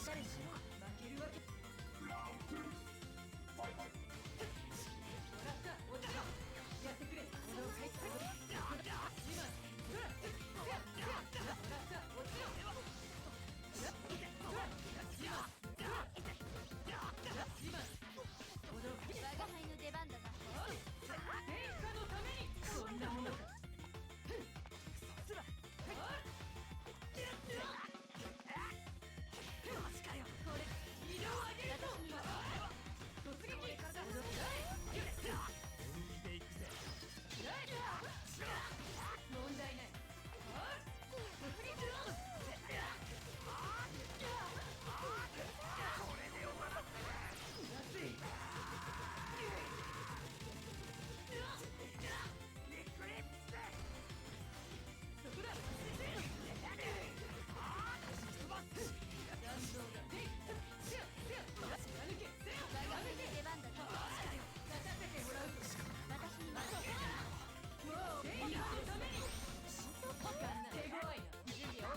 かりしろ。負けるわけ。もらった、落ちろ。やってくれ。この回最後。今もらった、落ちろ。我が輩の出番だな。天下のためにそんなものか。そらマジかよ。これ移動上げるぞ。突撃本気で行くぜ。問題ない。突撃これで終わらせる。安い。リクリップスそこだ。残像だ。貫け。我が輩の出番だな。立たせてもらうぞ。私に任せて。もう天下のために手強いな。準備 OK。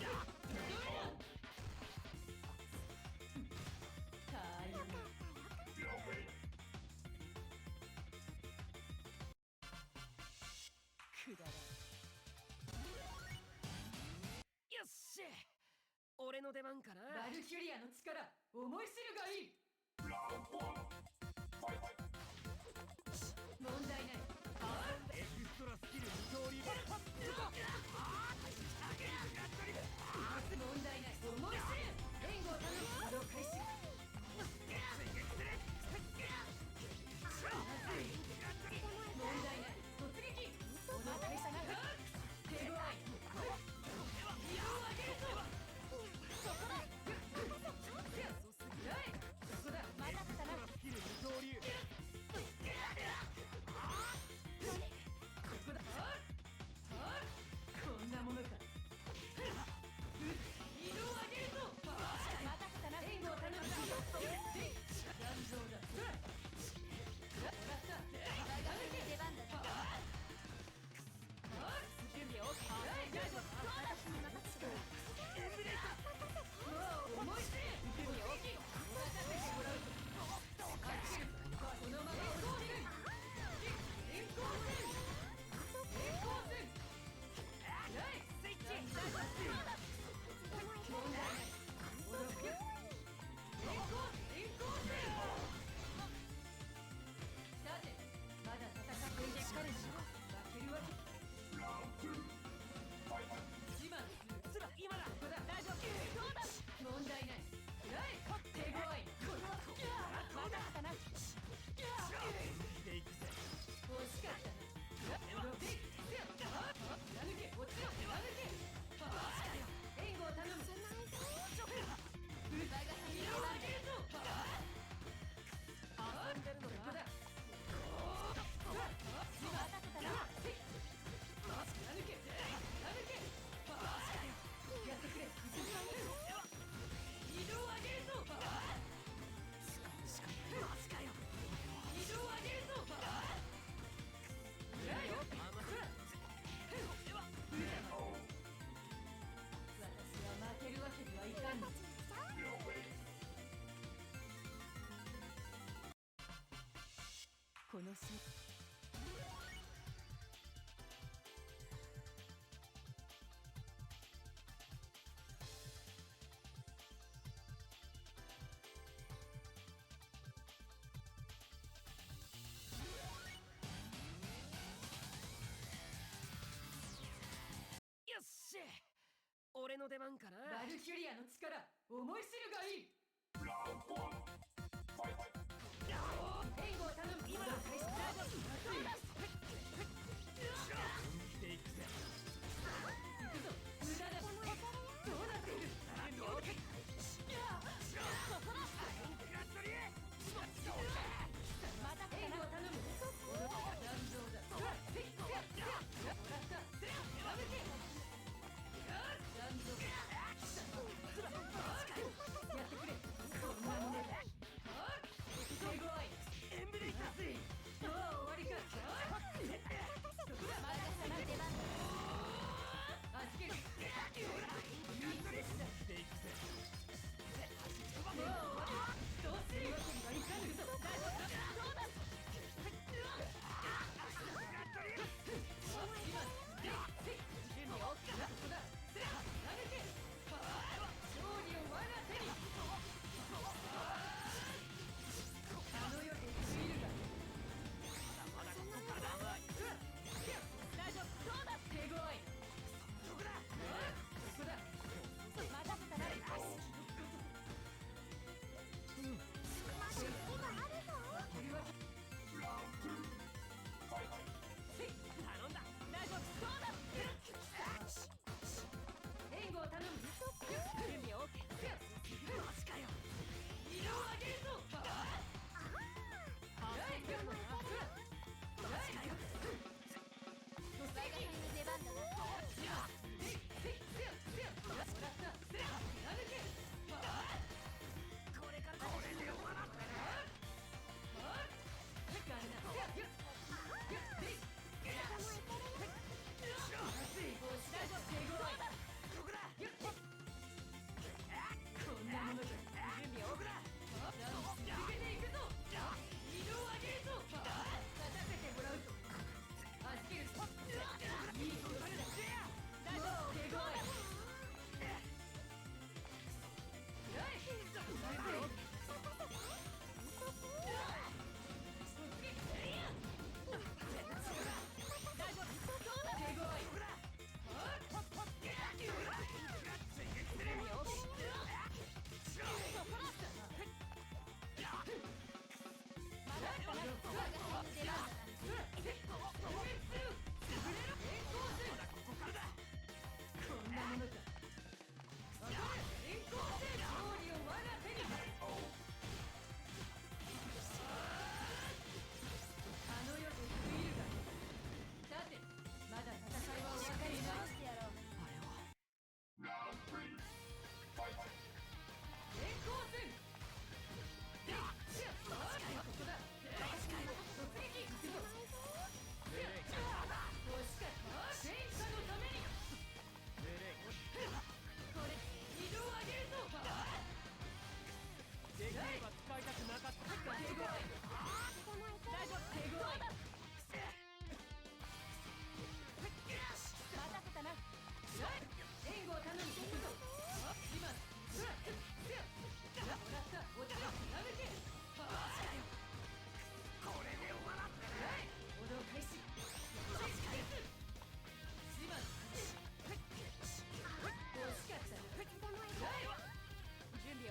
タイムくだらん。よっしゃ、俺の出番かな。バルキュリアの力思い知るがいい。問題ない。エクストラスキル二刀流。問題ない。思い知る。援護を頼む。移動開始。問題ない。突撃。この会社が手強い。移動を上げるぞ。そこだ。そこだ。またったな。スキル二刀流。ここだ。こんなものか。移動を上げるぞ。またったな。援護を頼む。残像だ。我が輩の出番だな。準備 OK。私に任せて。エンブレイト。もう思い知れ。準備 OK。任せてもらうぞ。このまま落ちる。円光線。スイッチ。問題ない。戻るよ。円光線。さて、まだ戦っていてしっかりしろ。負けるわけ。今だ。ここだ。大丈夫。そうだ。問題ない。手強い。またったな。惜しかったな。貫け。落ちろ。援護を頼む。我が輩の出番だ。遊んでるのか。ここだ。またったな。貫け。やってくれ。移動を上げるぞ。マジかよ。移動を上げるぞ。私は負けるわけにはいかん。このしよっしゃ、俺の出番かな。バルキュリアの力思い知るがいい。援護を頼む。今だ。開始。本気で行くぜ。行くぞ。無駄だ。どうなっている。そこだ。またったな。援護を頼む。残像だ。もらった。残像。やってくれ。こんなものだ。手強い。エンブレイク。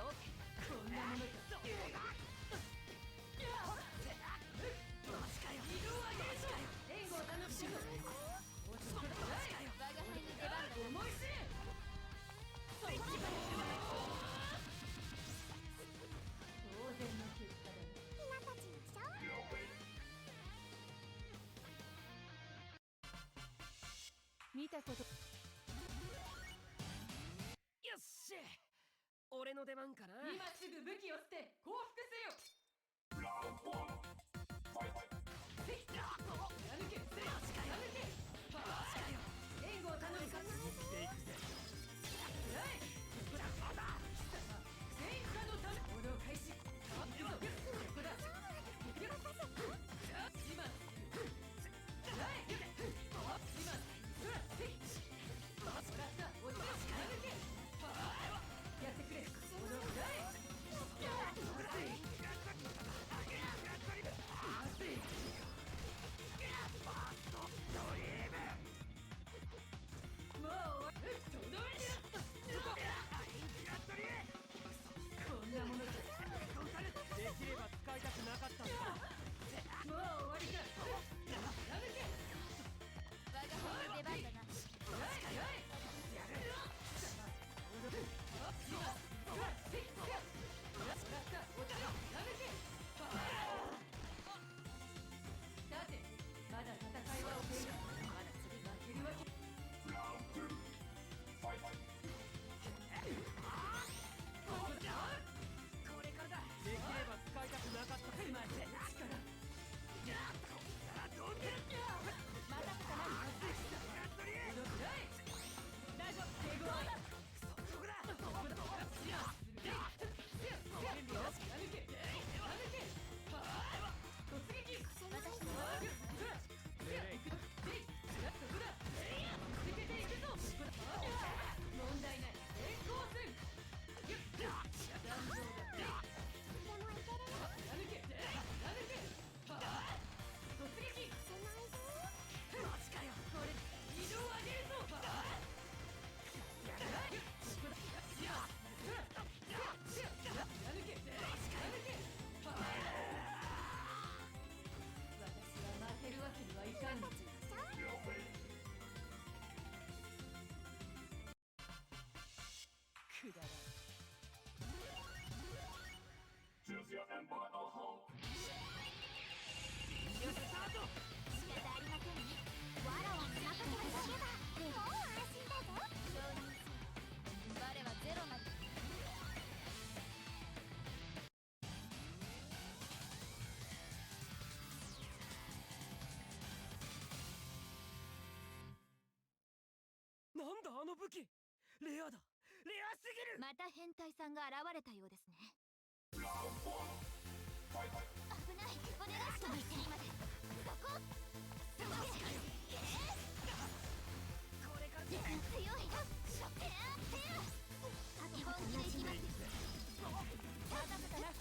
了解。こんなものか。マジかよ。移動を上げるぞ。援護を頼むしよ。我が輩に出番だ。思い知れ。当然の結果だ。ひなたちのシャワー。見たこと。よっしゃ、俺の出番かな。今すぐ武器を捨て降伏せよ。援護を頼むか。でいくぜ。全員可のため行動開始。ここだ。今やってくれ。こんなものだ。できれば使いたくなかったんだ。もう終わりか。我が輩に出番だな。だってまだ戦いは起きる。まだ次負けるわけ。これからだ。できれば使いたくなかった。待て力。またかな。大丈夫。手強い。そこだ。突撃。私の抜けていくぞ。問題ない。成功する。断情だ。でもいけるよ。突撃。せないぞ。マジかよ。これ移動を上げるぞ。私は負けるわけにはいかんの。シャワー。くだらん。仕方ありませんね。わらわに任せておけばもう安心だぞ。承認する。我はゼロなり。なんだあの武器。レアだ。レアすぎる。また変態さんが現れたようですね。危ない。お願いします。今でそこ。すごい。これから強いよ。基本気でいきます。またかな。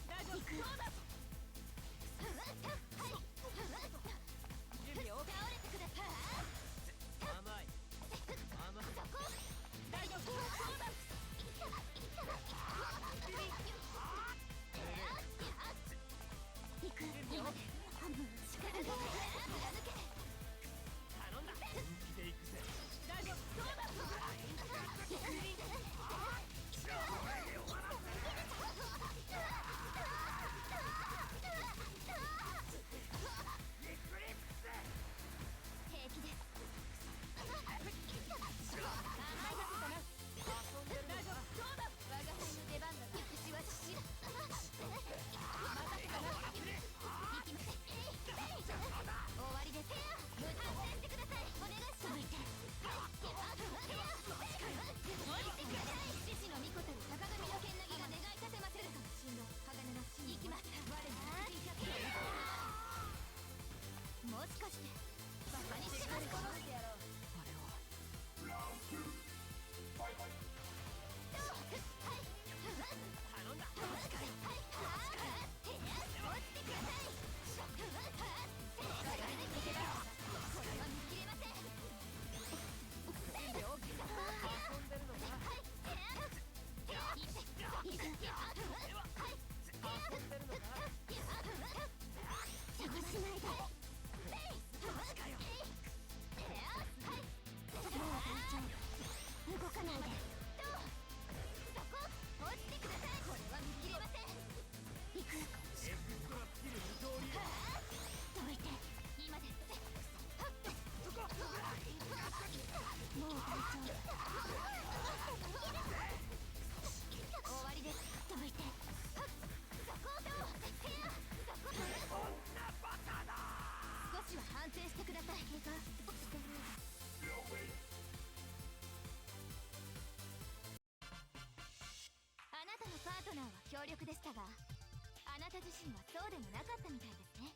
大丈夫。そうだ。準備 OK。倒れてください。甘い。そこ。大丈夫。そうだ。行く。今で半分力が貫け。協力でしたが、あなた自身はそうでもなかったみたいですね。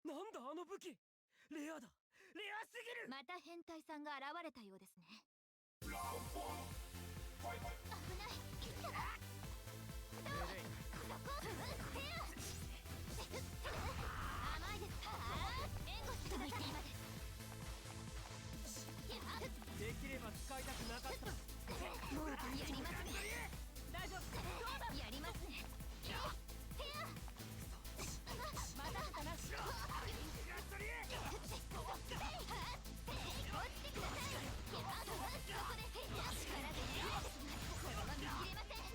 なんだあの武器、レアだ、レアすぎる。また変態さんが現れたようですね。危ない。甘いです。援護してください。できれば使いたくなかった。もうやりますね。大丈夫、そうだ。やりますね。またかな。落ちてください。そこで力でこれは見切れません。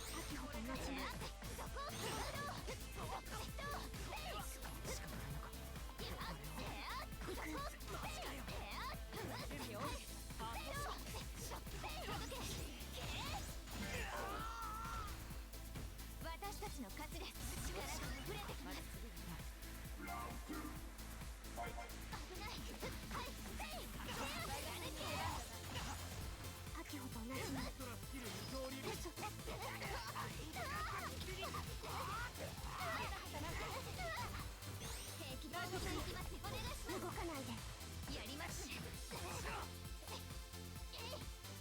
先ほどのちなそこを私たちの勝ちです。力が溢れてきます。危ない。はい、秋穂と同じにトラスキル二刀流。平気で動かないで。お願いします。動かないで。やりますね。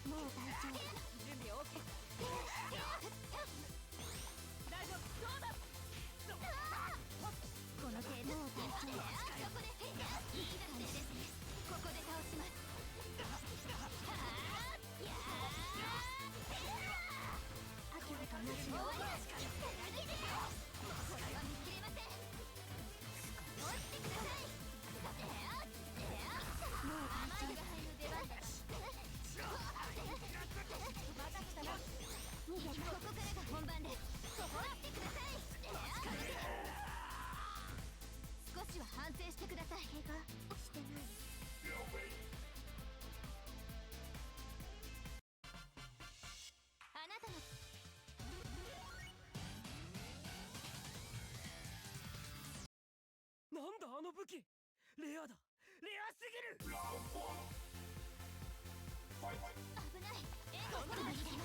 もう大丈夫。準備 OK。大丈夫、そうだ。この程度。もう大丈夫。そこでいい感じですね。ここで倒します。秋穂と同じにこれは見切れません。落ちてください。もう大丈夫。出番です。また来たな。逃げた。ここからが本番です。そこ来てください。少しは反省してください。怪我してない。あなたのなんだあの武器、レアだ、レアすぎる。危ない。援護してもいいです。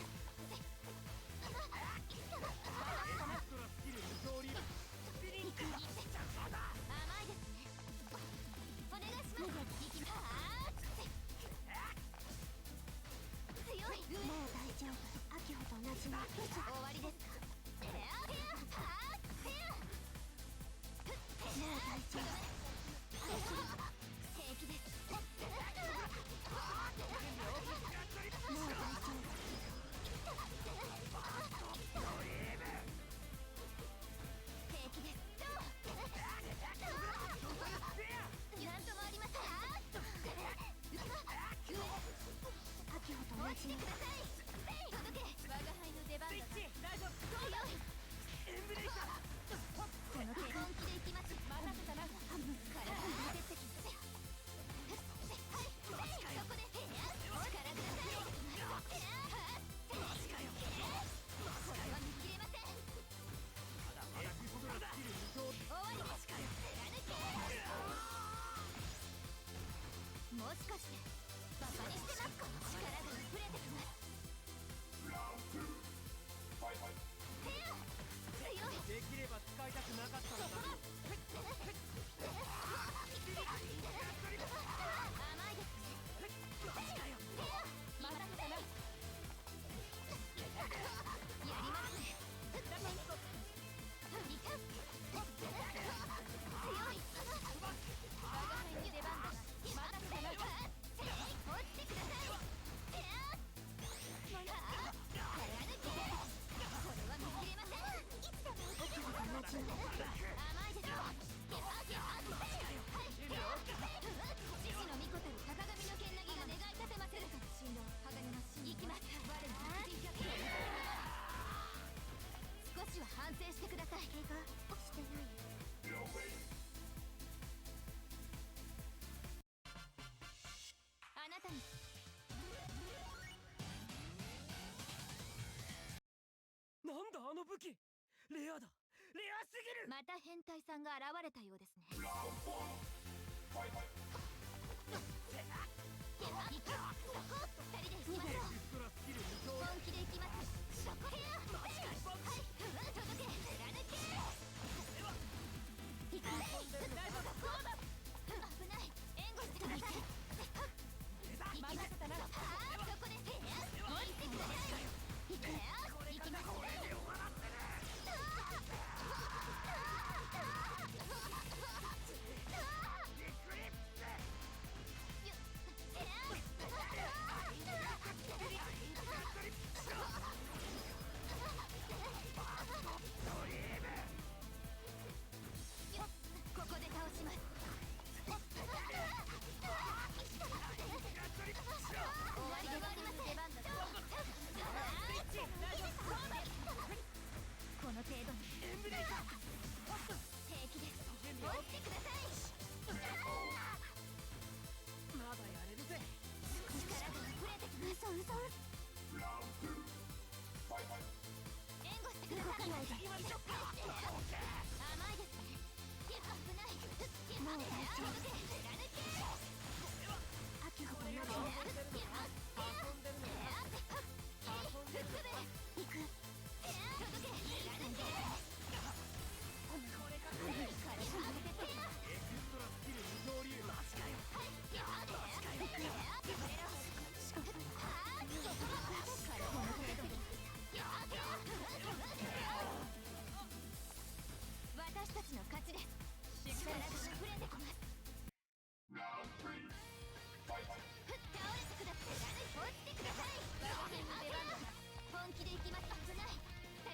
トラスキル二刀流。スピリンク。甘いですね。お願いします。行きます。強い。もう大丈夫。秋穂と同じに終わりですか。もう大丈夫。平気です。もう大丈夫。の武器レアだ。レアすぎる。また変態さんが現れたようですね。2人で行きましょう。本気で行きます。そこへよ。はい、届け、貫け。行く。危ない、援護してください。行きます。そこです。置いてください。行くよ。行きます。ここで倒します。終わりではありません。この程度に平気です。落ちてください。まだやれるぜ。力が溢れてきます。援護してください。甘いですね。危ない。もう大丈夫。秋ほどの行く。私たちの勝ちです。力が溢れてきます。倒れてください。落ちてください。本気で行きます。危ない。2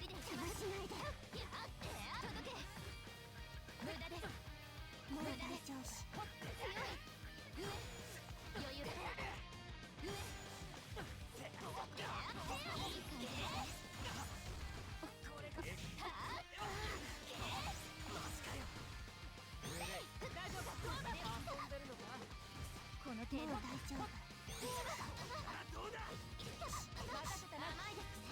人で邪魔しないで。届け。無駄です。もう大丈夫。強い。上。余裕だ。上。いい感じです。この程度大丈夫。どうだ。任せたら甘いですね。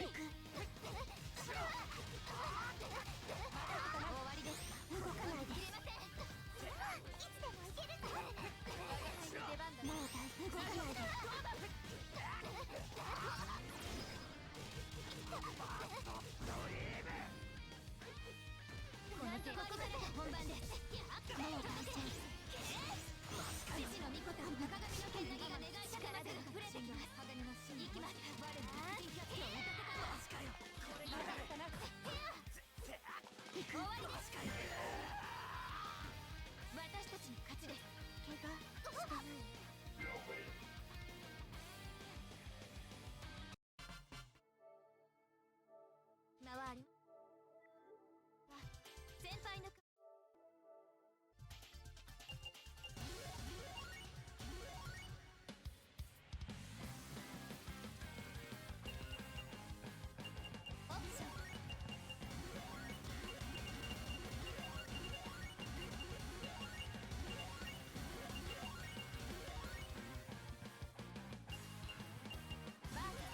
行く。終わりです。動かないで。いつでもいける。もう大丈夫。動かないで。この程度ここで本番です。もう大丈夫。父の御子と中上の剣なぎが願いたくなく触れてきます。行きます。我の人気を歌せたのはこれがだったな。終わりです。私たちの勝ちです。怪我してない。回る。先輩のオプション。バーガー。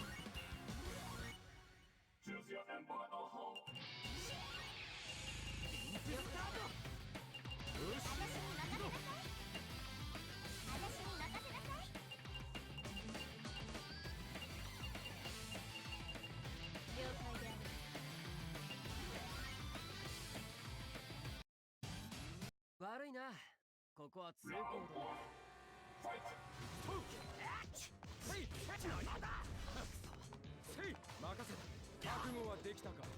悪いな。ここは通行止め。任せた。覚悟はできたか。こ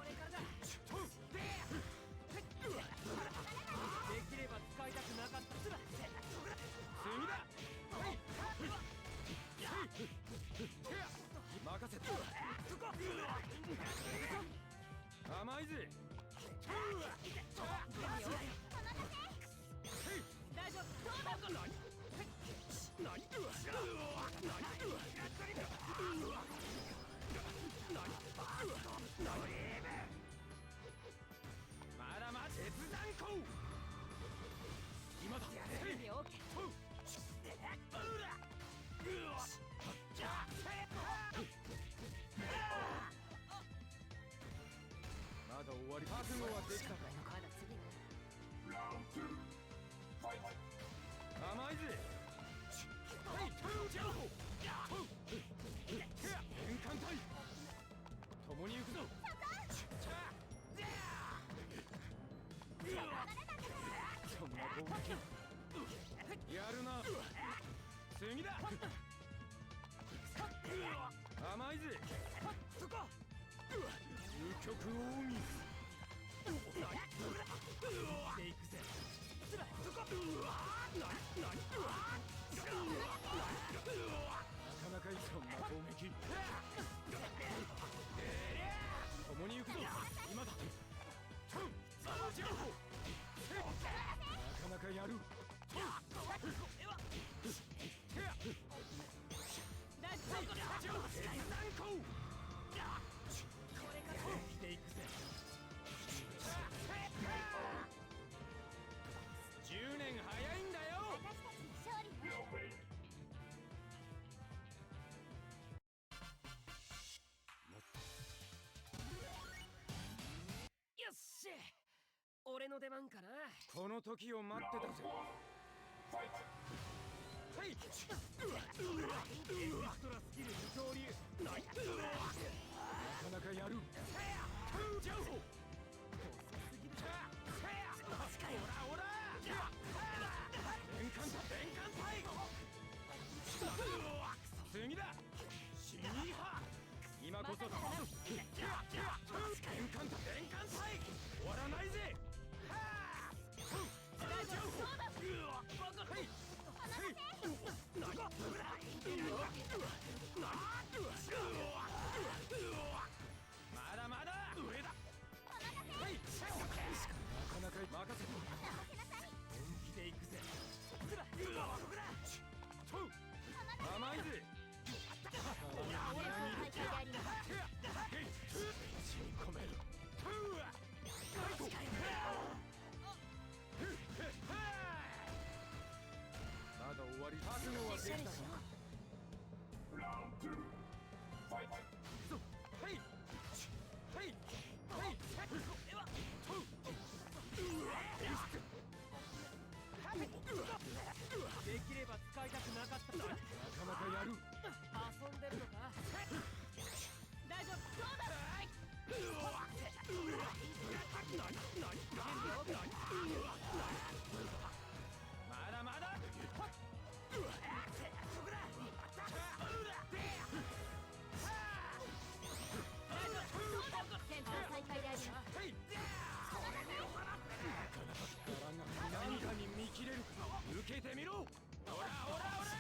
れからだ。できれば使いたくなかった。次だ。任せた。甘いぜ。大丈夫。どうだ。まだまだ切断行。今だ。やれるに OK。わり覚悟はできたか。まだ次が甘いぜ。はいジャンプ変換体共に行くぞ。そんな攻撃やるな。次だ。甘いぜ。そこ究極奥義でいくぜ。そこなかなかいい。そんな攻撃共に行くぞ。今だ。なかなかやる。でいくぜ。10年早いんだよ。私たちの勝利よ。よっしゃ俺の出番かな。この時を待ってたぜ。はいエクストラスキル二刀流なかなかやる。ジャンプオラ変換体次だ。シーハ今こそ変換体終わらないぜ。まだまだ上だ。はいなかなか任せて。本気でいくぜ。甘いぜ。吸い込める。まだ終わり。覚悟はできたか。できれば使いたくなかった。なかなかやる。遊んでるのか。大丈夫。そうだ。まだまだ。センター再開であります。何かに見切れるか。受けてみろ。オラ任せ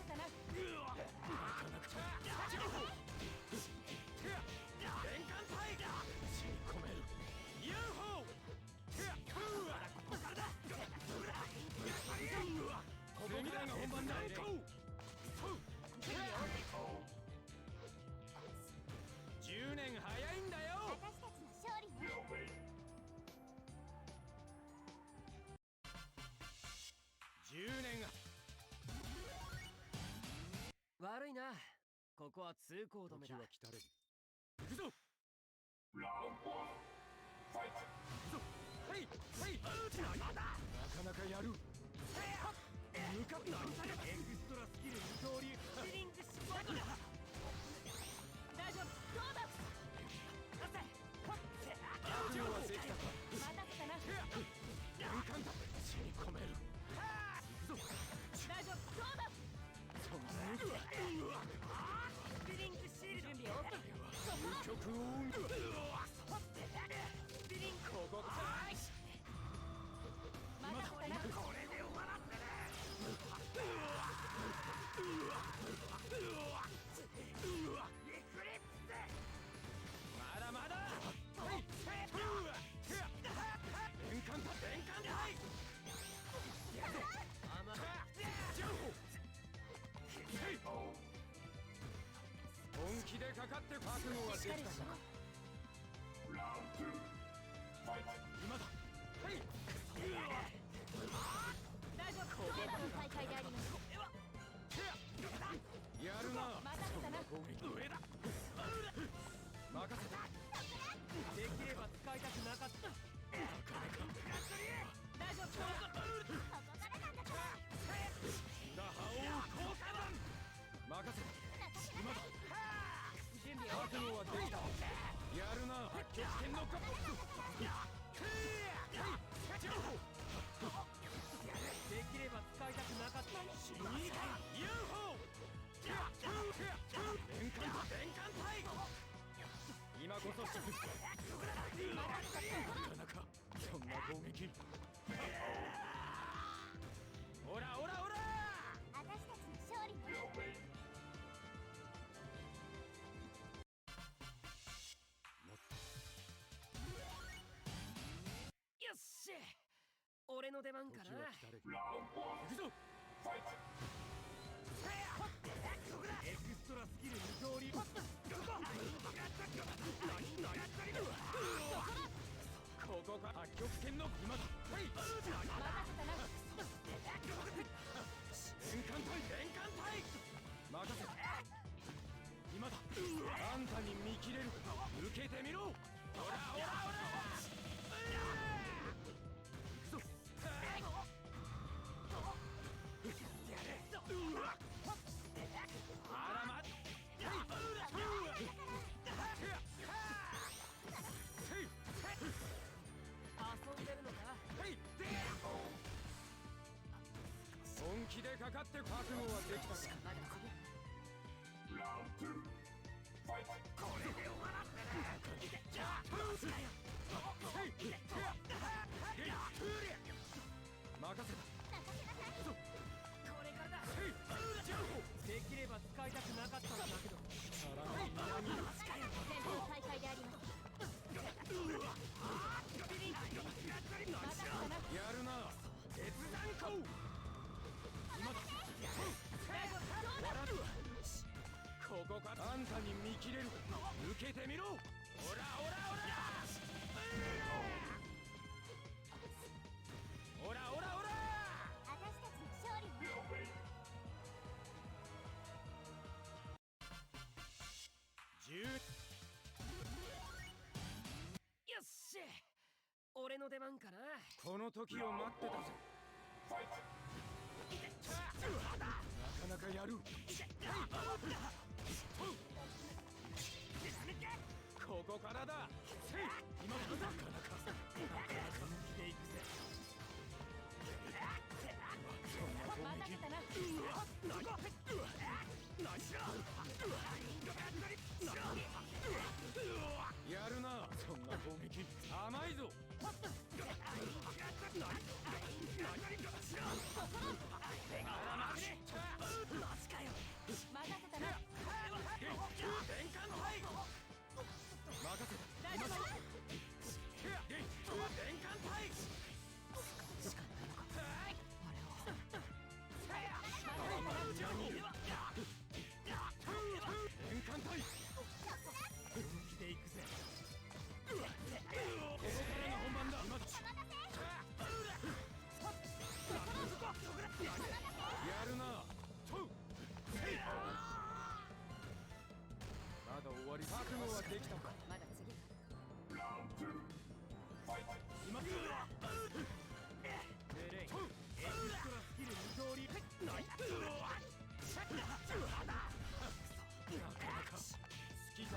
たな。変換体吸い込める。UFOここからが本番だ。10年早いんだよ。私たちの勝利よ。10年悪いな。ここは通行止めだ。時は来たれる。行くぞ。はいなかなかやる。向かった。エクストラスキル二刀流シリングシュートだ。大丈夫。そうだ。覚悟はできたか。任せたな。変換だ。吸い込める。行くぞ。大丈夫。そうだ。そんなスリングシール準備オープン。究極奥義スリングここか。任せたな。これで終わらせる。まだまだ。変換体本気でかかって覚悟はできたか。今だ。大丈夫。センター再開であります。やるな。任せたな。攻撃上だ。使いたくなかった。大丈夫。ここからなんだから。打破王効果弾任せ今だ。準備覚悟はできた。やるな北極圏の子。できれば使いたくなかった。死にか UFO 連艦隊今こそなかなかそんな攻撃。オラオラオラ私たちの勝利ね。よっしゃ。俺の出番かな。時は来たれ。行くぞ。エクストラスキル二通り。ここが北極圏の今だ。はい任せたな。連艦隊任せた。今だ。あんたに見切れる。受けてみろ。オラオラオラ行くぞ。あらま遊んでるのか。本気でかかって覚悟はできたか。まだ次。これで終わらんだな。任せた。これからだ。できれば使いたくなかったんだけど。前方再開であります。やるな鉄弾攻。今だ。笑う。ここかあんたに見切れる。受けてみろ。オラオラオラオラオラオラ私たちの勝利ね。よっしゃ。俺の出番かな。この時を待ってたぜ。なかなかやる。ここからだ。今だ。なかなか本気でいくぜ。任せたな。やるなそんな攻撃。甘いぞ。任せたな。連艦隊任せた。大丈夫。連艦隊連艦隊本気でいくぜ。ここからが本番だ。今だ。やるな。まだ終わり。覚悟はできたか。まだ次。今だ。命令。エクストラスキル二通り。なかなかスキーだ。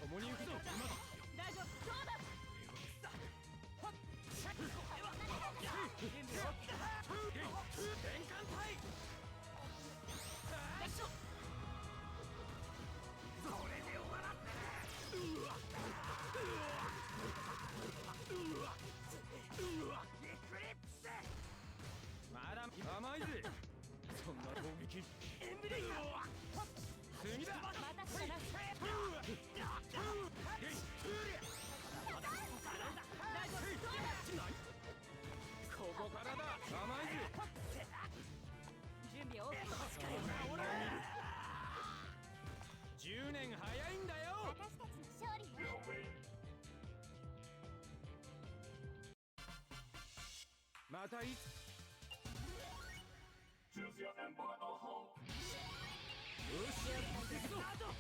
共に行くぞ。今だ。大丈夫。そうだ。連艦隊これで終わらんだまだ甘いぜ。そんな攻撃。エンブレイだ。次だ。任せたな。ここからだ。甘いぜ。準備 OK。 10年早いんだよ。私たちの勝利ね。またいつ。よし行くぞ。忘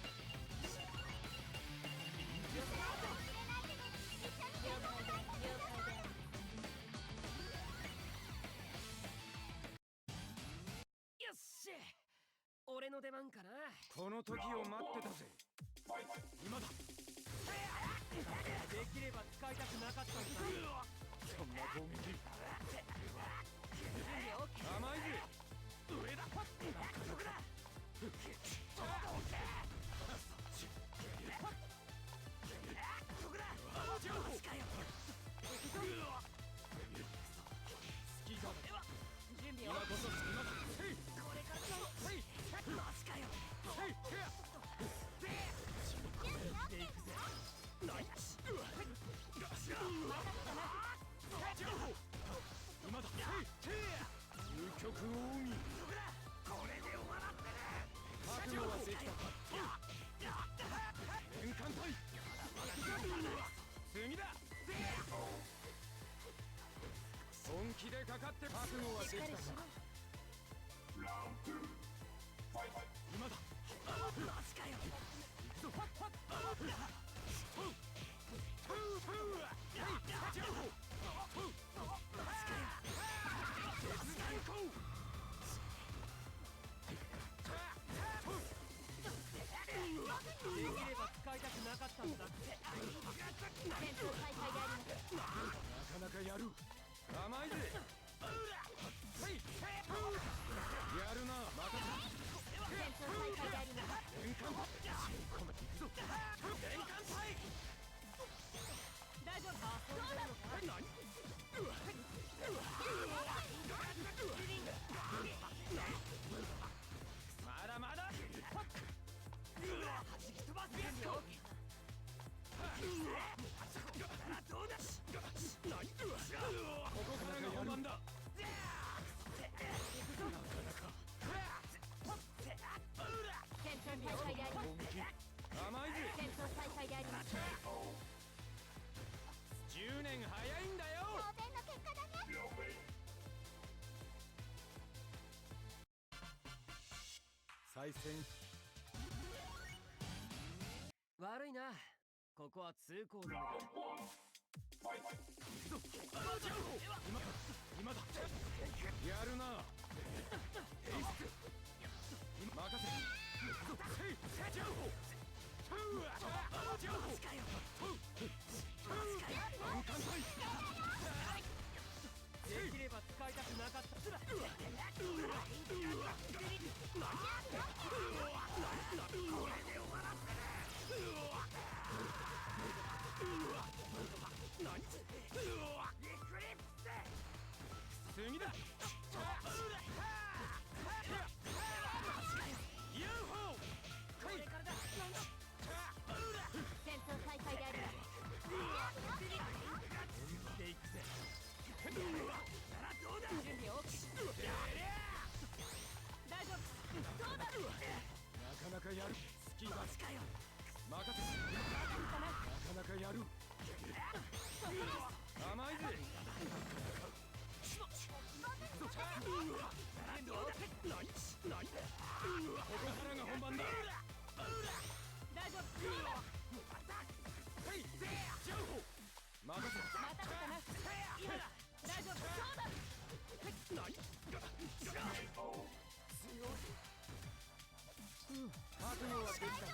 れないでね。一緒にの出番かな。この時を待ってたぜ。今だ。できれば使いたくなかったんだ。そんな攻撃準備 OK。 甘いぜ。上だ。準備 OK。 今こそ隙間だ。これからだ。マジかよ。でいくぜ。ナイス。今だ。究極奥義。これで終わらんでね。覚悟はできたか。年間隊。次だ。本気でかかって覚悟はできたか。今だ。マジかよ。行くぞ。できれば使いたくなかったんだって。戦闘再開であります。なかなかやる。甘いぜ。やるな。また戦闘再開であります。年間行くぞ。年間隊。大丈夫か。そうなのか。何。まだまだ。弾き飛ばす。準備 OK。どうだ。ここからが本番だ。戦闘再開であります。甘いぜ。戦闘再開であります。 10年早いんだよ。当然の結果だね。再戦。悪いな。ここは通行止めだ。今だ。やるな。任せ。できれば使いたくなかった。次だ。戦闘再開であります。でいくぜ。準備 OK。大丈夫。どうだ。なかなかやる。スキーマスかよ。任せ。なかなかやる。甘いぜ。ここからが本番だ。大丈夫。任せ。また来たな。今だ。大丈夫。そうだ。覚悟はできたか。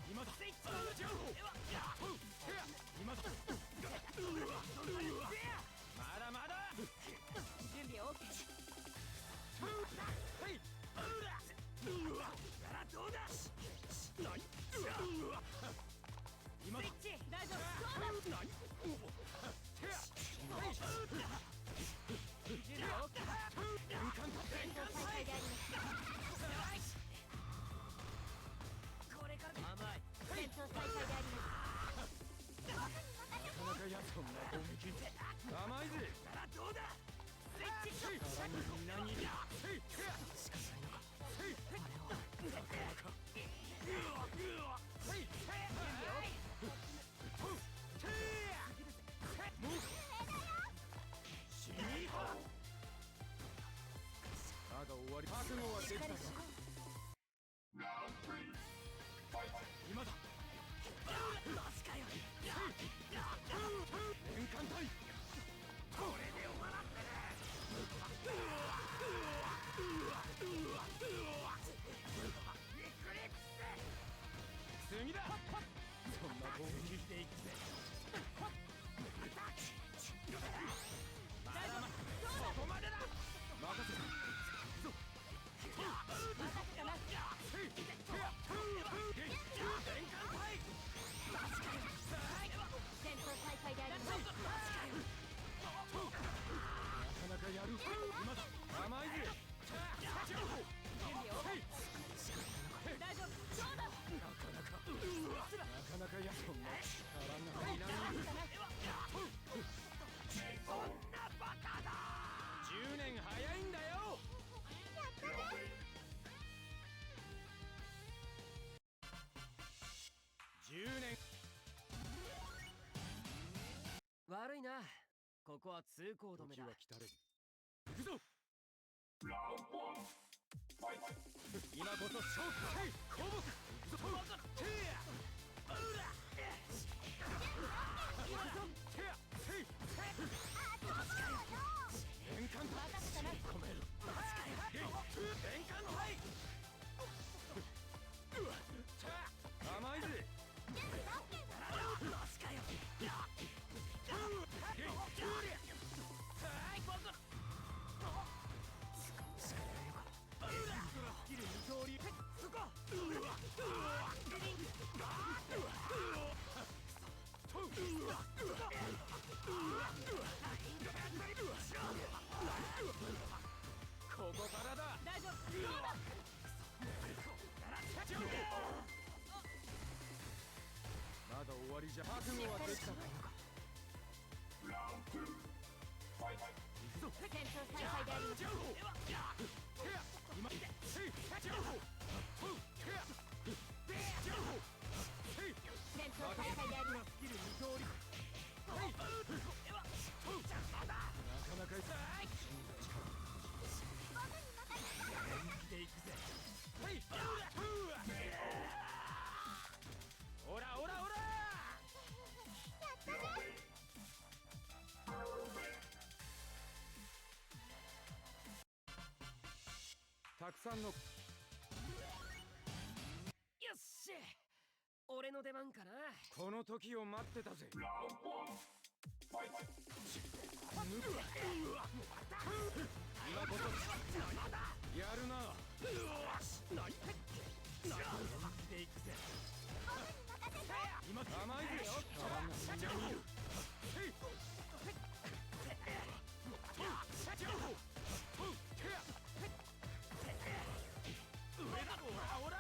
今だ。今だ。まだまだ。準備 OK。どうだ。今だ。スイッチ。大丈夫。そうだ。準備 OK。戦闘再開であります。これから甘い。戦闘再開であります。なかなかやそんな攻撃。甘いぜ。どうだ。スイッチ。さらにみんなに。まだ終わり。覚悟はできたか。今だ。マジかよ。年間隊。これで終わらんでね。いな。ここは通行止めだ。時は来たれる。行くぞ。今こそ勝負だ。公木。行くぞ。てや。うら。行くぞ。てや。せい。連環だ。込める。連環のはい。甘いぜ。マジかよ。スキル二刀流。そこ。ここからだ。大丈夫。どうだ。まだ終わりじゃ。覚悟はできたのか。行くぞ。戦闘再開であります。今戦闘再開であります。スキル二刀流。なかなか本気で行くぜ。オラオラオラ。たくさんの。よっしゃ、俺の出番かな。この時を待ってたぜ。今こそやるな。で行くぜ。今甘いぜよ。社長。社長。上だ。オラ。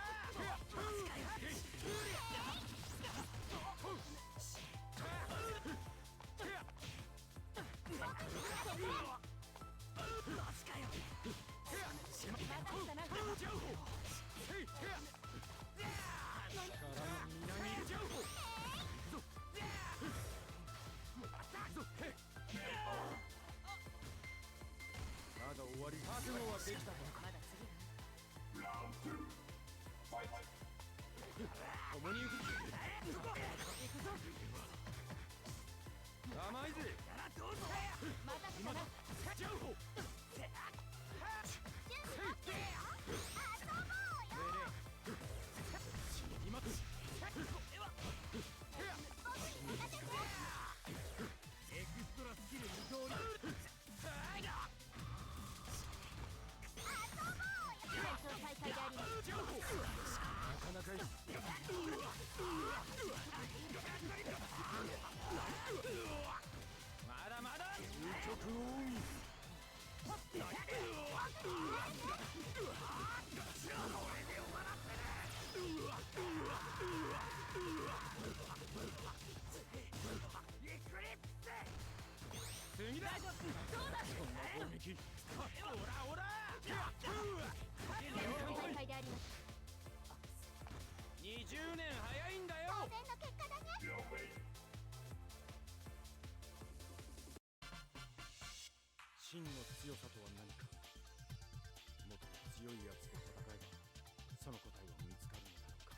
まだ終わり。覚悟はできたのか。まだ次だ。共に行く。甘いぜ。また来たな。エクストラスキル二刀流。戦闘再開であります。なかなかいい。まだまだ。究極多い。次だ。どうだ。この攻撃。オラ。戦闘再開であります。20年早いんだよ。当然の結果だね。真の強さとは何か。もっと強いやつと戦えばその答えは見つかるのだろうか。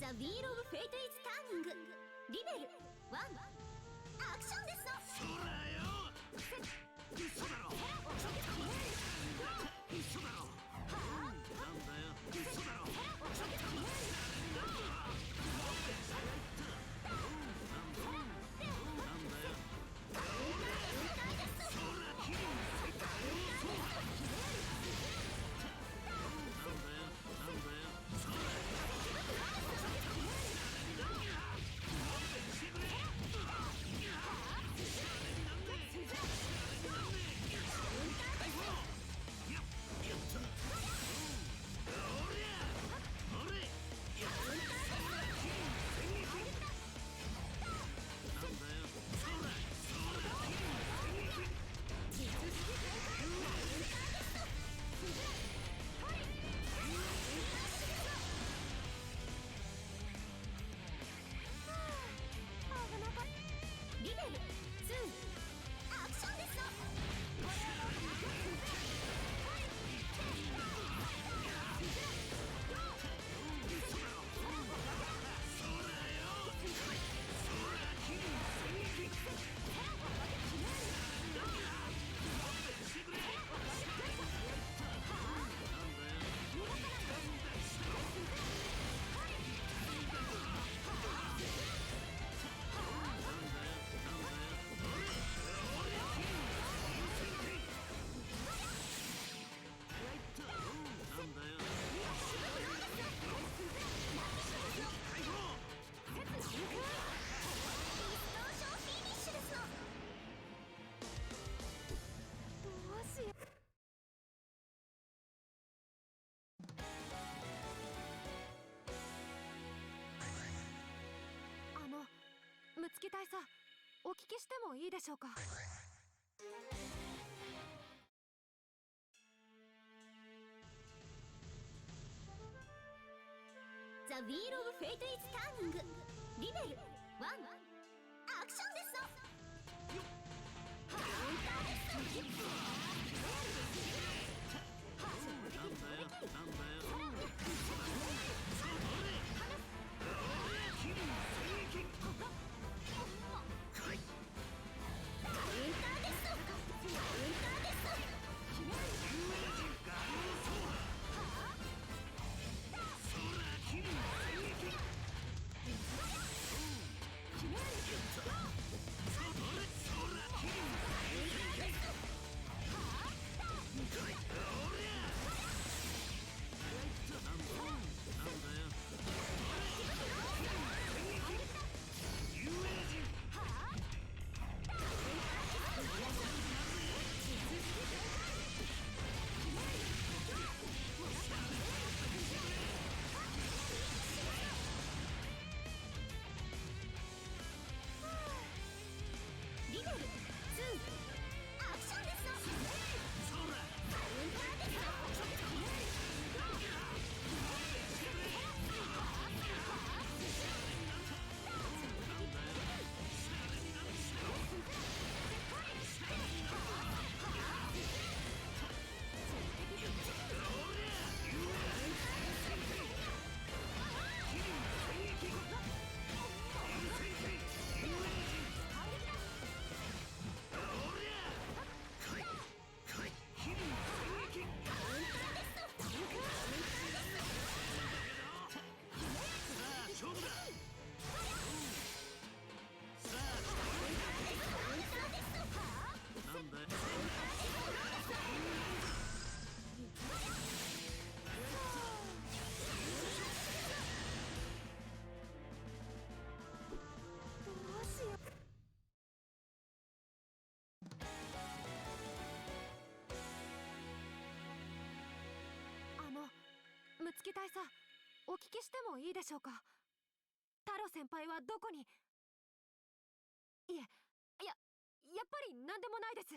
ザ・ウィール・オブ・フェイト・イズ・ターニングリベル1アクションですのそらよ嘘だろ嘘だろなんだよ嘘だろリベル2アクションですのむつき大佐、お聞きしてもいいでしょうか。ザ・ウィール・オブ・フェイト・イズ・ターニングリベル1アクションですのカウンターですなんだよリベル2アクションですのカウンターですむつき大佐、お聞きしてもいいでしょうか。太郎先輩はどこに。いえ、やっぱり何でもないです。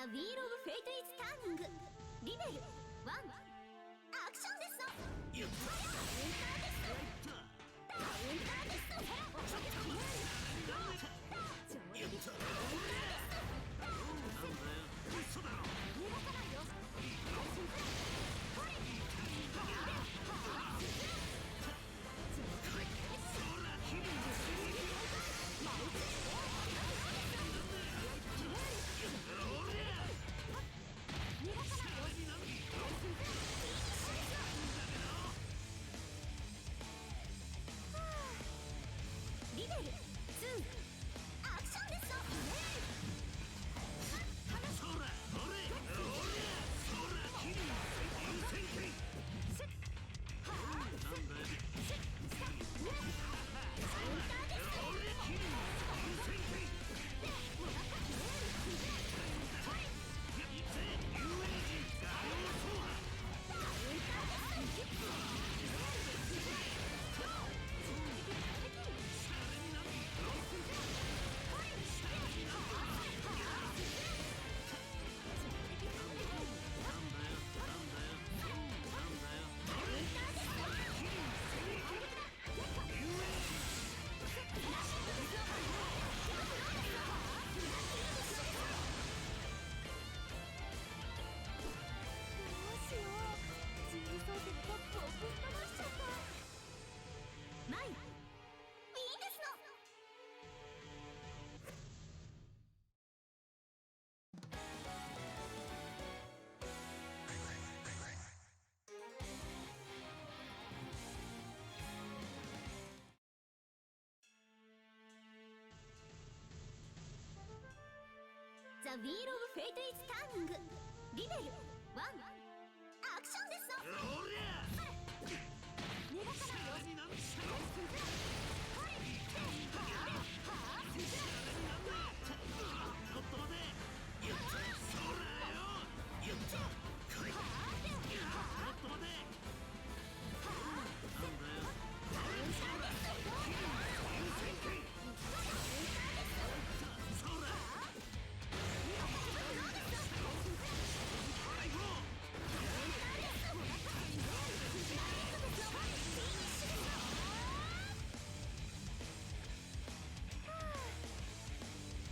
ザ・ウィール・オブ・フェイト・イズ・ターニングリベル1アクションですのカウンターですの嘘だろ。リベル2アクションですのマイウィーンですのザ・ウィール・オブ・フェイト・イズ・ターニングリベル1アクションですの逃がさないよ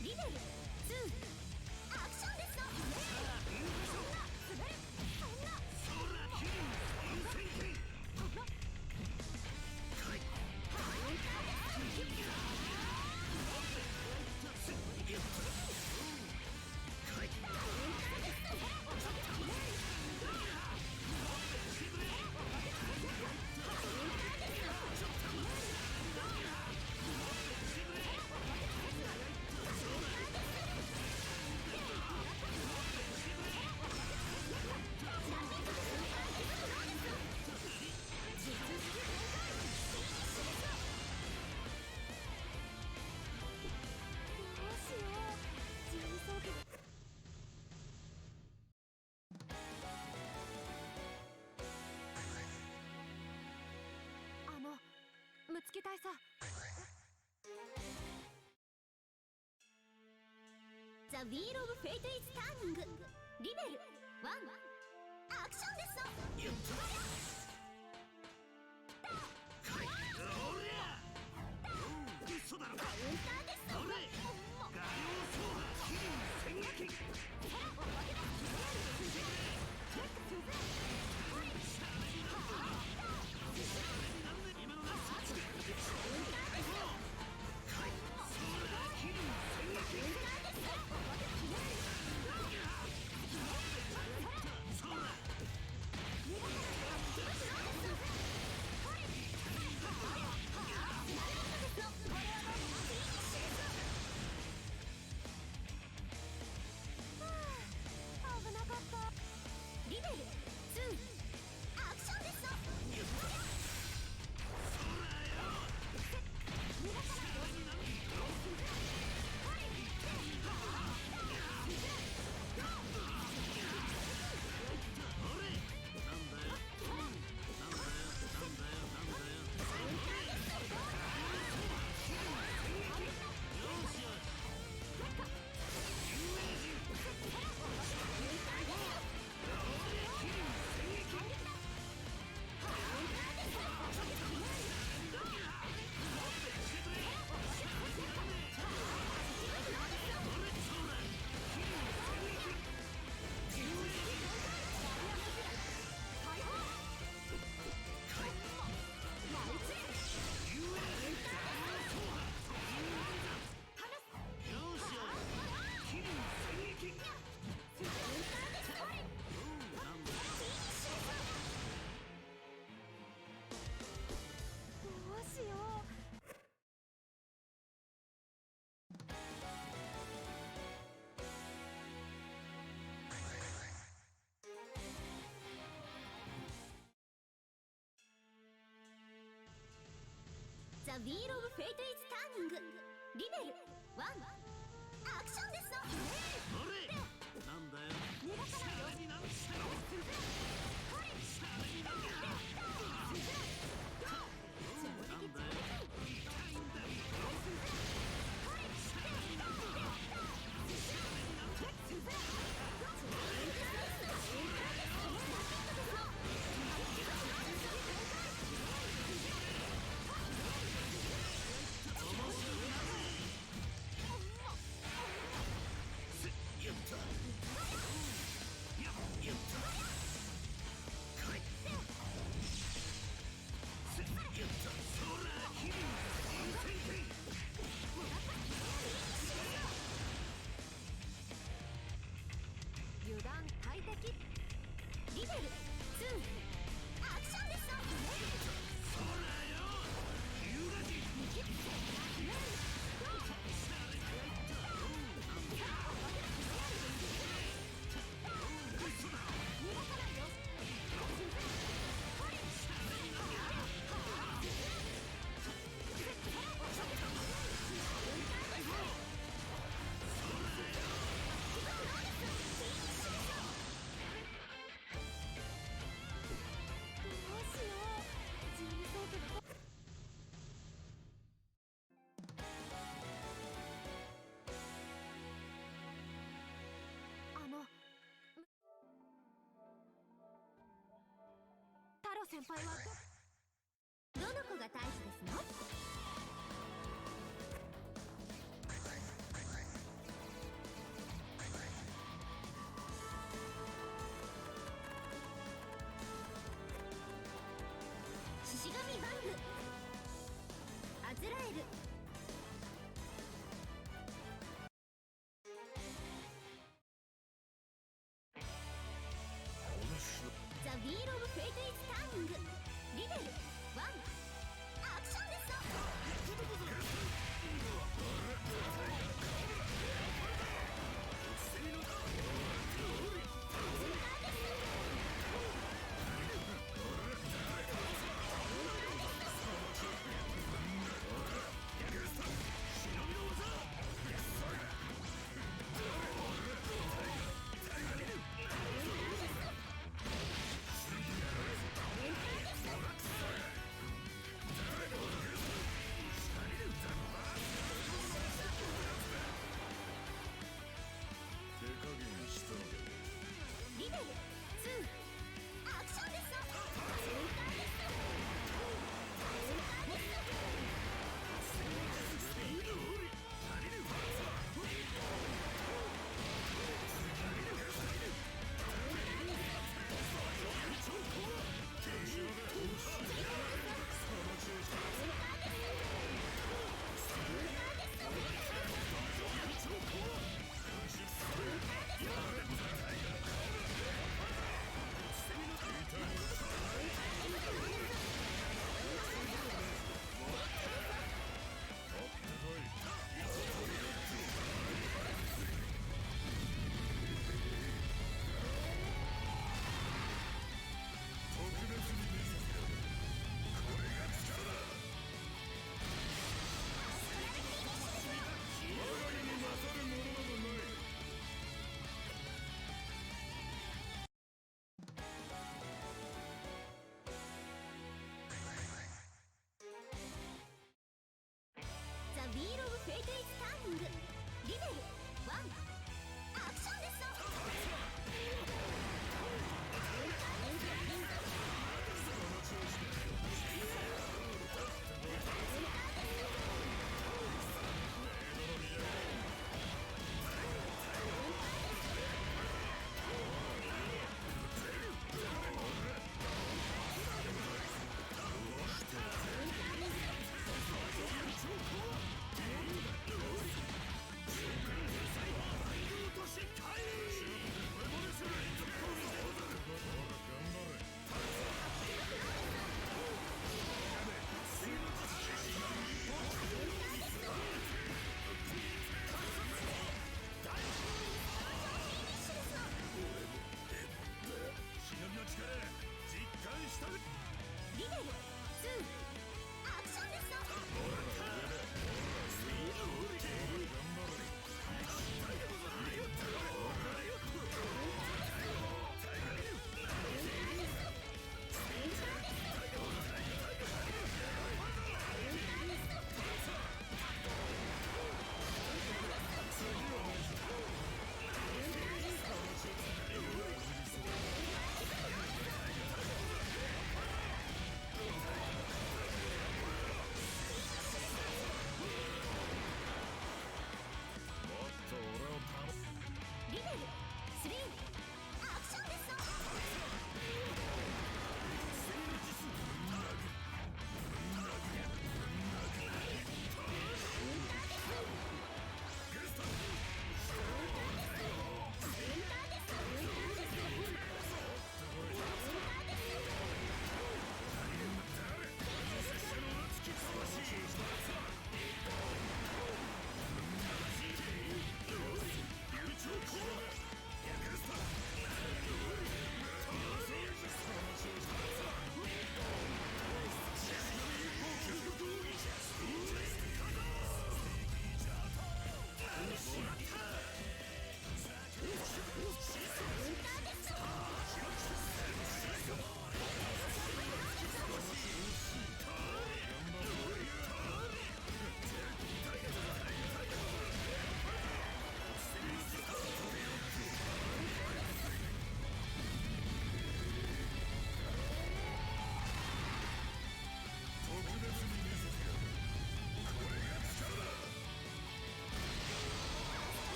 リベル2アクションですのむつけ大佐ザ・ウィール・オブ・フェイト・イズ・ターニングリベル1アクションですの嘘だろ。カウンターですのザ・ビール・オブ・フェイト・イズ・ターニングリベル1アクションですの乗れなんだよ逃がさないよになんしたよシャレになんだよなんだよ痛いんだよシャレになんだよシャレになんだよやったやったかいやったそら君油断大敵リベル2アクションですのそらよユラジ太郎先輩はどの子が大事ですの？獅子神バングアズラエルザ・ビール・オブ・フェイト・イズ・ターニングリベ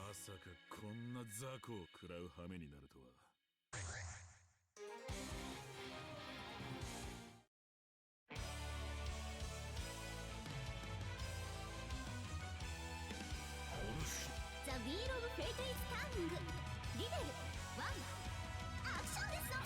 まさかこんな雑魚を食らう羽目になるとは。ザ・ウィール・オブ・フェイト・イズ・ターニングリベル1アクションですの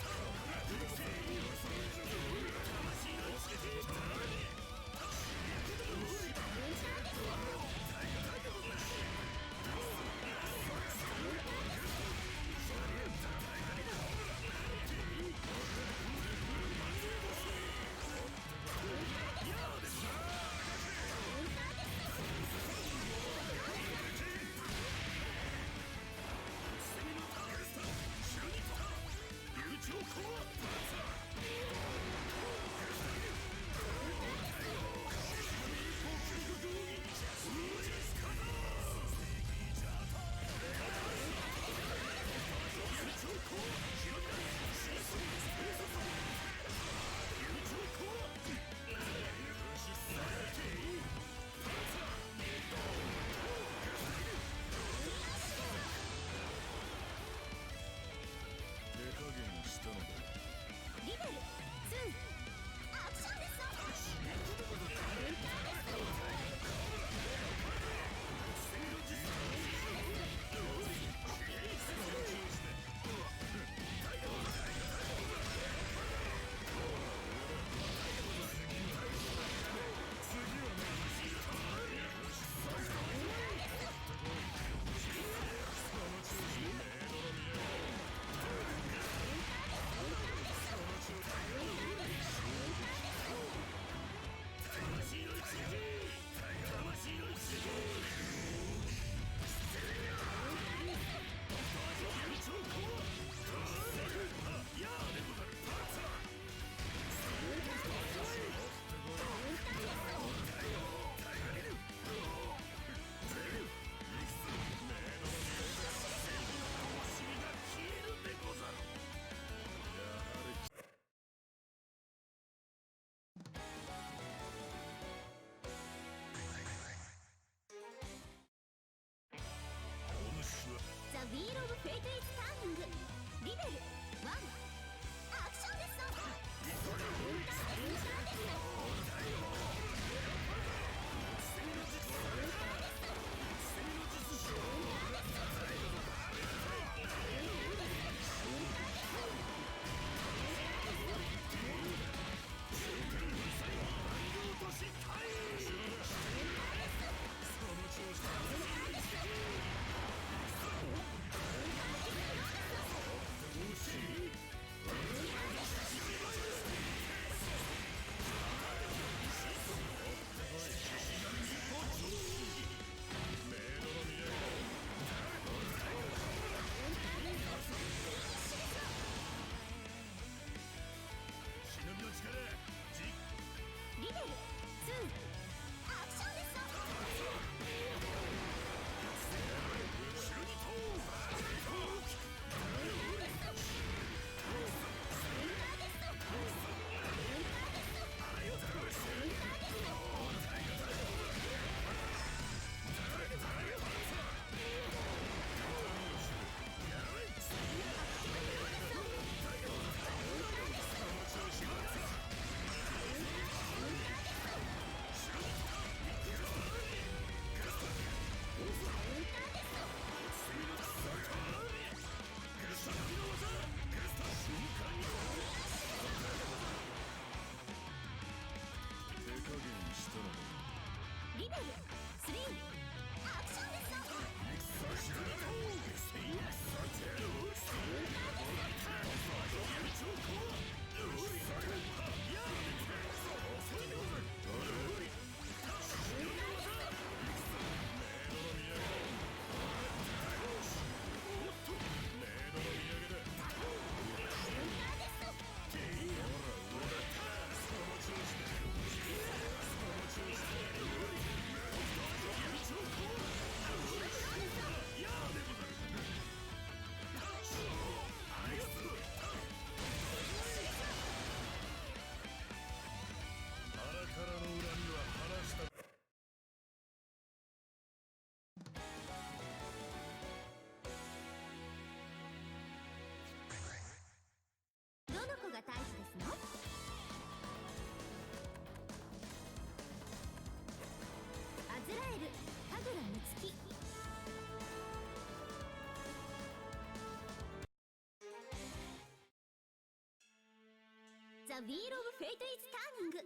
ザ・ウィール・オブ・フェイト・イズ・ターニング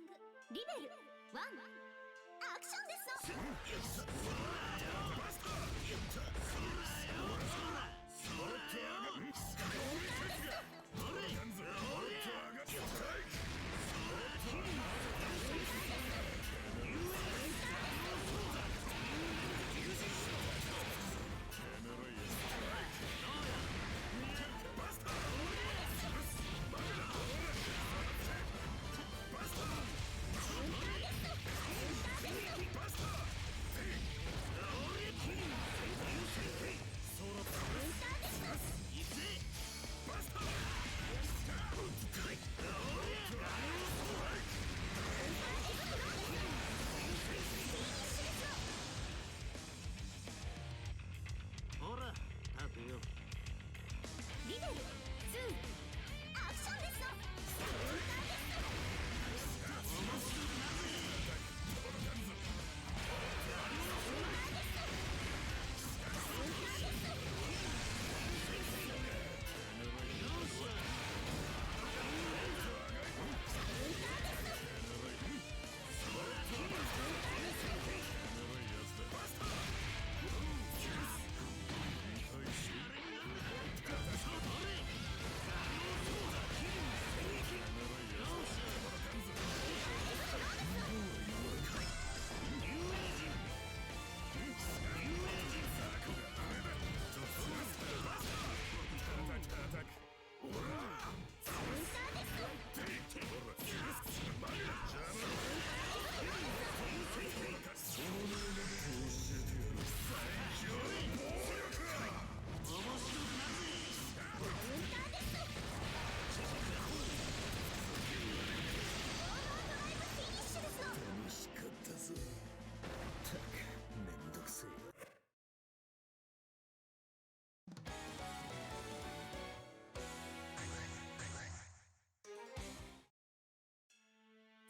リベル1アクションですのほら立てよ。リベル2アクションですの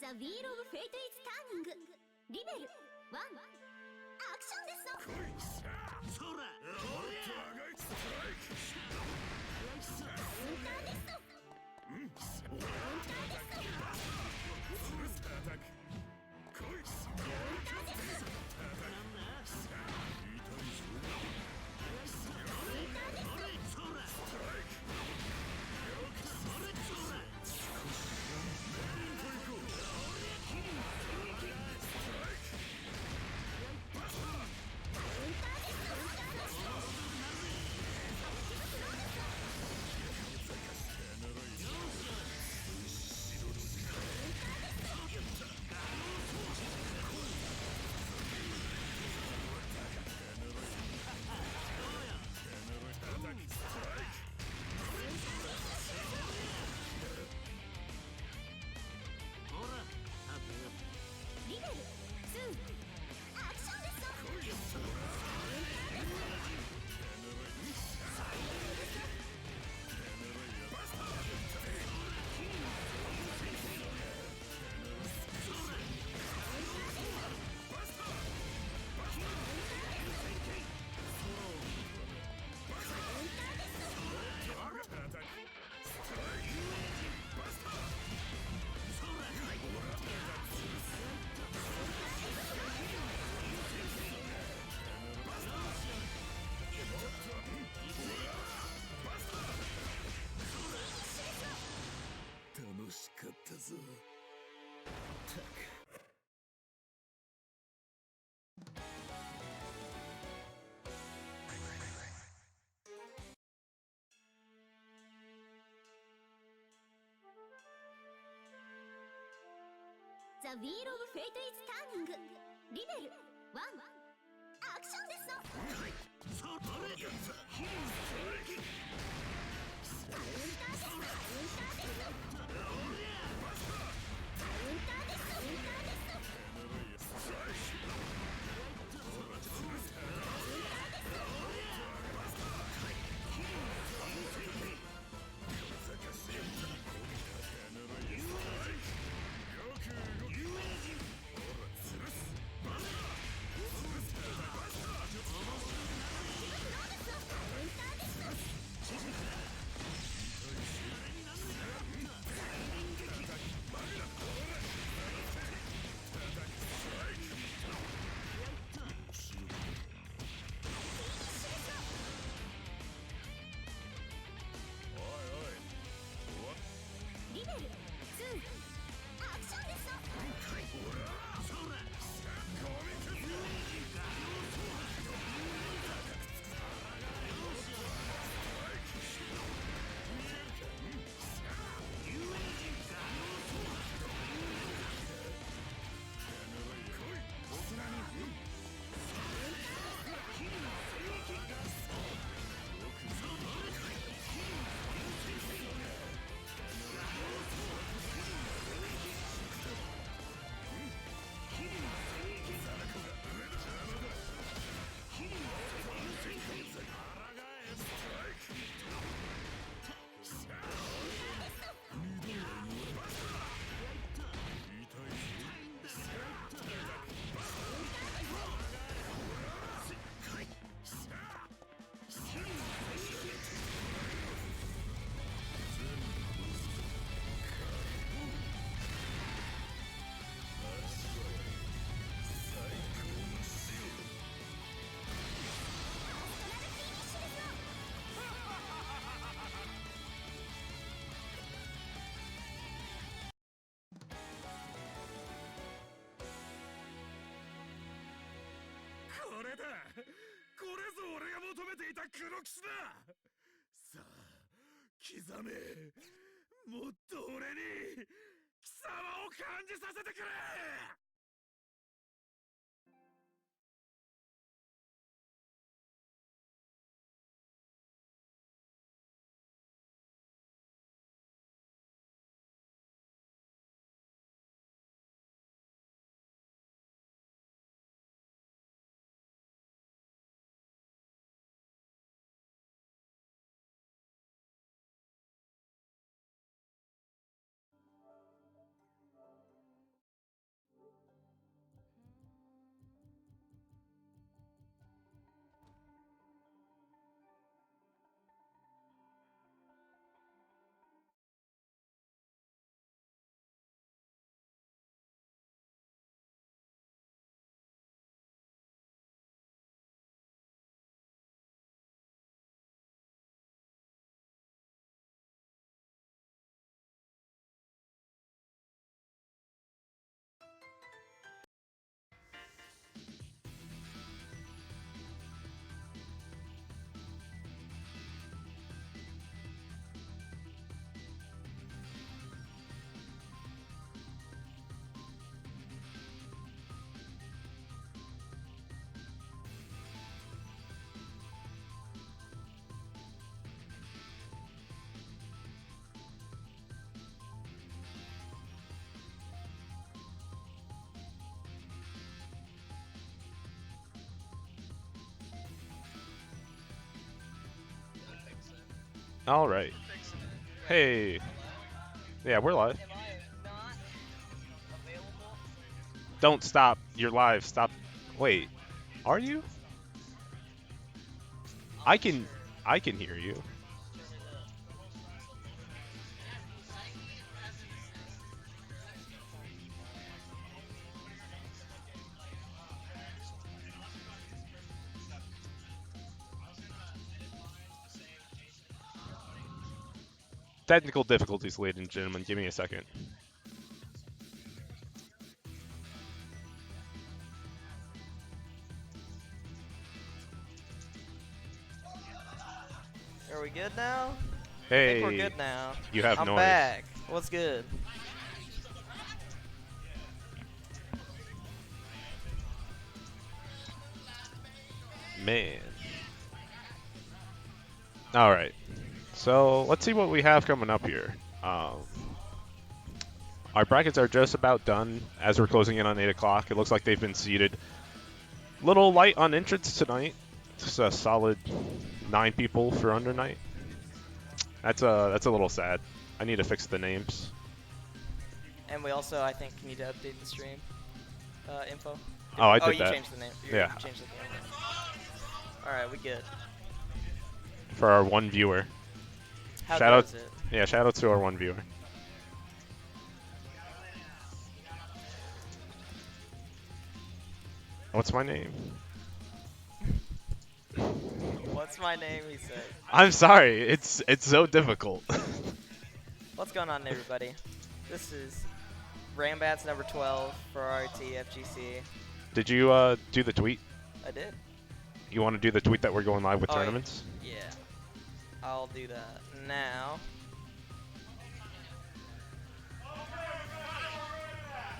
ザ・ウィール・オブ・フェイト・イズ・ターニングリベル1アクションですのそらリベル2アクションですの楽しかったぞ。たくザ・ウィール・オブ・フェイト・イズ・ターニングリベル1アクションですの面白くなる。だ。これぞ俺が求めていた黒騎士だ。さあ刻め。もっと俺に貴様を感じさせてくれ。All right. Hey. Yeah, we're live. Am I not available? Don't stop. You're live. Stop. Wait. Are you? I can hear you. Technical difficulties, ladies and gentlemen. Give me a second. Are we good now? I Hey. think we're good now. You have I'm noise. back. What's good? Man. All right. So let's see what we have coming up here. Our brackets are just about done as we're closing in on 8 o'clock. It looks like they've been seeded. Little light on entrance tonight. Just a solid 9 people for under night. That's a little sad. I need to fix the names. And we also, I think, need to update the stream info. Oh, I Oh, did you that. changed the name. Yeah. You changed the name. All right, we good. For our one viewer. How Shout out- goes it? Yeah, shout out to our one viewer. What's my name? What's my name? He said. I'm sorry. It's so difficult. What's going on, everybody? This is Rambats number 12 for RIT FGC. Did you do the tweet? I did. You want to do the tweet that we're going live with Oh, yeah. tournaments? Yeah. I'll do that now.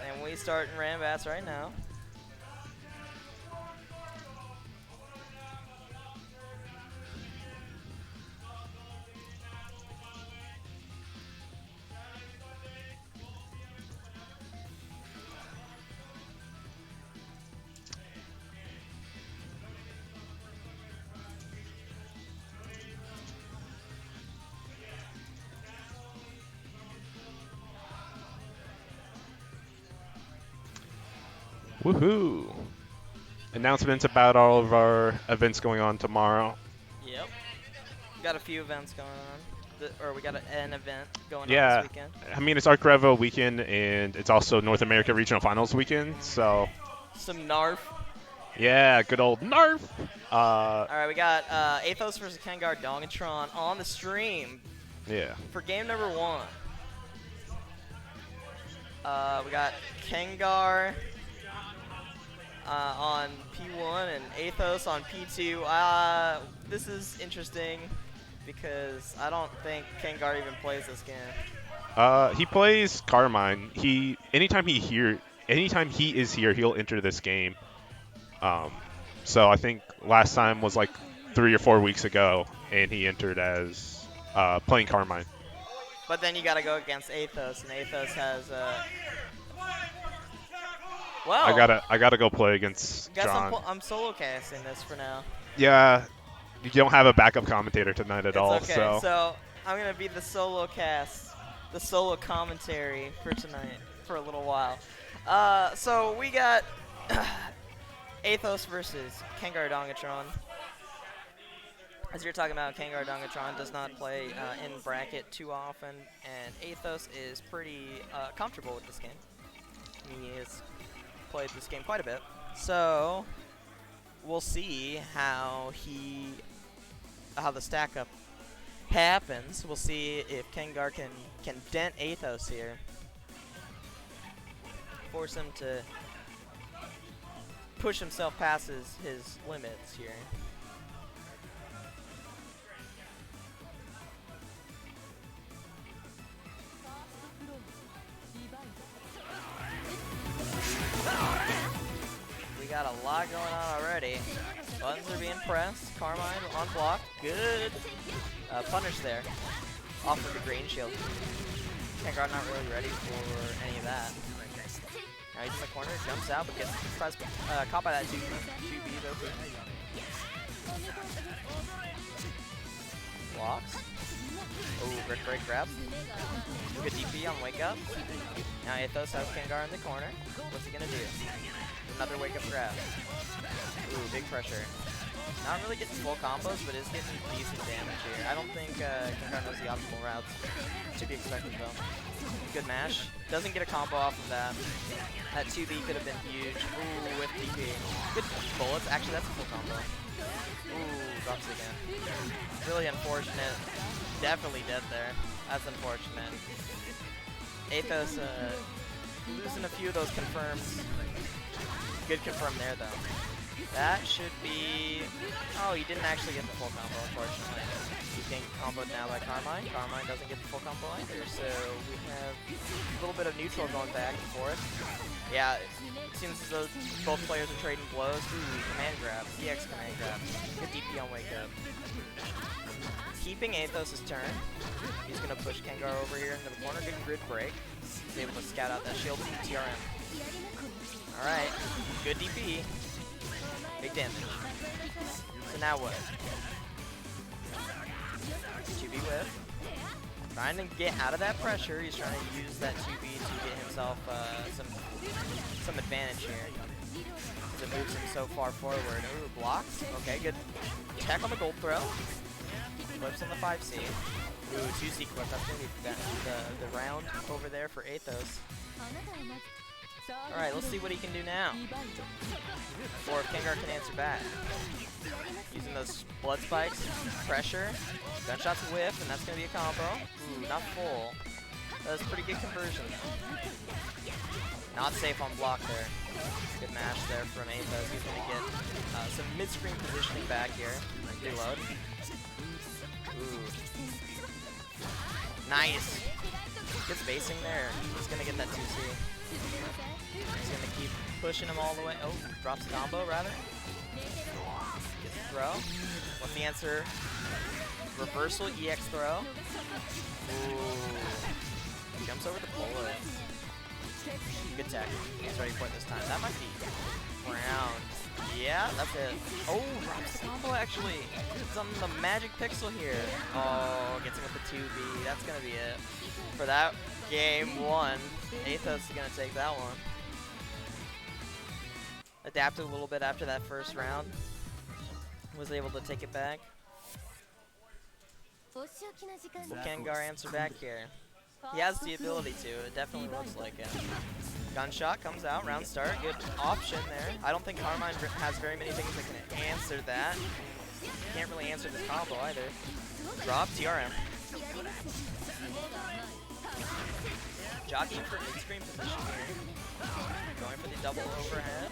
And we start in Rambats right now. Woohoo! Announcements about all of our events going on tomorrow. Yep. Got a few events going on. Or we got an event going on Yeah, this weekend. I mean, it's Arc Revo weekend, and it's also North America Regional Finals weekend, so Some NARF. yeah, good old NARF! Alright, we got Athos versus Kengar Dongatron on the stream Yeah. for game number 1. We got Kengar on P1 and Athos on P2. This is interesting because I don't think Kengar even plays this game. He plays Carmine. Anytime he is here, he'll enter this game. So I think last time was like 3 or 4 weeks ago, and he entered as playing Carmine. But then you got to go against Athos, and Athos has. Well, I gotta go play against guess John. I'm solo casting this for now. Yeah, you don't have a backup commentator tonight at all. It's okay. So I'm gonna be the solo cast, the solo commentary for tonight for a little while. So we got Athos versus Kengar Dongatron. As you're talking about, Kengar Dongatron does not play in bracket too often, and Athos is pretty comfortable with this game. He has played this game quite a bit. So we'll see how the stack up happens. We'll see if Kengar can dent Athos here. Force him to push himself past his limits here. We got a lot going on already. Buttons are being pressed. Carmine on block. Good punish there. Off of the green shield. Kengar not really ready for any of that. Now he's in the corner, jumps out, but gets caught by that 2B though. Blocks. Oh, great grab. Good DP on wake up. Now Athos has Kengar in the corner. What's he gonna do? Another wake up grab. Ooh, big pressure. Not really getting full combos, but is getting decent damage here. I don't think Kengar knows the optimal routes. To be expected though. Good mash. Doesn't get a combo off of that. That 2B could have been huge. Ooh, with DP. Good bullets. Actually, that's a full combo. Ooh, drops it again. Really unfortunate. Definitely dead there. That's unfortunate. Athos losing a few of those confirms. Good confirm there though. That should be. Oh, he didn't actually get the full combo, unfortunately. He's getting comboed now by Carmine. Carmine doesn't get the full combo either, so we have a little bit of neutral going back and forth. Yeah, it seems as though both players are trading blows. Ooh, command grab. EX command grab. Good DP on wake up. Keeping Athos' turn. He's going to push Kengar over here into the corner. Good grid break. He's able to scout out that shield from TRM. Alright, good DP. Big damage. So now what? 2B whip. Trying to get out of that pressure. He's trying to use that 2B to get himself some advantage here. Because it moves him so far forward. Ooh, blocks. Okay, good tech on the gold throw. Flips on the 5C. Ooh, 2C clip. That's going to be the round over there for Athos. Alright, let's see what he can do now. Or if Kengar can answer back. Using those blood spikes, pressure, gunshots whiff, and that's going to be a combo. Ooh, not full. That's pretty good conversion though. Not safe on block there. Good mash there from Athos. He's going to get some mid-screen positioning back here. Reload. Ooh. Nice. Good spacing there. He's going to get that 2C. He's going to keep pushing him all the way. Oh, drops a combo, rather. Gets a throw. What's the answer? Reversal EX throw. Ooh. Jumps over the bullet. Good tech. He's ready for it this time. That might be round. Yeah, that's it. Oh, drops the combo, actually. It's on the magic pixel here. Oh, gets him with the 2B. That's going to be it. For that game one, Athos is going to take that one. Adapted a little bit after that first round. Was able to take it back. Will Kengar answer back here? He has the ability to. It definitely looks like it. Gunshot comes out. Round start. Good option there. I don't think Carmine has very many things that can answer that. Can't really answer this combo either. Drop TRM. Jockeying for mid-screen position here. Going for the double overhead.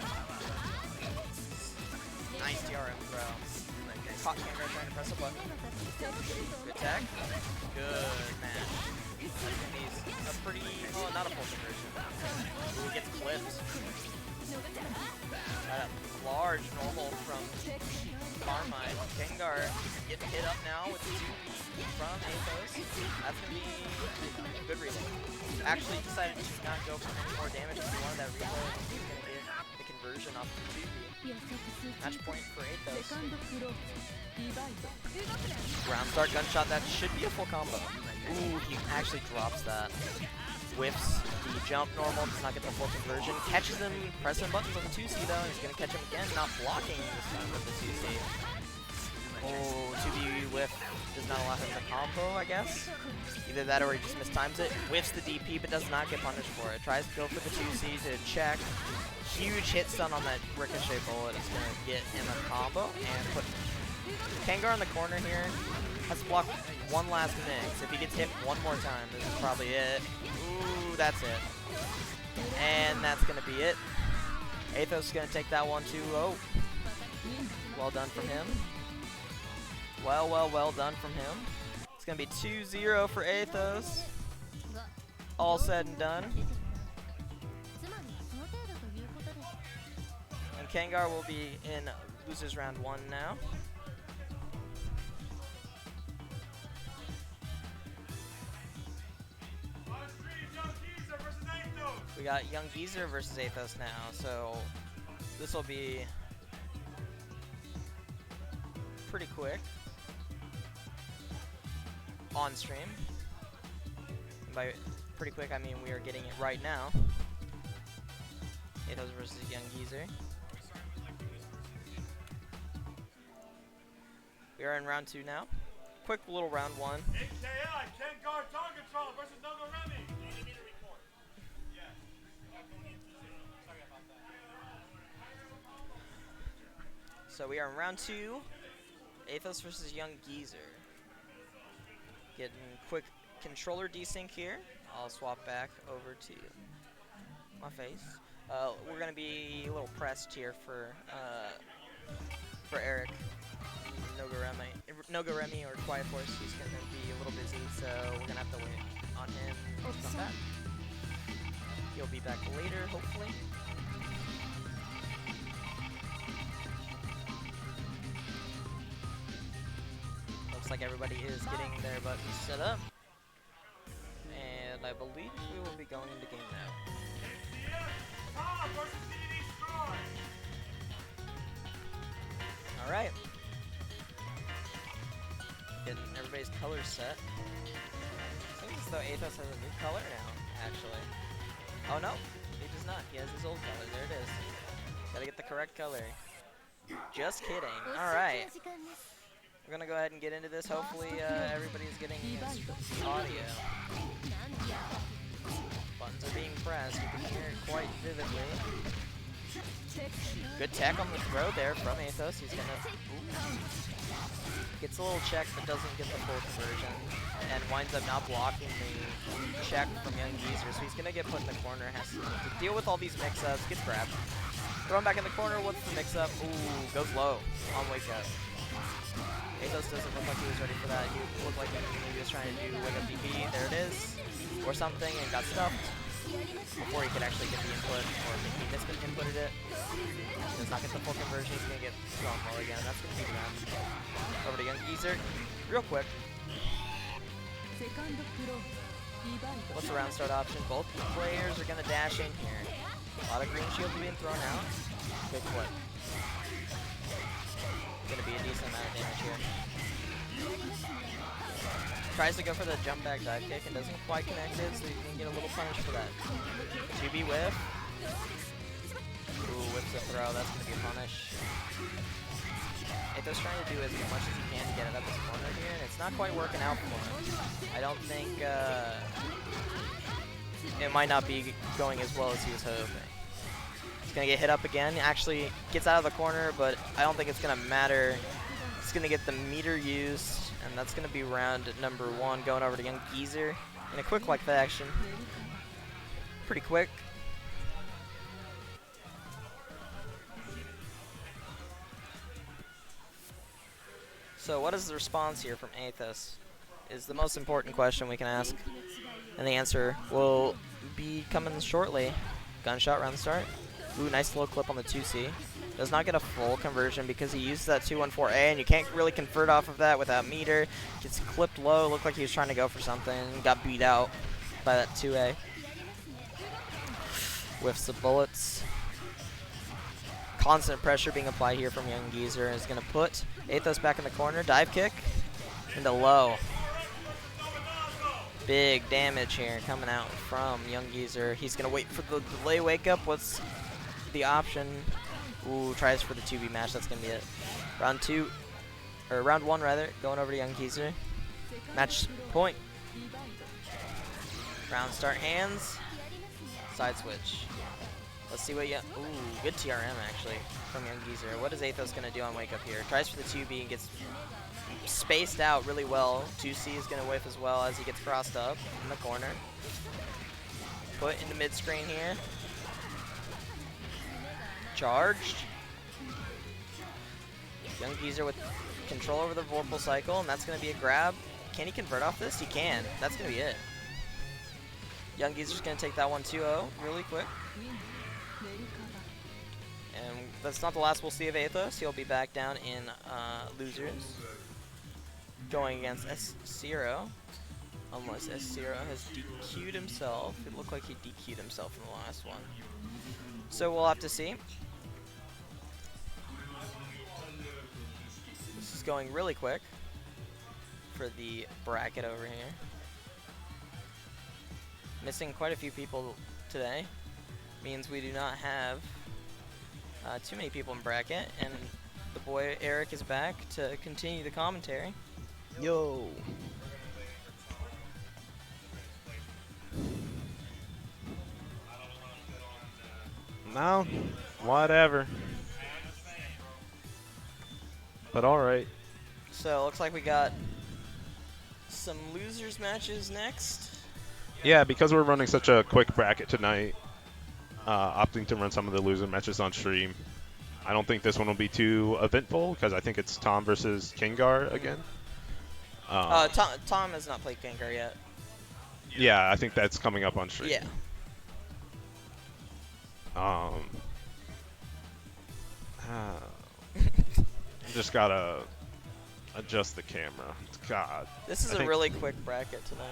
Nice DRM throw. Caught Kangar trying to press a button. Good tech. Good match. He's a pretty, well, not a full conversion. He gets flipped. Got a large normal from Carmine. Kangar getting hit up now with the 2 from Athos. That's going to be a good relay. Actually decided to not go for any more damage because he wanted that reload. He's going to get the conversion off the 2B. Match point for Athos. Ground start gunshot, that should be a full combo. Ooh, he actually drops that. Whiffs the jump normal, does not get the full conversion. Catches him, pressing buttons on the 2C though, and he's going to catch him again, not blocking this time with the 2C. Oh, 2B whiff does not allow him to combo, I guess. Either that or he just mistimes it. Whiffs the DP, but does not get punished for it. Tries to go for the 2C to check. Huge hit stun on that ricochet bullet is going to get him a combo and put Kangar in the corner here. Has to block one last mix. If he gets hit one more time, this is probably it. Ooh, that's it. And that's going to be it. Athos is going to take that one 2-0. Well done from him. Well done from him. It's going to be 2-0 for Athos. All said and done. And Kangar will be in losers round 1 now. We got Young Geezer versus Athos now, so this will be pretty quick on stream. And by pretty quick, I mean we are getting it right now. Athos versus Young Geezer. We are in round 2 now. Quick little round 1. AKI, Kangar Targetron versus Nogo Remy. So we are in round 2. Athos versus Young Geezer. Getting quick controller desync here. I'll swap back over to my face. We're gonna be a little pressed here for Eric. Nogo Remy or Quiet Force, he's gonna be a little busy, so we're gonna have to wait on him to come back. He'll be back later, hopefully. Looks like everybody is getting their buttons set up. And I believe we will be going into game now. Alright. Getting everybody's colors set. I think as though Athos has a new color now, actually. Oh no, he does not. He has his old color. There it is. Gotta get the correct color. Just kidding. Alright. We're gonna go ahead and get into this. Hopefully everybody's getting his audio. Buttons are being pressed. You can hear it quite vividly. Good tech on the throw there from Athos. He's gonna... Gets a little check but doesn't get the full conversion. And winds up not blocking the check from Young Geezer. So he's gonna get put in the corner. Has to deal with all these mix-ups. Gets grabbed. Thrown back in the corner. What's the mix-up? Ooh, goes low on wake up. Athos doesn't look like he was ready for that. He looked like he was trying to do wake up DP. There it is. Or something, and got stuffed before he could actually get the input, or maybe he misinputted it. He does not get the full conversion. He's going to get thrown low again. That's going to be the round. Over to Young Geezer. Real quick. What's the round start option? Both players are going to dash in here. A lot of green shields are being thrown out. Good flip. Going to be a decent amount of damage here. Tries to go for the jump back dive kick and doesn't quite connect it, so you can get a little punish for that. 2B whiff. Ooh, whips the throw. That's going to be a punish. Athos trying to do as much as he can to get it up his corner here, and it's not quite working out for him. I don't think it might not be going as well as he was hoping. He's going to get hit up again. Actually gets out of the corner, but I don't think it's going to matter. He's going to get the meter used. And that's going to be round number 1, going over to Young Geezer in a quick like action. Pretty quick. So what is the response here from Athos? Is the most important question we can ask. And the answer will be coming shortly. Gunshot round start. Ooh, nice low clip on the 2C. Does not get a full conversion because he used that 214A, and you can't really convert off of that without meter. Gets clipped low. Looked like he was trying to go for something. Got beat out by that 2A. Whiffs the bullets. Constant pressure being applied here from Young Geezer is going to put Athos back in the corner. Dive kick into low. Big damage here coming out from Young Geezer. He's going to wait for the delay wake up. What's the option? Ooh, tries for the 2B match. That's going to be it. Round one rather, going over to Young Geezer. Match point. Round start hands. Side switch. Let's see what ooh, good TRM actually from Young Geezer. What is Athos going to do on wake up here? Tries for the 2B and gets spaced out really well. 2C is going to whiff as well as he gets crossed up in the corner. Put into mid screen here. Charged. Young Geezer with control over the Vorpal cycle, and that's going to be a grab. Can he convert off this? He can. That's going to be it. Young Geezer's going to take that one 2-0 really quick. And that's not the last we'll see of Athos. He'll be back down in losers. Going against S0. Unless S0 has DQ'd himself. It looked like he DQ'd himself in the last one. So we'll have to see. This is going really quick for the bracket over here. Missing quite a few people today. Means we do not have too many people in bracket, and the boy Eric is back to continue the commentary. Yo. No, whatever. But all right. So it looks like we got some losers matches next. Yeah, because we're running such a quick bracket tonight, opting to run some of the loser matches on stream. I don't think this one will be too eventful because I think it's Tom versus Kengar again. Tom has not played Kengar yet. Yeah, I think that's coming up on stream. Yeah. Just gotta adjust the camera. God. This is a really quick bracket tonight.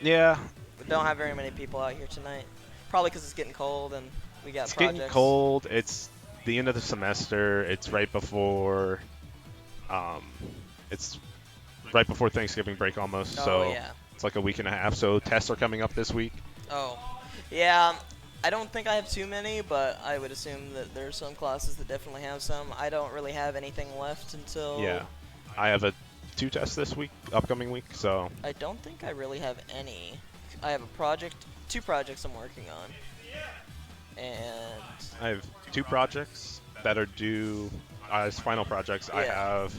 Yeah. We don't have very many people out here tonight. Probably because it's getting cold and we got projects. It's getting cold. It's the end of the semester. It's right before. It's right before Thanksgiving break almost. So yeah. It's like a week and a half. So tests are coming up this week. Oh, yeah. I don't think I have too many, but I would assume that there's some classes that definitely have some. I don't really have anything left until. Yeah, I have 2 tests this week, upcoming week. So I don't think I really have any. I have a project, 2 projects I'm working on, and I have 2 projects that are due as final projects. Yeah. I have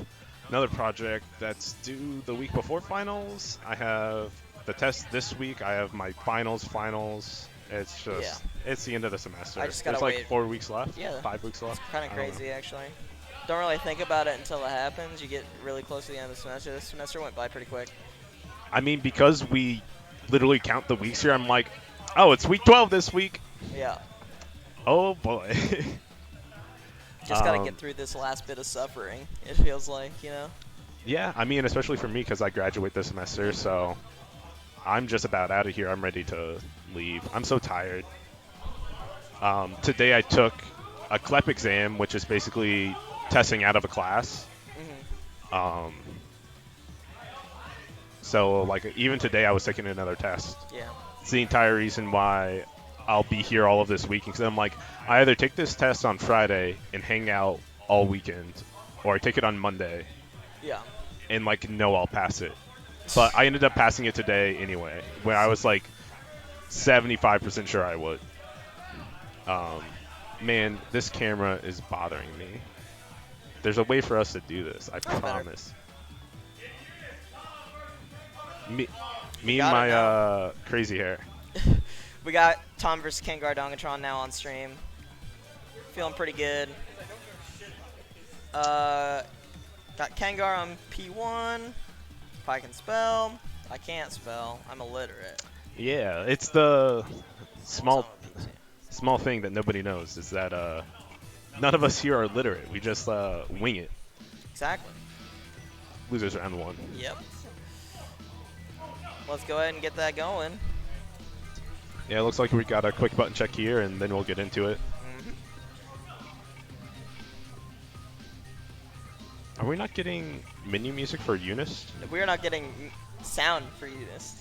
another project that's due the week before finals. I have the test this week. I have my finals. It's just, it's the end of the semester. I just gotta There's like wait. 4 weeks left. Yeah. 5 weeks left. Kind of crazy, actually. Don't really think about it until it happens. You get really close to the end of the semester. This semester went by pretty quick. I mean, because we literally count the weeks here, I'm like, oh, it's week 12 this week. Yeah. Oh, boy. Just gotta get through this last bit of suffering, it feels like, you know? Yeah, I mean, especially for me because I graduate this semester, so I'm just about out of here. I'm ready to leave. I'm so tired. Today I took a CLEP exam, which is basically testing out of a class. Mm-hmm. So, like, even today I was taking another test. Yeah. It's the entire reason why I'll be here all of this week. Because I'm like, I either take this test on Friday and hang out all weekend, or I take it on Monday. Yeah. And, like, no, I'll pass it. But I ended up passing it today anyway, where I was like 75% sure I would. Man, this camera is bothering me. There's a way for us to do this, I promise. Me and my crazy hair. We got Tom versus Kengar Dongatron now on stream. Feeling pretty good. Got Kangar on P1. If I can spell. I can't spell. I'm illiterate. Yeah, it's the small Also on P2. small thing that nobody knows is that none of us here are literate. We just wing it. Exactly. Losers round 1. Yep. Let's go ahead and get that going. Yeah, it looks like we got a quick button check here, and then we'll get into it. Are we not getting menu music for UNIST? We're not getting sound for UNIST.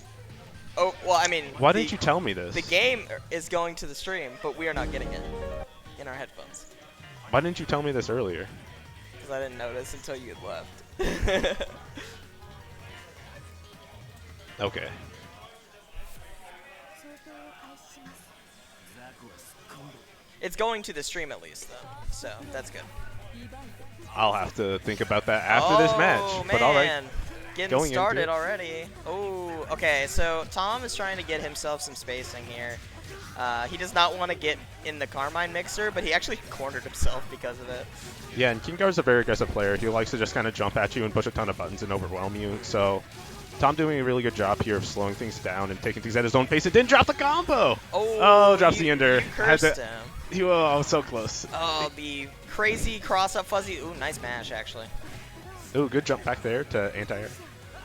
Oh, well, I mean... Why didn't you tell me this? The game is going to the stream, but we are not getting it in our headphones. Why didn't you tell me this earlier? Because I didn't notice until you had left. Okay. It's going to the stream at least, though, so that's good. I'll have to think about that after this match. But all right. Getting Going into started it. already. Oh, okay, so Tom is trying to get himself some spacing here. He does not want to get in the Carmine mixer, but he actually cornered himself because of it. Yeah, and Kingar's a very aggressive player. He likes to just kind of jump at you and push a ton of buttons and overwhelm you. So Tom doing a really good job here of slowing things down and taking things at his own pace. It didn't drop the combo! Oh, drops the ender. You cursed him. Oh, so close. Oh, the crazy cross-up fuzzy. Ooh, nice mash, actually. Ooh, good jump back there to anti-air.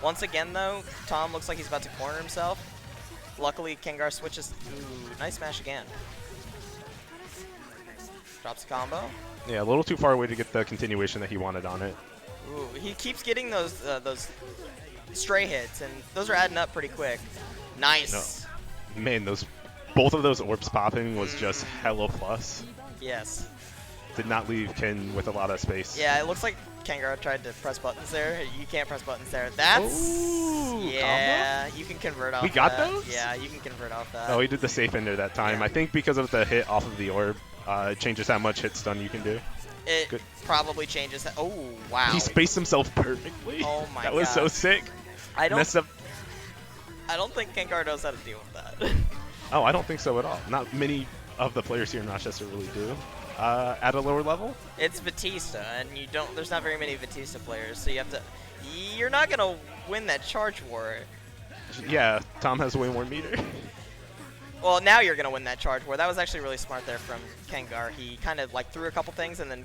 Once again, though, Tom looks like he's about to corner himself. Luckily, Kengar switches. Ooh, nice smash again. Drops a combo. Yeah, a little too far away to get the continuation that he wanted on it. Ooh, he keeps getting those stray hits, and those are adding up pretty quick. Nice. No. Man, both of those orbs popping was just hella plus. Yes. Did not leave Ken with a lot of space. Yeah, it looks like Kangar tried to press buttons there. You can't press buttons there. That's... Ooh, yeah, you can convert off We got that. those? Yeah, you can convert off that. Oh, he did the safe ender that time. Yeah. I think because of the hit off of the orb, it changes how much hit stun you can do. It Good. probably changes that. Oh, wow. He spaced himself perfectly. Oh my That was so God. sick. I Messed up. don't think Kangar knows how to deal with that. Oh, I don't think so at all. Not many of the players here in Rochester really do. At a lower level? It's Batista, and there's not very many Batista players, so you're not gonna win that charge war. Yeah, Tom has way more meter. Well, now you're gonna win that charge war. That was actually really smart there from Kangar. He kind of like threw a couple things and then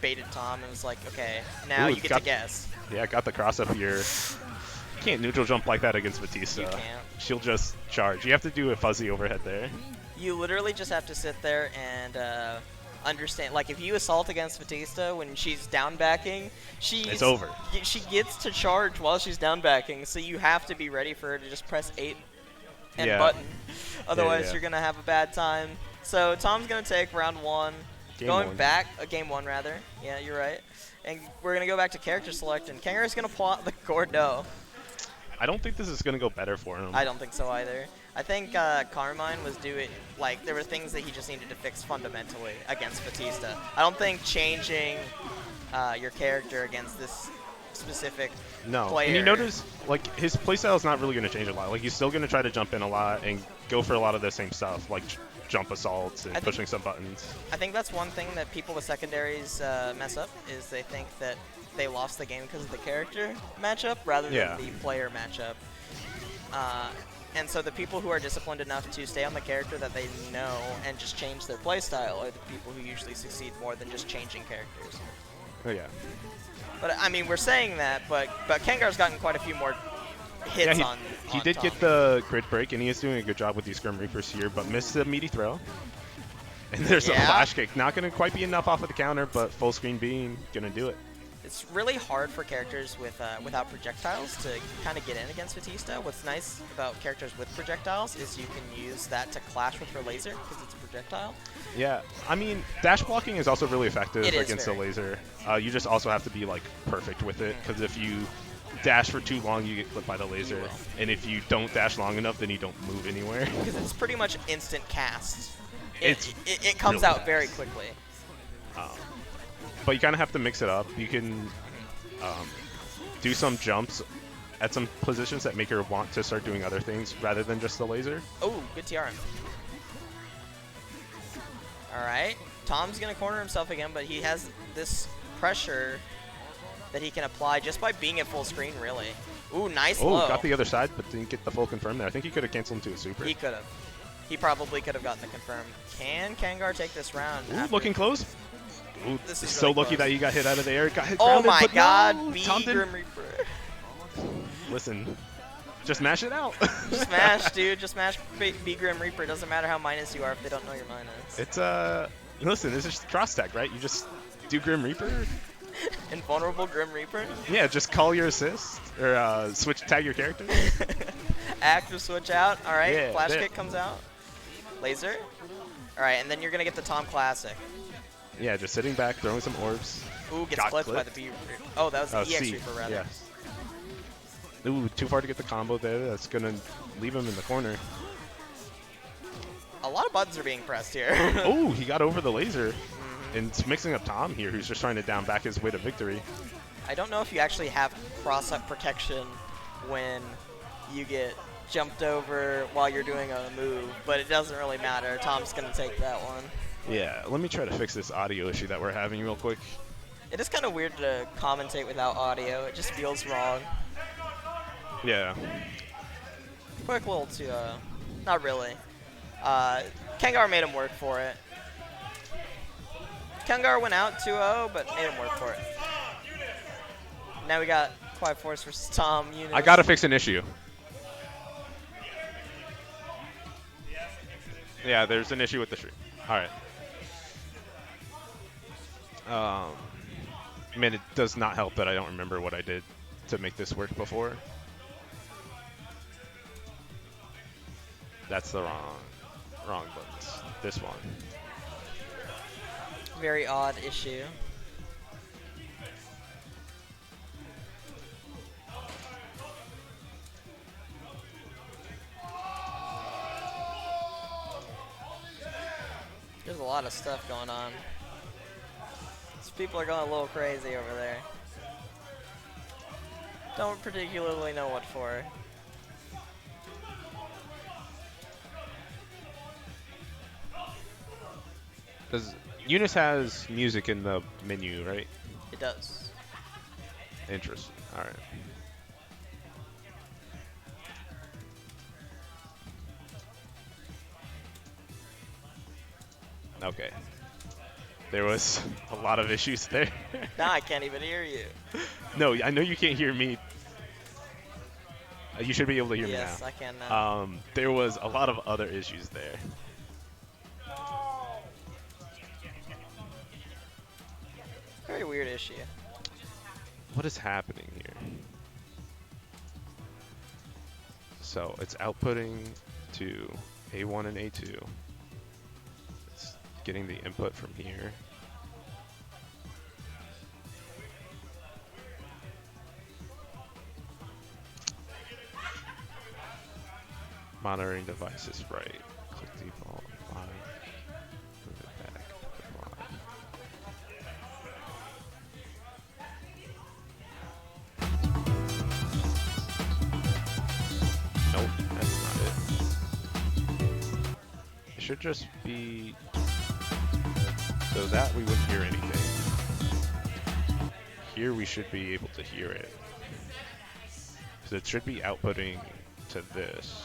baited Tom and was like, okay, now Ooh, you get to guess. Yeah, got the cross up here. You can't neutral jump like that against Batista. You can't. She'll just charge. You have to do a fuzzy overhead there. You literally just have to sit there and understand. Like, if you assault against Batista when she's down backing, It's over. She gets to charge while she's down backing, so you have to be ready for her to just press 8 and Yeah. button. Otherwise, yeah. you're gonna have a bad time. So Tom's gonna take round 1. Going back, game 1 rather. Yeah, you're right. And we're gonna go back to character select, and Kangaroo's gonna pull out the Gordo. I don't think this is going to go better for him. I don't think so either. I think Carmine was doing, like, there were things that he just needed to fix fundamentally against Batista. I don't think changing your character against this specific player. And you notice, like, his playstyle is not really going to change a lot. Like, he's still going to try to jump in a lot and go for a lot of the same stuff, like jump assaults and pushing some buttons. I think that's one thing that people with secondaries mess up, is they think that they lost the game because of the character matchup rather than the player matchup. And so the people who are disciplined enough to stay on the character that they know and just change their playstyle are the people who usually succeed more than just changing characters. Oh, yeah. But, I mean, we're saying that, but Kangar's gotten quite a few more hits on He did Tom. get the grid break, and he is doing a good job with these Grim Reapers here, but missed the meaty throw. And there's a flash kick. Not going to quite be enough off of the counter, but full screen beam, going to do it. It's really hard for characters with without projectiles to kind of get in against Batista. What's nice about characters with projectiles is you can use that to clash with her laser because it's a projectile. Yeah, I mean, dash blocking is also really effective against the very. laser. You just also have to be, like, perfect with it, because if you dash for too long, you get clipped by the laser. And if you don't dash long enough, then you don't move anywhere. Because it's pretty much instant cast. It comes really out fast. very quickly. But you kind of have to mix it up. You can do some jumps at some positions that make her want to start doing other things rather than just the laser. Oh, good TRM. All right. Tom's going to corner himself again, but he has this pressure that he can apply just by being at full screen, really. Ooh, nice Oh, low. got the other side, but didn't get the full confirm there. I think he could have canceled into a super. He could have. He probably could have gotten the confirm. Can Kangar take this round? Ooh, after- looking close. Ooh, This is so really lucky close. that you got hit out of the air. Got hit Oh grounded, my but god, no, B Tom didn't- Grim Reaper. Listen, just mash it out. Just mash, dude. Just mash B Grim Reaper. Doesn't matter how minus you are if they don't know your minus. It's listen, this is cross tag, right? You just do Grim Reaper. Invulnerable Grim Reaper. Yeah, just call your assist or switch tag your character. Active switch out. All right. Yeah, Flash there. kick comes out. Laser. All right, and then you're gonna get the Tom Classic. Yeah, just sitting back, throwing some orbs. Ooh, gets Got clipped by the clipped. B. Oh, that was the EX C, Reaper rather. yes. Ooh, too far to get the combo there. That's gonna leave him in the corner. A lot of buttons are being pressed here. Oh, he got over the laser. And it's mixing up Tom here, who's just trying to down back his way to victory. I don't know if you actually have cross-up protection when you get jumped over while you're doing a move, but it doesn't really matter. Tom's going to take that one. Yeah, let me try to fix this audio issue that we're having real quick. It is kind of weird to commentate without audio. It just feels wrong. Yeah. Quick little to, not really. Kangar made him work for it. Kangar went out 2-0, but made him work for it. Now we got Quiet Force versus Tom. UNIST. I gotta fix an issue. Yeah, there's an issue with the stream. Alright. Man, it does not help that I don't remember what I did to make this work before. That's the wrong buttons. This one. Very odd issue. There's a lot of stuff going on. These people are going a little crazy over there. Don't particularly know what for. Because UNIST has music in the menu, right? It does. Interesting. Alright. Okay. There was a lot of issues there. Now I can't even hear you. No, I know you can't hear me. You should be able to hear Yes, me I can now. now. There was a lot of other issues there. Very weird issue. What is happening here? So it's outputting to A1 and A2. It's getting the input from here. Monitoring devices, right. Click default, apply, move it back, apply. Nope, that's not it. It should just be so that we wouldn't hear anything. Here we should be able to hear it. So it should be outputting to this.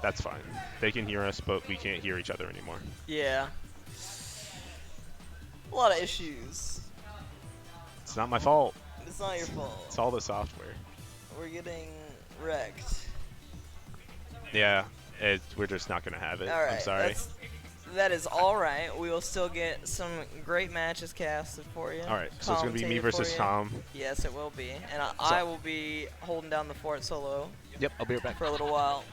That's fine. They can hear us, but we can't hear each other anymore. Yeah. A lot of issues. It's not my fault. It's not your fault. It's all the software. We're getting wrecked. Yeah, we're just not gonna have it. All right. I'm sorry. That is all right. We will still get some great matches casted for you. All right, so it's gonna be me commentated versus for you. Tom. Yes, it will be, and I will be holding down the fort solo Yep, I'll be right back. for a little while.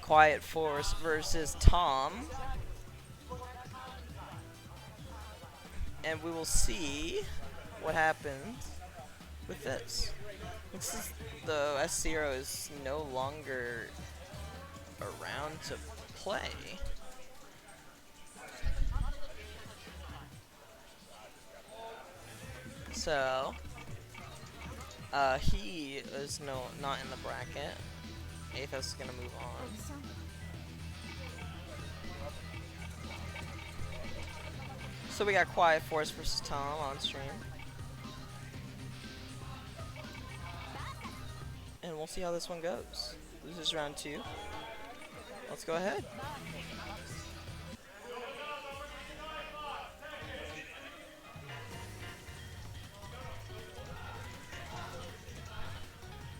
Quiet Force versus Tom. And we will see what happens with this. The S0 is no longer around to play. So, he is not in the bracket. Athos is gonna move on. So we got Quiet Force versus Tom on stream. And we'll see how this one goes. Losers round 2. Let's go ahead.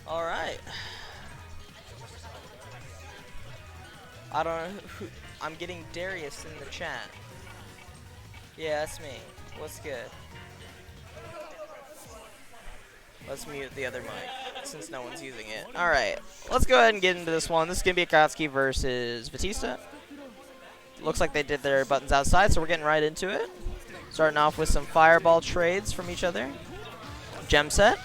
All right. I don't know who. I'm getting Darius in the chat. Yeah, that's me. What's good? Let's mute the other mic since no one's using it. All right, let's go ahead and get into this one. This is gonna be Akatsuki versus Batista. Looks like they did their buttons outside, so we're getting right into it. Starting off with some fireball trades from each other. Gem set.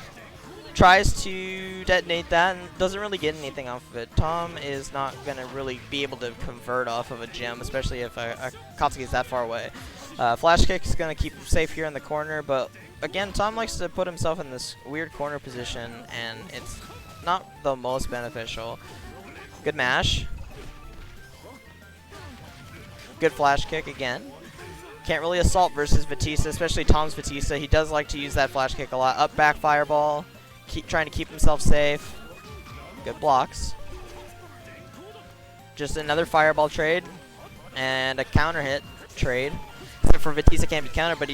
Tries to detonate that and doesn't really get anything off of it. Tom is not going to really be able to convert off of a gem, especially if Akatsuki is that far away. Flash kick is going to keep him safe here in the corner, but again, Tom likes to put himself in this weird corner position, and it's not the most beneficial. Good mash. Good flash kick again. Can't really assault versus Batista, especially Tom's Batista. He does like to use that flash kick a lot. Up back fireball. Trying to keep himself safe. Good blocks. Just another fireball trade. And a counter hit trade. Except for Batista can't be countered, but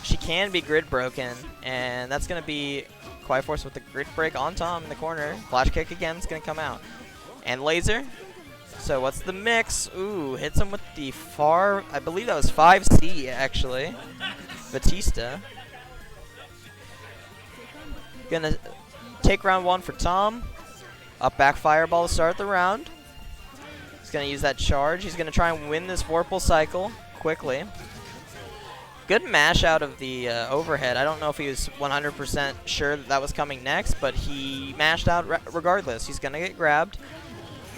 she can be grid broken. And that's going to be Quiet Force with the grid break on Tom in the corner. Flash kick again is going to come out. And laser. So what's the mix? Ooh, hits him with the far, I believe that was 5C actually. Batista. Gonna take round 1 for Tom. Up back fireball to start the round. He's gonna use that charge. He's gonna try and win this Vorpal cycle quickly. Good mash out of the overhead. I don't know if he was 100% sure that was coming next, but he mashed out regardless. He's gonna get grabbed.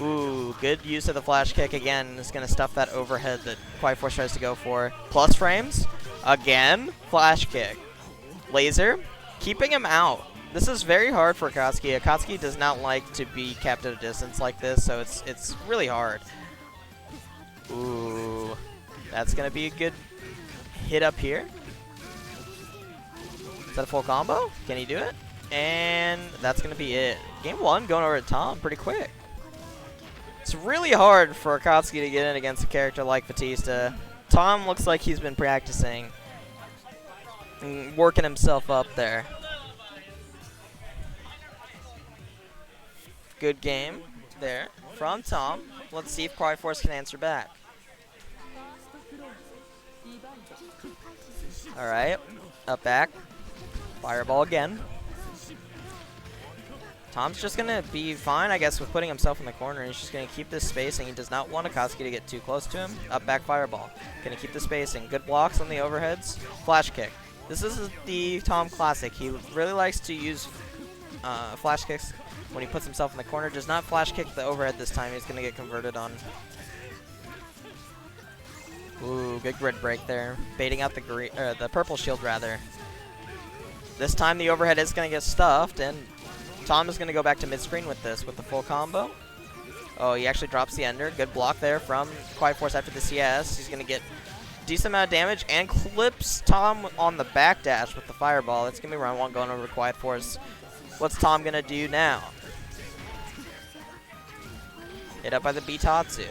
Ooh, good use of the flash kick again. It's gonna stuff that overhead that Quiet Force tries to go for. Plus frames. Again, flash kick. Laser. Keeping him out. This is very hard for Akatsuki. Akatsuki does not like to be kept at a distance like this, so it's really hard. Ooh, that's gonna be a good hit up here. Is that a full combo? Can he do it? And that's gonna be it. Game 1 going over to Tom pretty quick. It's really hard for Akatsuki to get in against a character like Batista. Tom looks like he's been practicing and working himself up there. Good game there from Tom. Let's see if Quiet Force can answer back. Alright, up back. Fireball again. Tom's just going to be fine, I guess, with putting himself in the corner. He's just going to keep this spacing. He does not want Akatsuki to get too close to him. Up back fireball. Going to keep the spacing. Good blocks on the overheads. Flash kick. This is the Tom classic. He really likes to use flash kicks when he puts himself in the corner. Does not flash kick the overhead this time. He's going to get converted on. Ooh, good grid break there. Baiting out the purple shield, rather. This time the overhead is going to get stuffed, and Tom is going to go back to mid-screen with this, with the full combo. Oh, he actually drops the ender. Good block there from Quiet Force after the CS. He's going to get a decent amount of damage and clips Tom on the backdash with the fireball. It's going to be round 1 going over to Quiet Force. What's Tom going to do now? Hit up by the Bitatsu.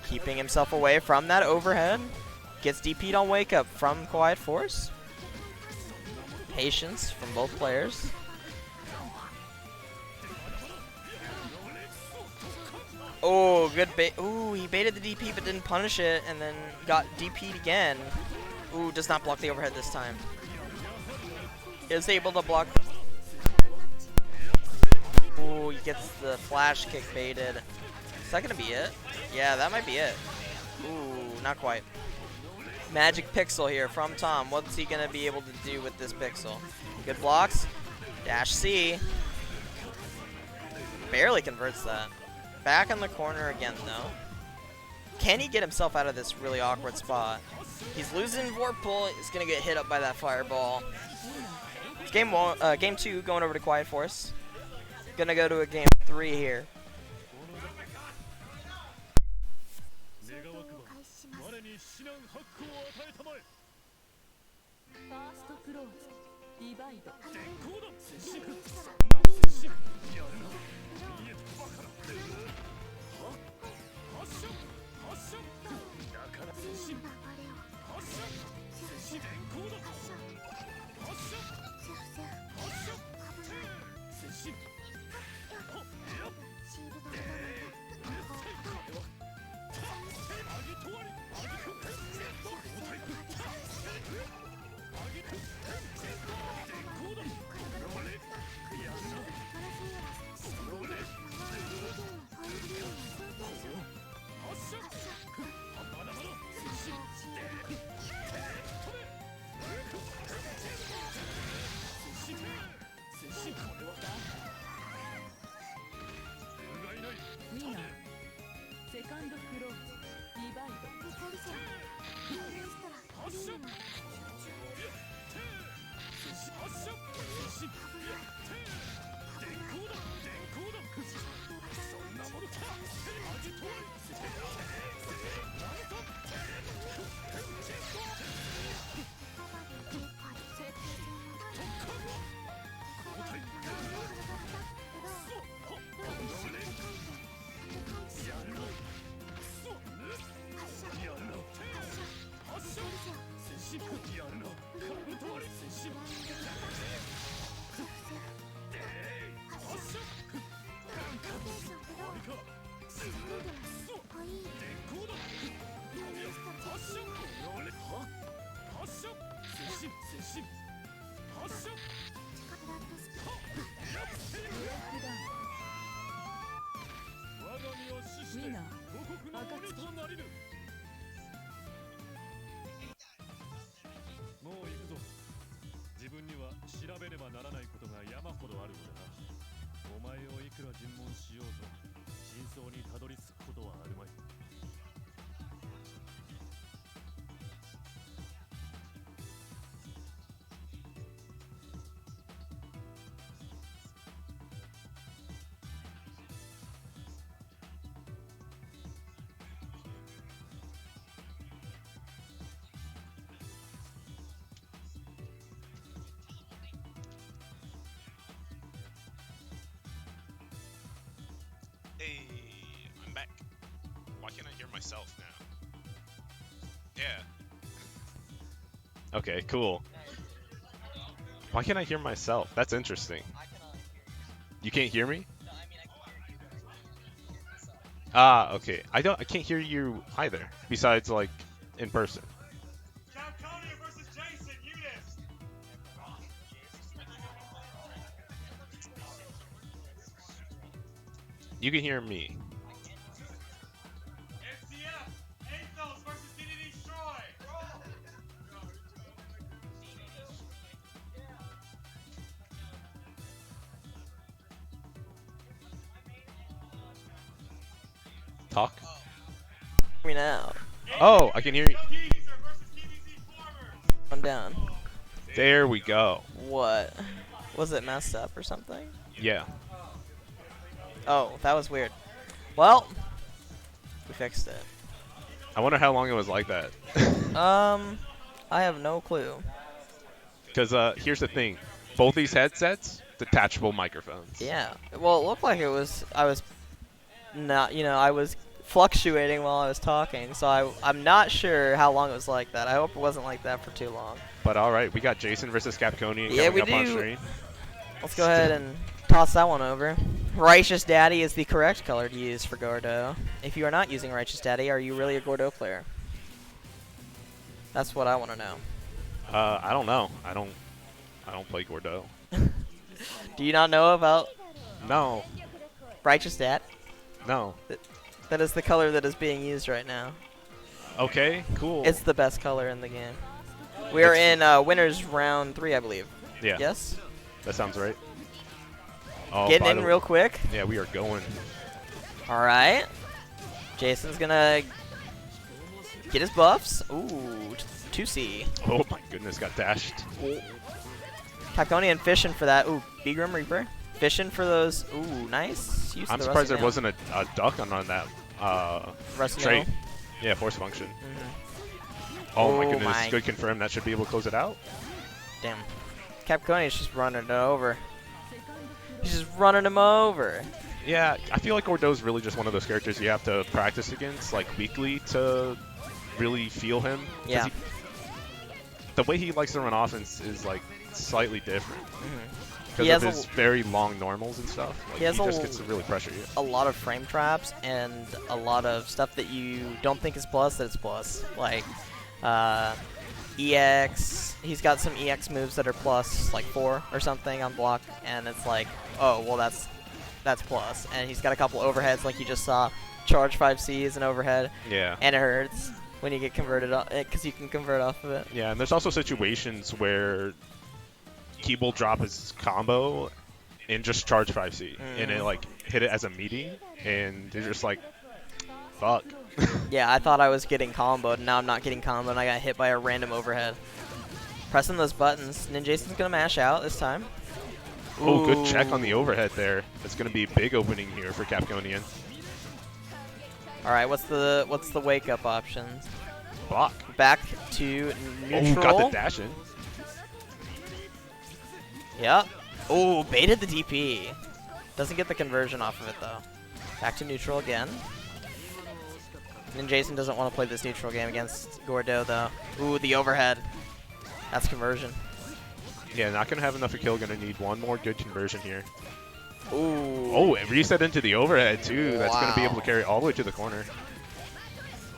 Keeping himself away from that overhead. Gets DP'd on Wake Up from Quiet Force. Patience from both players. Oh, good bait. Ooh, he baited the DP but didn't punish it and then got DP'd again. Ooh, does not block the overhead this time. Is able to block. Ooh, he gets the flash kick baited. Is that gonna be it? Yeah, that might be it. Ooh, not quite. Magic pixel here from Tom. What's he gonna be able to do with this pixel? Good blocks. Dash C. Barely converts that. Back in the corner again, though. Can he get himself out of this really awkward spot? He's losing Vorpal. He's gonna get hit up by that fireball. Game 2 going over to Quiet Force. Gonna go to a game 3 here. 願わくば我に至難八苦を与えたまえ。ファーストクローズディバイド電光だ接触接触やるな見えたバカなは発射発射だから接触発射接触電光だ発射発射接触ほっやっでこれはアギトワリアギク交代アギク電光だ俺やるな俺発射まだまだ接触で飛べ接触接触これはうがいないウィナーセカンドクローズディバイド発射発射接触電光だ電光だそんなものかアジトワリ投げたウィナーもう行くぞ。自分には調べねばならないことが山ほどあるのだな。お前をいくら尋問しようと真相にたどり着くことはあるまい。Hey, I'm back. Why can't I hear myself now? Yeah. Okay, cool. Why can't I hear myself? That's interesting. You can't hear me? Ah, okay. I can't hear you either. Besides, like, in person. Capconia versus Jason, UNIST. You can hear me. NCF, Athos versus DDD Troy. Talk. Hear me now. Oh, I can hear you. I'm down. There we go. What? Was it messed up or something? Yeah. Oh, that was weird. Well, we fixed it. I wonder how long it was like that. I have no clue. Because here's the thing. Both these headsets, detachable microphones. Yeah. Well, it looked like I was not, I was fluctuating while I was talking, so I'm not sure how long it was like that. I hope it wasn't like that for too long. But all right, we got Jason versus Capconian Yeah, coming we up on do. screen. Let's go ahead and toss that one over. Righteous Daddy is the correct color to use for Gordo. If you are not using Righteous Daddy, are you really a Gordo player? That's what I want to know. I don't know. I don't play Gordo. Do you not know about No. Righteous Dad? No. That is the color that is being used right now. Okay, cool. It's the best color in the game. We are in winners round 3, I believe. Yeah. Yes? That sounds right. Oh, Getting by in the- real quick. Yeah, we are going. Alright. Jason's gonna get his buffs. Ooh, 2C. Oh my goodness, got dashed. Capconian fishing for that. Ooh, B Grim Reaper. Fishing for those. Ooh, nice. Use of I'm the surprised rusty there wasn't a duck on that Rusty trait. nail. Yeah, force function. Mhm. Oh my Oh goodness, my- good confirm. That should be able to close it out. Damn. Capcom is just running it over. He's just running him over. Yeah, I feel like Gordeau's really just one of those characters you have to practice against, like, weekly to really feel him. 'Cause Yeah. The way he likes to run offense is, like, slightly different. Because He of has his very long normals and stuff. Like, he has just a- gets to really pressure you. A lot of frame traps and a lot of stuff that you don't think is plus that it's plus. Like EX. He's got some EX moves that are plus like 4 or something on block, and it's like, oh well, that's plus. And he's got a couple overheads like you just saw. Charge 5C is an overhead, Yeah. and it hurts when you get converted because you can convert off of it. Yeah, and there's also situations where he will drop his combo and just charge 5C, and it like hit it as a meaty, and you're just like, fuck. Yeah, I thought I was getting comboed, and now I'm not getting comboed, and I got hit by a random overhead. Pressing those buttons. Ninjason's gonna mash out this time. Oh, good check on Ooh. the overhead there. It's gonna be a big opening here for Capconian. All right, what's the wake up options? Block. Back to Oh, neutral. got the dash in. Yep. Oh, baited the DP. Doesn't get the conversion off of it though. Back to neutral again. And Jason doesn't want to play this neutral game against Gordeau though. Ooh, the overhead. That's conversion. Yeah, not gonna have enough for kill. Gonna need one more good conversion here. Ooh. Oh, and reset into the overhead too. That's gonna be able to carry all the way to the corner.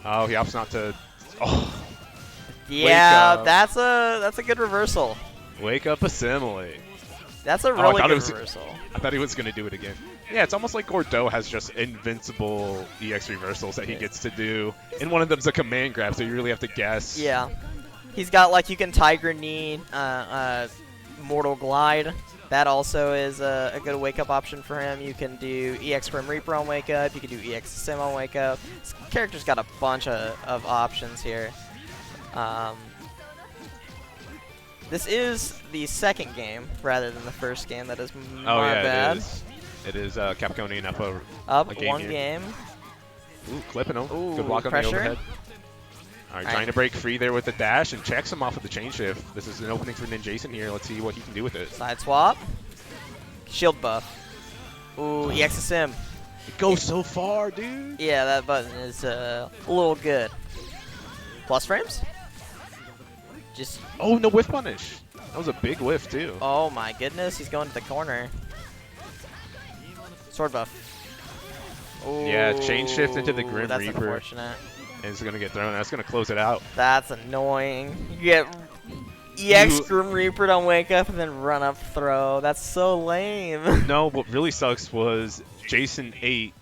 Oh, he opts not to. Oh, Yeah, up. that's a good reversal. wake up Assimilate. That's a I really thought good it was- reversal. I thought he was gonna do it again. Yeah, it's almost like Gordeau has just invincible EX reversals that he gets to do, and one of them's a command grab, so you really have to guess. Yeah. He's got like you can Tiger Knee, Mortal Glide. That also is a good wake up option for him. You can do EX Grim Reaper on wake up. You can do EX Sim on wake up. This character's got a bunch of options here. This is the second game rather than the first game. That is my Oh yeah, bad. it is. It is Capconian up a Up game one here. game. Ooh, clipping him. Ooh, Good block on pressure. the overhead. All right, trying to break free there with the dash and checks him off with the chain shift. This is an opening for Ninjason here. Let's see what he can do with it. Side swap. Shield buff. Ooh, EX Sim. It goes so far, dude. Yeah, that button is a little good. Plus frames? Just, Oh, no whiff punish. That was a big whiff, too. oh my goodness, he's going to the corner. Sword buff. Ooh, Yeah, chain shift into the Grim that's Reaper. unfortunate. And it's going to get thrown. That's going to close it out. That's annoying. You get EX You- Grim Reaper on wake up and then run up throw. That's so lame. No, what really sucks was Jason ate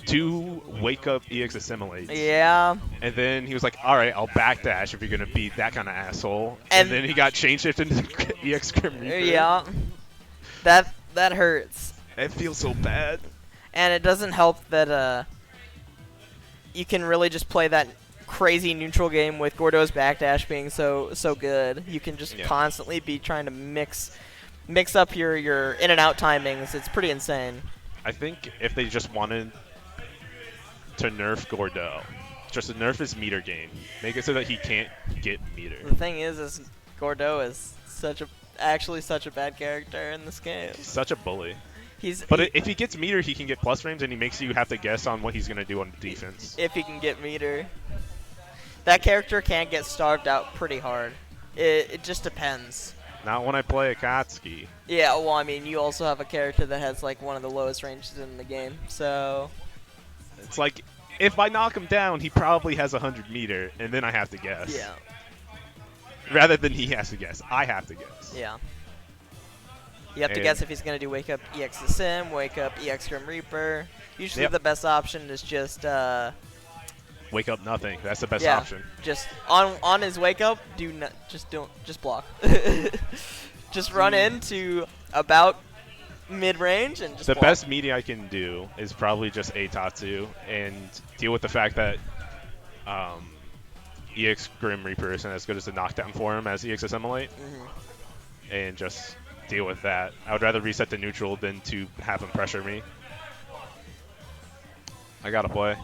2 wake up EX assimilates. Yeah. And then he was like, all right, I'll backdash if you're going to be that kind of asshole. And- And then he got chain shifted into EX Grim Reaper. Yeah. That hurts. It feels so bad. And it doesn't help that you can really just play that crazy neutral game with Gordeau's backdash being so good. You can just constantly be trying to mix up your in and out timings. It's pretty insane. I think if they just wanted to nerf Gordeau, just to nerf his meter game, make it so that he can't get meter. The thing is Gordeau is actually such a bad character in this game. He's such a bully. But If he gets meter, he can get plus frames, and he makes you have to guess on what he's going to do on defense. if he can get meter, that character can get starved out pretty hard. It just depends. Not when I play Akatsuki. Yeah, well, I mean, you also have a character that has like one of the lowest ranges in the game, so It's like, if I knock him down, he probably has 100 meter, and then I have to guess. yeah, Rather than he has to guess, I have to guess. yeah. You have to And- guess if he's gonna do wake up EX the Sim, wake up EX Grim Reaper. Usually Yep. the best option is just Wake up nothing. That's the best yeah, option. just on his wake up, just block. Just run into about mid range and just The block. best media I can do is probably just Eitatsu and deal with the fact that EX Grim Reaper isn't as good as a knockdown for him as EX Assimilate, Mhm. and just deal with that. I would rather reset to neutral than to have him pressure me. I gotta play.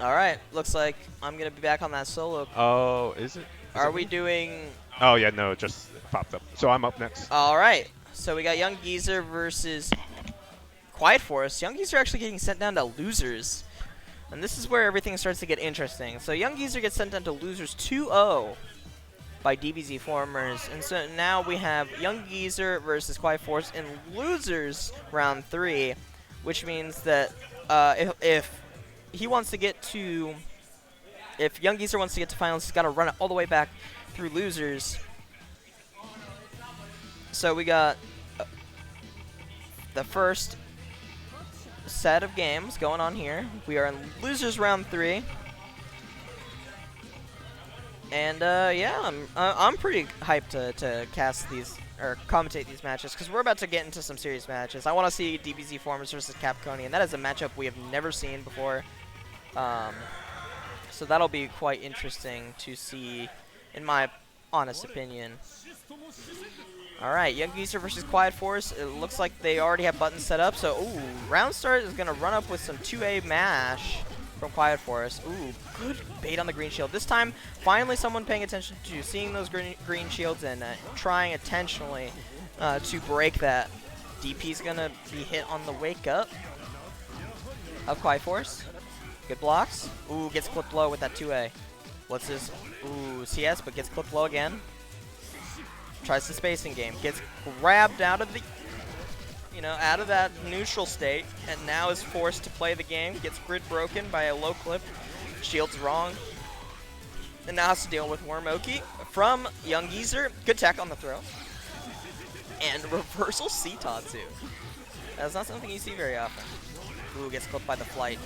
All right, looks like I'm gonna be back on that solo. Oh, is it? Are we doing? Oh yeah, no, it just popped up. So I'm up next. All right, so we got Young Geezer versus Quiet Forest. Young Geezer actually getting sent down to losers, and this is where everything starts to get interesting. So Young Geezer gets sent down to losers 2-0 by DBZ Formers, and so now we have Young Geezer versus Quiet Forest in losers round 3, which means that if he wants to get to, if Young Geezer wants to get to finals, he's got to run it all the way back through losers. So we got the first set of games going on here. We are in losers round 3, and yeah, I'm pretty hyped to cast these or commentate these matches because we're about to get into some serious matches. I want to see DBZ Formers versus Capconi, and that is a matchup we have never seen before. So that'll be quite interesting to see, in my honest opinion. Alright, Young Geezer versus Quiet Forest. It looks like they already have buttons set up. So, ooh, round start is going to run up with some 2A mash from Quiet Forest. Ooh, good bait on the green shield. This time, finally someone paying attention to seeing those green shields and trying intentionally to break that. DP's going to be hit on the wake up of Quiet Forest. Good blocks. Ooh, gets clipped low with that 2A. What's this? Ooh, CS, but gets clipped low again. Tries the spacing game. Gets grabbed out of the, out of that neutral state, and now is forced to play the game. Gets grid broken by a low clip. Shield's wrong. And now has to deal with Wormoki from Young Geezer. Good tech on the throw. And reversal C-Tatsu. That's not something you see very often. Ooh, gets clipped by the flight.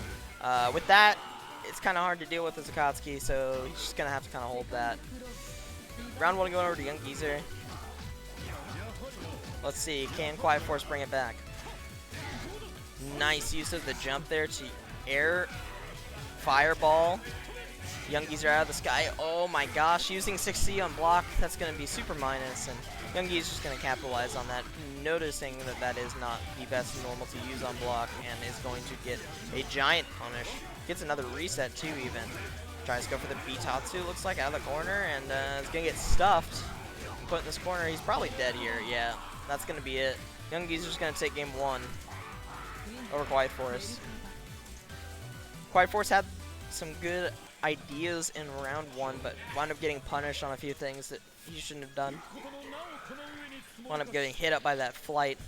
With that, it's kind of hard to deal with as Akatsuki, so he's just going to have to kind of hold that. Round 1 going over to Young Geezer. Let's see, can Quiet Force bring it back? Nice use of the jump there to air fireball. Young Geezer out of the sky. Oh my gosh, using 6C on block, that's going to be super minus, and Young Geezer's just going to capitalize on that, noticing that that is not the best normal to use on block, and is going to get a giant punish. Gets another reset too even. Tries to go for the B-Tatsu, looks like, out of the corner, and is going to get stuffed. Put in this corner, he's probably dead here, yeah. That's going to be it. Young Geezer's going to take game 1 over Quiet Force. Quiet Force had some good ideas in round 1, but wound up getting punished on a few things that he shouldn't have done. Wound up getting hit up by that flight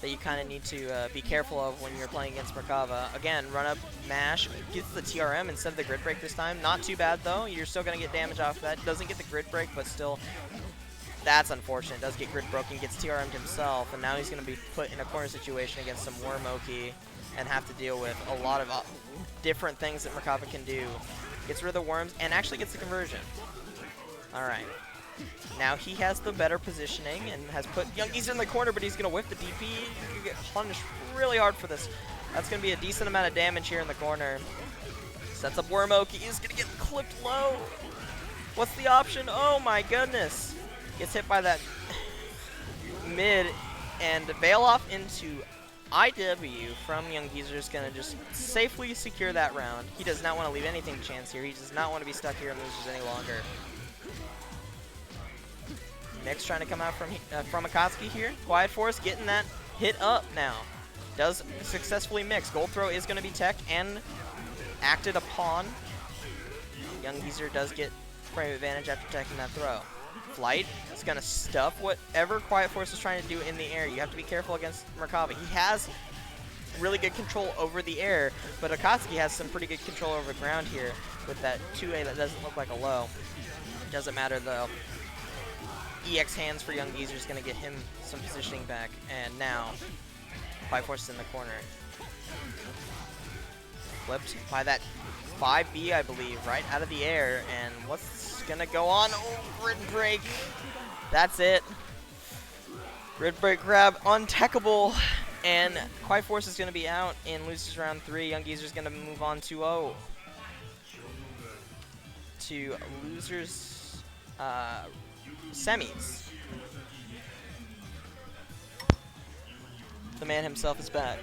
that you kind of need to be careful of when you're playing against Merkava. Again, run up, mash, gets the TRM instead of the grid break this time. Not too bad though, you're still going to get damage off of that. Doesn't get the grid break, but still, that's unfortunate. Does get grid broken, gets TRM'd himself, and now he's going to be put in a corner situation against some Wormoki and have to deal with a lot of different things that Merkava can do. Gets rid of the worms and actually gets the conversion. Alright. Now he has the better positioning and has put Young Geezer in the corner, but he's going to whiff the DP. He's going to get punished really hard for this. That's going to be a decent amount of damage here in the corner. Sets up Wormoki. He's going to get clipped low. What's the option? Oh my goodness. Gets hit by that mid, and bail off into IW from Young Geezer is going to just safely secure that round. He does not want to leave anything to chance here. He does not want to be stuck here and losers any longer. Mix trying to come out from Akatsuki here. Quiet Force getting that hit up now. Does successfully mix. Gold throw is going to be teched and acted upon. Young Geezer does get frame advantage after teching that throw. Flight is going to stuff whatever Quiet Force is trying to do in the air. You have to be careful against Merkava. He has really good control over the air, but Akatsuki has some pretty good control over the ground here with that 2A that doesn't look like a low. Doesn't matter though. EX hands for Young Geezer is going to get him some positioning back, and now Quiet Force is in the corner. Flipped by that 5B, I believe, right out of the air, and what's going to go on? Oh, grid break. That's it. Grid break grab, untechable, and Quiet Force is going to be out in losers round 3. Young Geezer is going to move on 2-0 to losers semis. The man himself is back.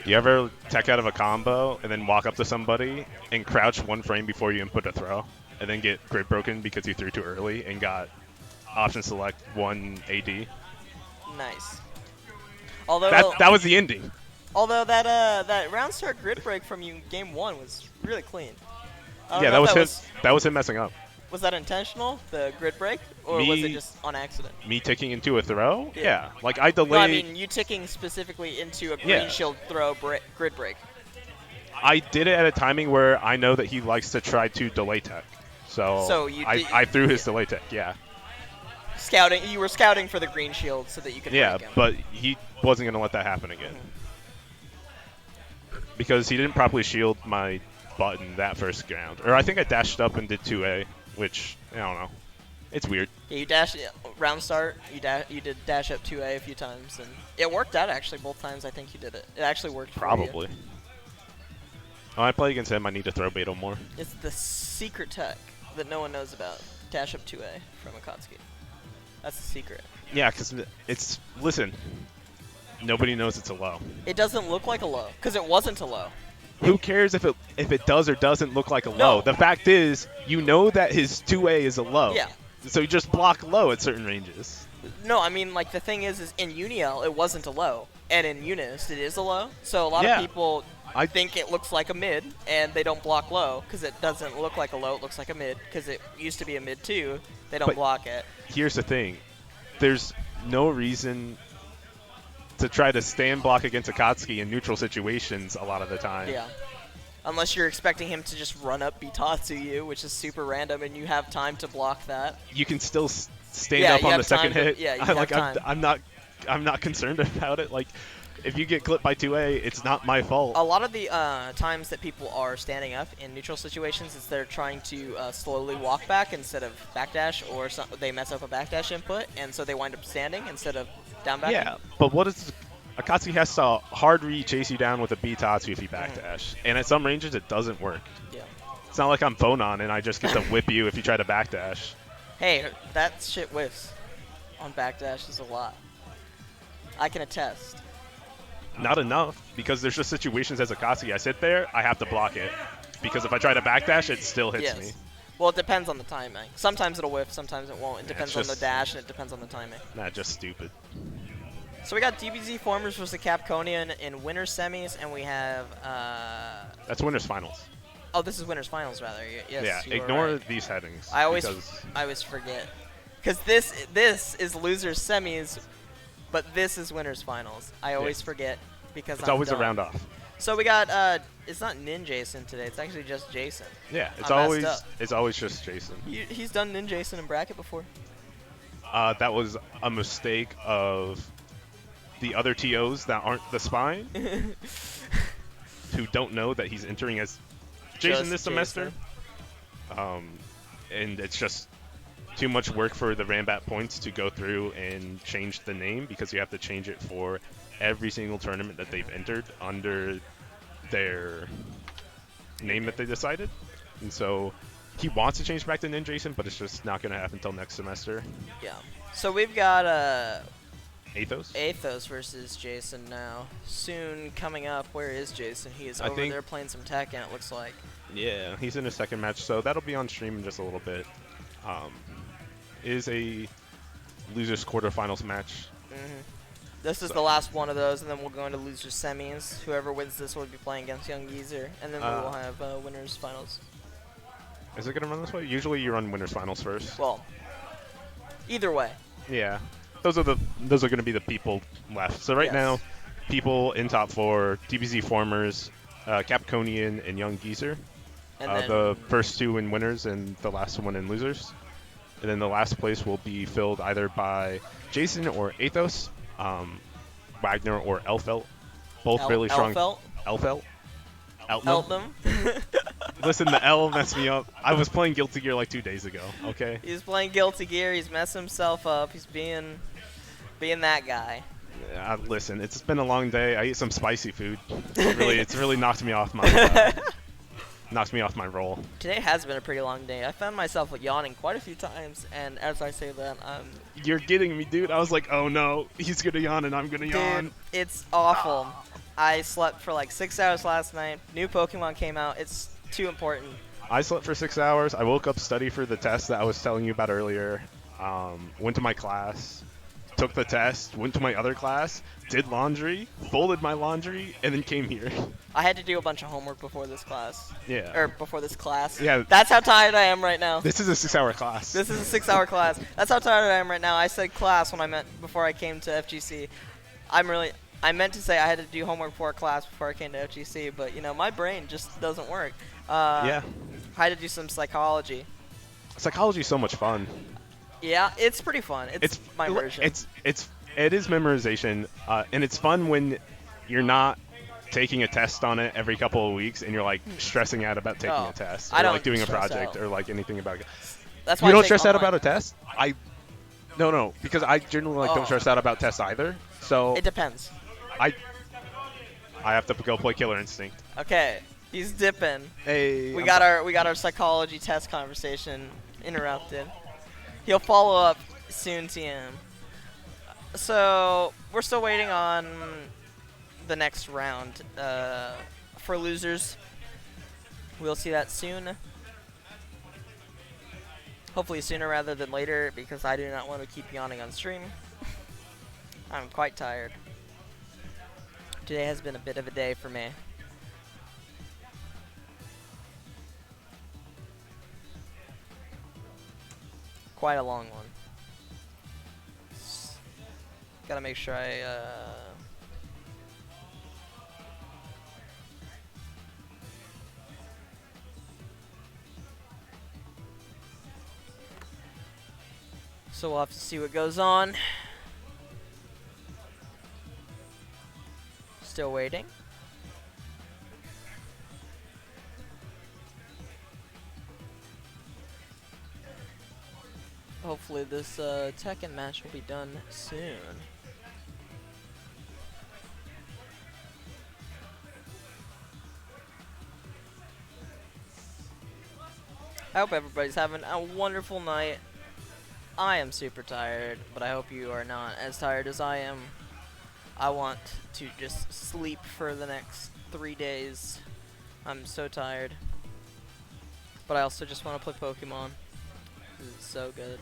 You ever tech out of a combo and then walk up to somebody and crouch 1 frame before you input a throw, and then get grid broken because you threw too early and got option select 1 AD? Nice. Although That was the ending. although that round start grid break from you game 1 was really clean. I don't Yeah, know that if was him. That was him messing up. Was that intentional, the grid break, or was it Me- just on accident? Me ticking into a throw? Yeah. Yeah. Like I delayed. No, I mean you ticking specifically into a green Yeah. shield throw grid break. I did it at a timing where I know that he likes to try to delay tech. So you I, did- I threw his delay tech, yeah. Scouting, you were scouting for the green shield so that you could Yeah, break him. but he wasn't going to let that happen again. Because he didn't properly shield my button that first round. Or I think I dashed up and did 2A, which, I don't know. It's weird. Yeah, you dash round start. You did dash up 2A a few times, and it worked out actually both times. I think you did it. It actually worked. For you. Probably. When I play against him, I need to throw Beto more. It's the secret tech that no one knows about. Dash up 2A from Akatsuki. That's the secret. Yeah, because it's... Listen. Nobody knows it's a low. It doesn't look like a low, because it wasn't a low. Who cares if it does or doesn't look like a No. low? The fact is, you know that his 2A is a low. Yeah. So you just block low at certain ranges. No, I mean, like, the thing is in UNIL, it wasn't a low. And in UNIST, it is a low. So a lot Yeah. of people I think it looks like a mid, and they don't block low, because it doesn't look like a low, it looks like a mid, because it used to be a mid too. They don't But- block it. Here's the thing. There's no reason to try to stand block against Akatsuki in neutral situations a lot of the time. Yeah. Unless you're expecting him to just run up Bitatsu you, which is super random, and you have time to block that. You can still stand Yeah, up you on have the second time to- hit. yeah, you I, have like time. I'm not concerned about it. Like if you get clipped by 2A, it's not my fault. A lot of the times that people are standing up in neutral situations is they're trying to slowly walk back instead of backdash, or they mess up a backdash input, and so they wind up standing instead of down back. Yeah, but what is Akatsuki has to hard chase you down with a Bitatsu if you backdash, and at some ranges it doesn't work. Yeah. It's not like I'm Bonon and I just get to whip you if you try to backdash. Hey, that shit whiffs on backdash is a lot. I can attest. Not enough, because there's just situations as Akatsuki I sit there, I have to block it. Because if I try to backdash, it still hits Yes. me. Well, it depends on the timing. Sometimes it'll whiff, sometimes it won't. It Yeah, depends it's on the just- dash, and it depends on the timing. Nah, just stupid. So we got DBZ Formers versus Capconian in winners semis, and we have That's winners finals. oh, this is winners finals rather. Yes, Yeah, you were ignore right. these headings. I always because forget, because this is losers semis, but this is winners finals. I always forget because it's I'm always dumb. a round off. So we got it's not Nin Jason today. It's actually just Jason. Yeah, it's I messed always up. just Jason. He's done Nin Jason in bracket before. That was a mistake of the other TOs that aren't the spine, who don't know that he's entering as Jason Just this semester. And it's just too much work for the Rambat points to go through and change the name, because you have to change it for every single tournament that they've entered under their name that they decided. And so he wants to change back to Nin Jason, but it's just not going to happen until next semester. Yeah. So we've got Athos? Athos versus Jason now. Soon coming up. Where is Jason? He is I over think- there playing some Tekken, it looks like. Yeah, he's in his second match, so that'll be on stream in just a little bit. Is a losers quarterfinals match. This is So- the last one of those, and then we'll go into losers semis. Whoever wins this will be playing against Young Geezer, and then we will have winners finals. Is it going to run this way? Usually you run winners finals first. Well, either way. Yeah. Those are going to be the people left. So right Yes. now, people in top 4, DBZ Formers, Capconian, and Young Geezer. And then The first 2 in winners and the last one in losers. And then the last place will be filled either by Jason or Athos, Wagner or Elfelt. Both really strong. Elfelt? Elfelt? Eltham. Listen, the L messed me up. I was playing Guilty Gear like 2 days ago, okay? He's playing Guilty Gear. He's messing himself up. He's being that guy. Listen, it's been a long day. I ate some spicy food. It's really knocked me off my knocks me off my roll. Today has been a pretty long day. I found myself yawning quite a few times, and as I say that, You're getting me, dude. I was like, oh no, he's gonna yawn and I'm gonna yawn. dude, it's awful. I slept for like 6 hours last night. New Pokemon came out. It's too important. I slept for 6 hours. I woke up, studied for the test that I was telling you about earlier. Went to my class, took the test, went to my other class, did laundry, folded my laundry, and then came here. I had to do a bunch of homework before this class. Yeah. Or before this class. Yeah. That's how tired I am right now. This is a 6-hour class. This is a 6-hour class. That's how tired I am right now. I said class when I meant before I came to FGC. I meant to say I had to do homework for a class before I came to FGC, but you know, my brain just doesn't work. Yeah. I had to do some psychology. Psychology is so much fun. Yeah, it's pretty fun. It's my version. It is memorization, and it's fun when you're not taking a test on it every couple of weeks and you're like stressing out about taking a test, or I don't like doing a stress project, out. or like anything about it. That's why You I don't take stress out online. about a test? No, because I generally like don't stress out about tests either. So It depends. I have to go play Killer Instinct. Okay, he's dipping. Hey, We got our psychology test conversation interrupted. He'll follow up soon, TM. So we're still waiting on the next round for losers. We'll see that soon. Hopefully sooner rather than later, because I do not want to keep yawning on stream. I'm quite tired. Today has been a bit of a day for me. Quite a long one. Gotta make sure I so we'll have to see what goes on. Still waiting. Hopefully this Tekken match will be done soon. I hope everybody's having a wonderful night. I am super tired, but I hope you are not as tired as I am. I want to just sleep for the next 3 days. I'm so tired. But I also just want to play Pokemon. This is so good.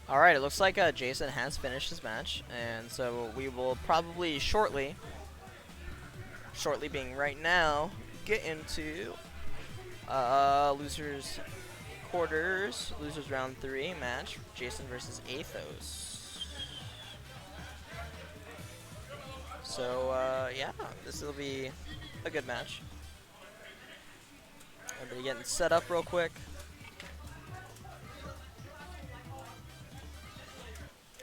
Alright, it looks like Jason has finished his match, and so we will probably shortly being right now, get into losers quarters, losers round 3 match, Jason versus Athos. So yeah, this will be a good match. Everybody getting set up real quick.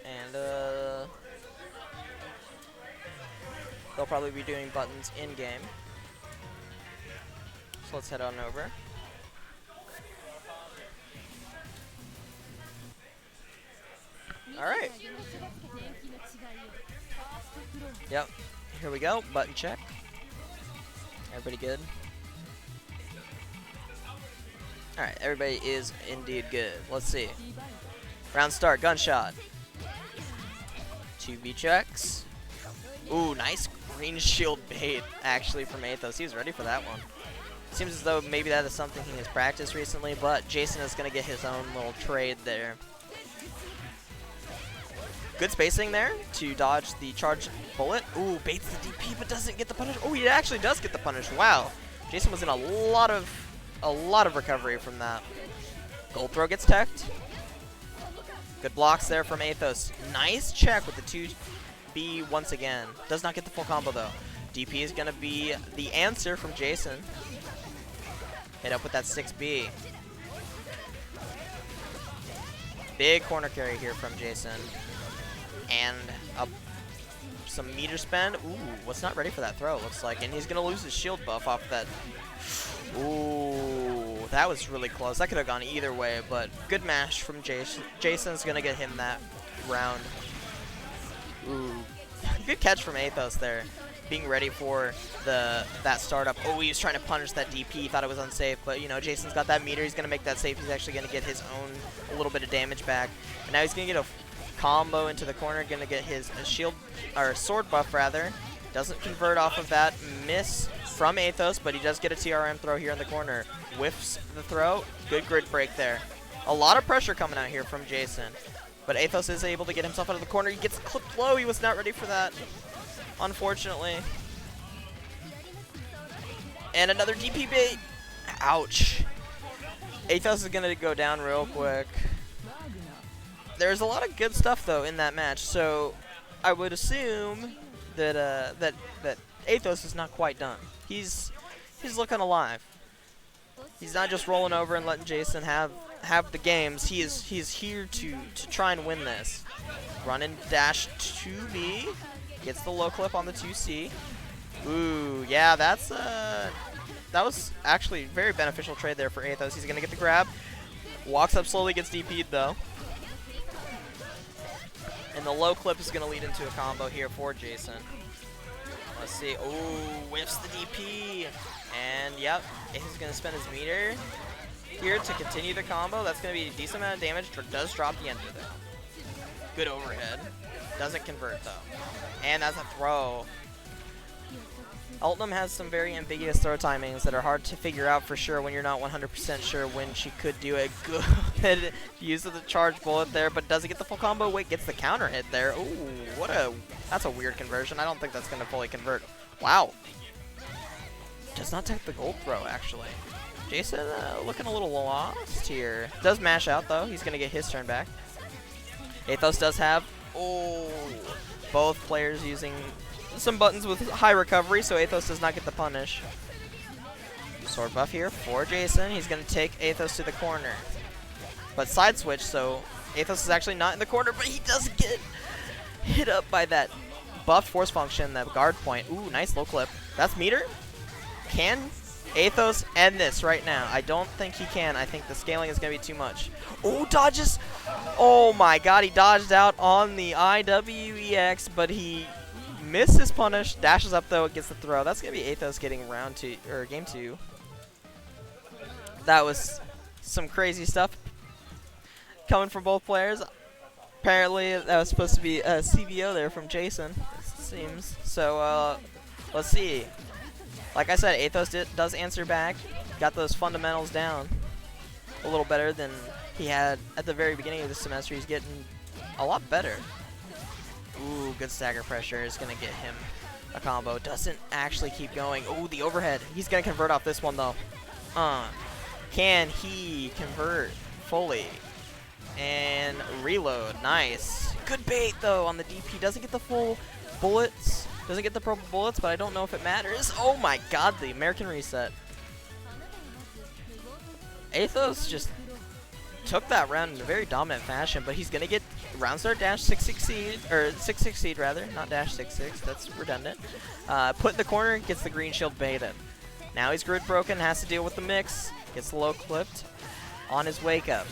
And they'll probably be doing buttons in-game. So let's head on over. Alright. Yep. Here we go. Button check. Everybody good? Alright, everybody is indeed good. Let's see. Round start, gunshot. 2B checks. Ooh, nice green shield bait, actually, from Athos. He was ready for that one. Seems as though maybe that is something he has practiced recently, but Jason is going to get his own little trade there. Good spacing there to dodge the charged bullet. Ooh, baits the DP, but doesn't get the punish. Oh, he actually does get the punish. Wow. Jason was in a lot of recovery from that. Gold throw gets teched. Good blocks there from Athos. Nice check with the 2B once again. Does not get the full combo though. DP is going to be the answer from Jason. Hit up with that 6B. Big corner carry here from Jason. And some meter spend. Ooh, was not ready for that throw, looks like. And he's going to lose his shield buff off that. Ooh, that was really close. That could have gone either way, but good mash from Jason. Jason's gonna get him that round. Ooh, good catch from Athos there, being ready for that startup. Oh, he was trying to punish that DP. Thought it was unsafe, but you know, Jason's got that meter. He's gonna make that safe. He's actually gonna get his own a little bit of damage back, and now he's gonna get a combo into the corner. Gonna get his shield or sword buff rather. Doesn't convert off of that miss from Athos, but he does get a TRM throw here in the corner. Whiffs the throw. Good grid break there. A lot of pressure coming out here from Jason. But Athos is able to get himself out of the corner. He gets clipped low. He was not ready for that, unfortunately. And another DP bait. Ouch. Athos is going to go down real quick. There's a lot of good stuff, though, in that match. So I would assume that that Athos is not quite done. He's looking alive. He's not just rolling over and letting Jason have the games. He's here to try and win this. Run and dash 2B. Gets the low clip on the 2C. Ooh, yeah, that was actually a very beneficial trade there for Athos. He's gonna get the grab. Walks up slowly, gets DP'd though. And the low clip is gonna lead into a combo here for Jason. Let's see. Ooh, whiffs the DP. And yep, he's gonna spend his meter here to continue the combo. That's gonna be a decent amount of damage. Does drop the enter though. Good overhead. Doesn't convert though. And that's a throw. Ultim has some very ambiguous throw timings that are hard to figure out for sure when you're not 100% sure when she could do a good use of the charge bullet there, but doesn't get the full combo. Wait, gets the counter hit there. Ooh, that's a weird conversion. I don't think that's going to fully convert. Wow. Does not take the gold throw, actually. Jason looking a little lost here. Does mash out, though. He's going to get his turn back. Athos does have, both players using some buttons with high recovery, so Athos does not get the punish. Sword buff here for Jason. He's going to take Athos to the corner. But side switch, so Athos is actually not in the corner, but he does get hit up by that buffed force function, that guard point. Ooh, nice low clip. That's meter. Can Athos end this right now? I don't think he can. I think the scaling is going to be too much. Ooh, dodges. Oh my god, he dodged out on the IWEX, but he missed his punish. Dashes up though, it gets the throw. That's going to be Athos getting round 2, or game 2. That was some crazy stuff coming from both players. Apparently, that was supposed to be a CBO there from Jason, it seems. So, let's see. Like I said, Athos does answer back. Got those fundamentals down a little better than he had at the very beginning of the semester. He's getting a lot better. Ooh, good stagger pressure is going to get him a combo. Doesn't actually keep going. Ooh, the overhead. He's going to convert off this one, though. Can he convert fully? And reload. Nice. Good bait, though, on the DP. Doesn't get the full bullets. Doesn't get the purple bullets, but I don't know if it matters. Oh my god, the American reset. Athos just took that round in a very dominant fashion, but he's going to get round start dash 6 succeed, or 6 succeed rather, not dash 6-6, that's redundant. Put in the corner, gets the green shield baited. Now he's grid broken, has to deal with the mix, gets low clipped on his wake up.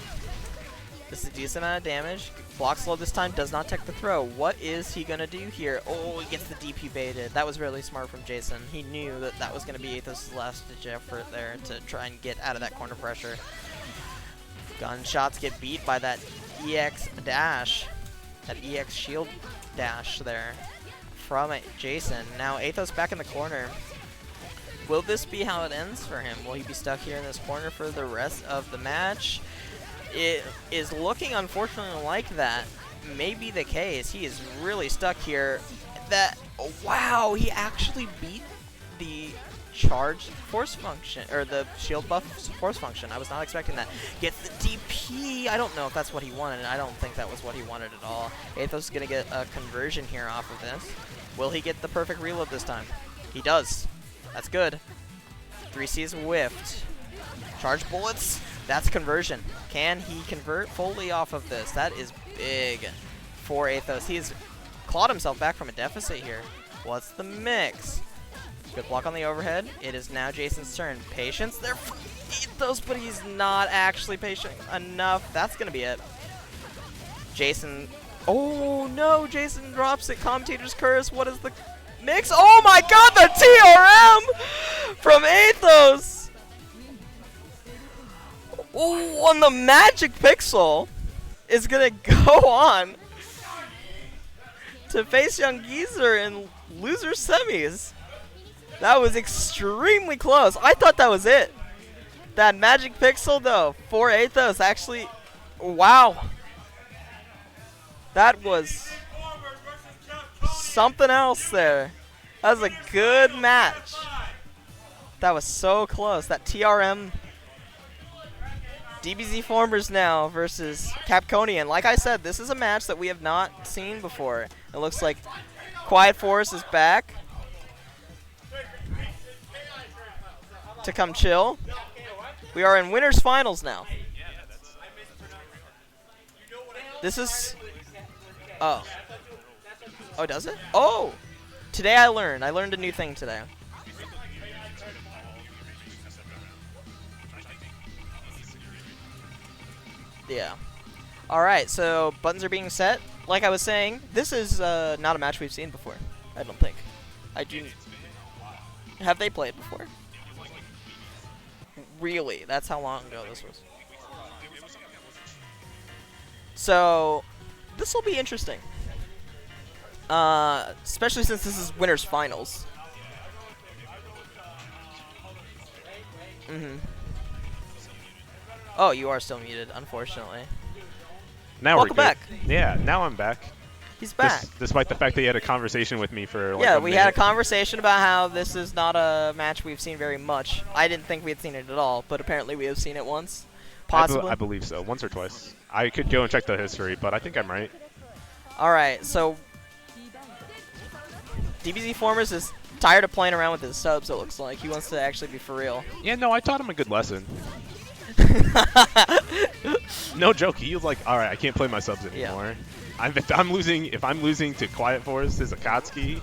This is a decent amount of damage. Blocks low this time, does not take the throw. What is he going to do here? Oh, he gets the DP baited. That was really smart from Jason. He knew that that was going to be Athos' last ditch effort there to try and get out of that corner pressure. Gunshots get beat by that EX dash. That EX shield dash there from Jason. Now Athos back in the corner. Will this be how it ends for him? Will he be stuck here in this corner for the rest of the match? It is looking, unfortunately, like that may be the case. He is really stuck here. Wow, he actually beat the charge force function, or the shield buff force function. I was not expecting that. Gets the DP. I don't know if that's what he wanted. I don't think that was what he wanted at all. Athos is going to get a conversion here off of this. Will he get the perfect reload this time? He does. That's good. 3C's whiffed. Charge bullets. That's conversion. Can he convert fully off of this? That is big for Athos. He's clawed himself back from a deficit here. What's the mix? Good block on the overhead. It is now Jason's turn. Patience there for Ethos, but he's not actually patient enough. That's going to be it. Jason. Oh no, Jason drops it. Commentator's curse. What is the mix? Oh my god, the TRM from Ethos. Oh, on the Magic Pixel is going to go on to face Young Geezer in loser semis. That was extremely close. I thought that was it. That Magic Pixel, though, for Athos, actually, wow. That was something else there. That was a good match. That was so close. That TRM DBZ Formers now versus Capconian. Like I said, this is a match that we have not seen before. It looks like Quiet Forest is back to come chill. We are in winners finals now. This is... Oh. Oh, does it? Oh! Today I learned a new thing today. Yeah. Alright, so buttons are being set. Like I was saying, this is not a match we've seen before. I don't think. I do... Have they played before? Really? That's how long ago this was. So, this will be interesting. Especially since this is winners finals. Oh, you are still muted, unfortunately. Now Welcome we're good. back. Yeah, now I'm back. He's back. Despite the fact that he had a conversation with me for like Yeah, a we minute. had a conversation about how this is not a match we've seen very much. I didn't think we had seen it at all, but apparently we have seen it once. Possibly. I believe so, once or twice. I could go and check the history, but I think I'm right. Alright, so DBZ Formers is tired of playing around with his subs, it looks like. He wants to actually be for real. Yeah, no, I taught him a good lesson. No joke, he was like, alright, I can't play my subs anymore. If I'm losing to Quiet Forest as Akatsuki,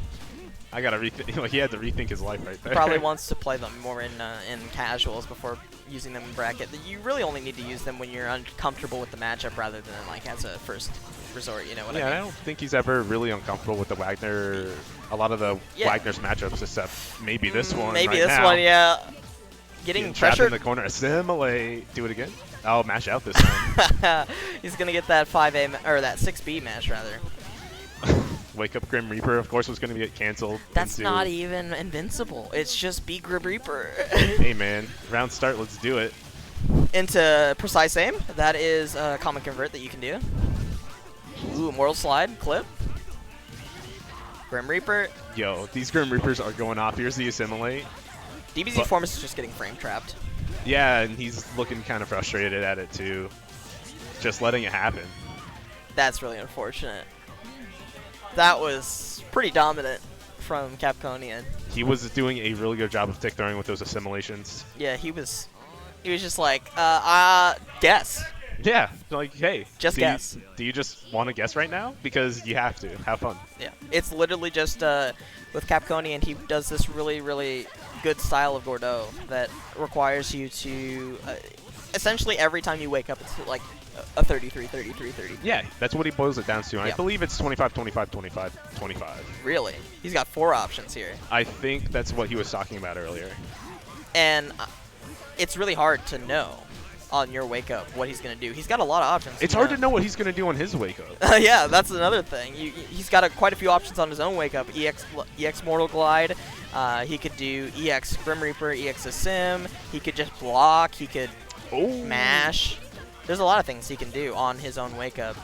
I gotta rethink. Like, he had to rethink his life right there. Probably wants to play them more in casuals before using them in bracket. You really only need to use them when you're uncomfortable with the matchup rather than like as a first resort. You know what I mean? Yeah, I don't think he's ever really uncomfortable with the Wagner. A lot of the Wagner's matchups, except maybe this one. Maybe right this now. one, yeah. Getting trapped pressured in the corner. Assimilate. Do it again. Oh, mash out this time. He's gonna get that 5A or that 6B match rather. Wake Up Grim Reaper, of course, was going to get canceled. That's not even invincible. It's just be Grim Reaper. Hey, man. Round start. Let's do it. Into precise aim. That is a common convert that you can do. Ooh, Mortal Slide. Clip. Grim Reaper. Yo, these Grim Reapers are going off. Here's the Assimilate. DBZ Formus is just getting frame trapped. Yeah, and he's looking kind of frustrated at it, too. Just letting it happen. That's really unfortunate. That was pretty dominant from Capconian. He was doing a really good job of tick throwing with those assimilations. Yeah, he was just like, guess. Yeah, like, hey. Just guess. Do you just want to guess right now? Because you have to. Have fun. Yeah, it's literally just, with Capconian, he does this really, really good style of Gordeau that requires you to, essentially every time you wake up, it's like a 33, 33, 30. Yeah, that's what he boils it down to. And Yeah. I believe it's 25, 25, 25, 25. Really? He's got 4 options here. I think that's what he was talking about earlier. And it's really hard to know on your wake up what he's going to do. He's got a lot of options. It's hard to know what he's going to do on his wake up. Yeah, that's another thing. He's got quite a few options on his own wake up. EX Mortal Glide. He could do EX Grim Reaper, EX Sim. He could just block. He could mash. There's a lot of things he can do on his own wake up.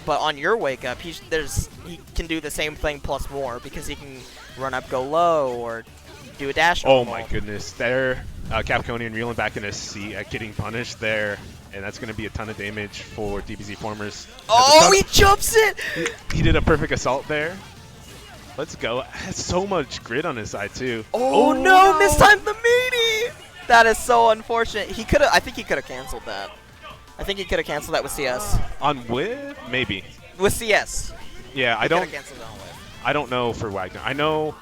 But on your wake up, he can do the same thing plus more because he can run up, go low, or do a dash. Oh normal. my goodness. There, Capconian reeling back in his seat at getting punished there. And that's going to be a ton of damage for DBZ Formers. Oh, he jumps it! He did a perfect assault there. Let's go. Has so much grit on his side, too. Oh, no! Mistimed the meaty! That is so unfortunate. I think he could have canceled that. I think he could have canceled that with CS. On Whip? Maybe. With CS. Yeah, He I coulda don't canceled that on Whip. I don't know for Wagner. I know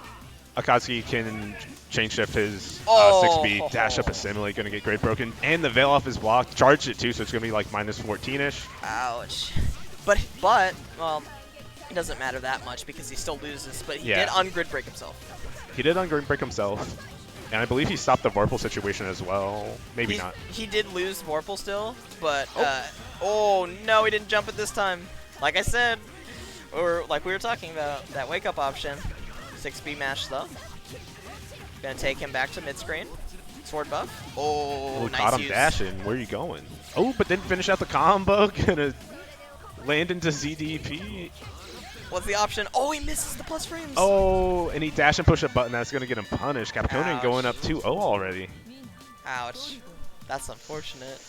Akatsuki can chain shift his Oh. 6B, dash up assimilate, gonna get grade broken, and the veil off his block, charged it too, so it's gonna be like minus 14-ish. Ouch. But, well, it doesn't matter that much because he still loses, but he Yeah. did ungrid break himself. He did on grade break himself, and I believe he stopped the Vorpal situation as well. Maybe not. He did lose Vorpal still, but, oh no, he didn't jump it this time. Like I said, or like we were talking about, that wake up option. 6B mash though. Gonna take him back to mid screen. Sword buff. Oh, Oh, nice caught him use. dashing. Where are you going? Oh, but didn't finish out the combo. Gonna land into ZDP. What's the option? Oh, he misses the plus frames. Oh, and he dash and push a button. That's gonna get him punished. Capconian Ouch. going up 2-0 already. Ouch. That's unfortunate.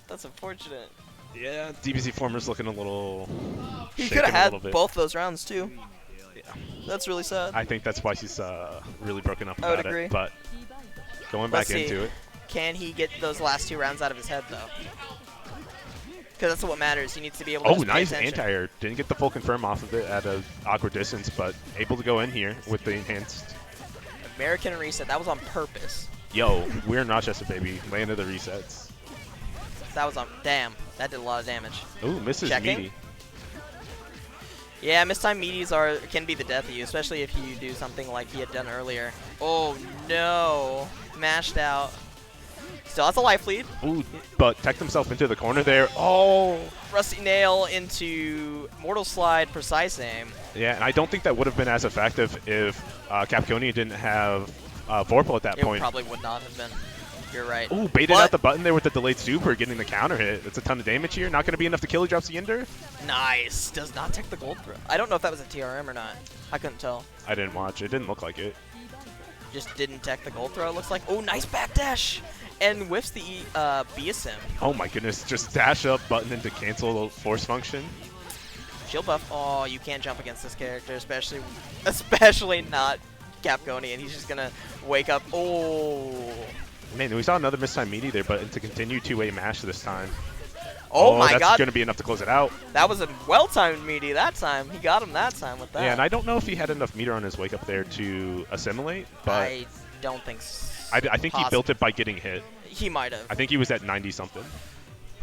That's unfortunate. Yeah, DBC Former's looking a little. He shaken could have a little had bit. both those rounds too. Yeah. That's really sad. I think that's why he's really broken up I would about agree. it. But going Let's back see. into it. Can he get those last 2 rounds out of his head though? Because that's what matters. He needs to be able to Oh, just pay nice attention. anti-air. Didn't get the full confirm off of it at an awkward distance, but able to go in here with the enhanced. American reset. That was on purpose. Yo, we're not just a baby. Land of the resets. That was on. Damn. That did a lot of damage. Ooh, misses Checking. meaty. Yeah, mistime meaties can be the death of you, especially if you do something like he had done earlier. Oh no. Mashed out. Still has a life lead. Ooh, but teched himself into the corner there. Oh. Rusty Nail into Mortal Slide, precise aim. Yeah, and I don't think that would have been as effective if Capconian didn't have Vorpal at that It point. probably would not have been. You're right. Ooh, baited But- out the button there with the delayed super, getting the counter hit. That's a ton of damage here. Not going to be enough to kill. He drops the Ender. Nice. Does not take the gold throw. I don't know if that was a TRM or not. I couldn't tell. I didn't watch. It didn't look like it. Just didn't tech the gold throw, it looks like. Oh, nice backdash! And whiffs the BSM. Oh my goodness, just dash up button into cancel force function. Shield buff. Oh, you can't jump against this character, especially not Capconian. He's just gonna wake up. Oh. Man, we saw another mistime meaty there, but to continue 2-way mash this time. Oh my that's god. going to be enough to close it out. That was a well-timed meaty that time. He got him that time with that. Yeah, and I don't know if he had enough meter on his wake up there to assimilate, but I don't think so. I think he built it by getting hit. He might have. I think he was at 90-something.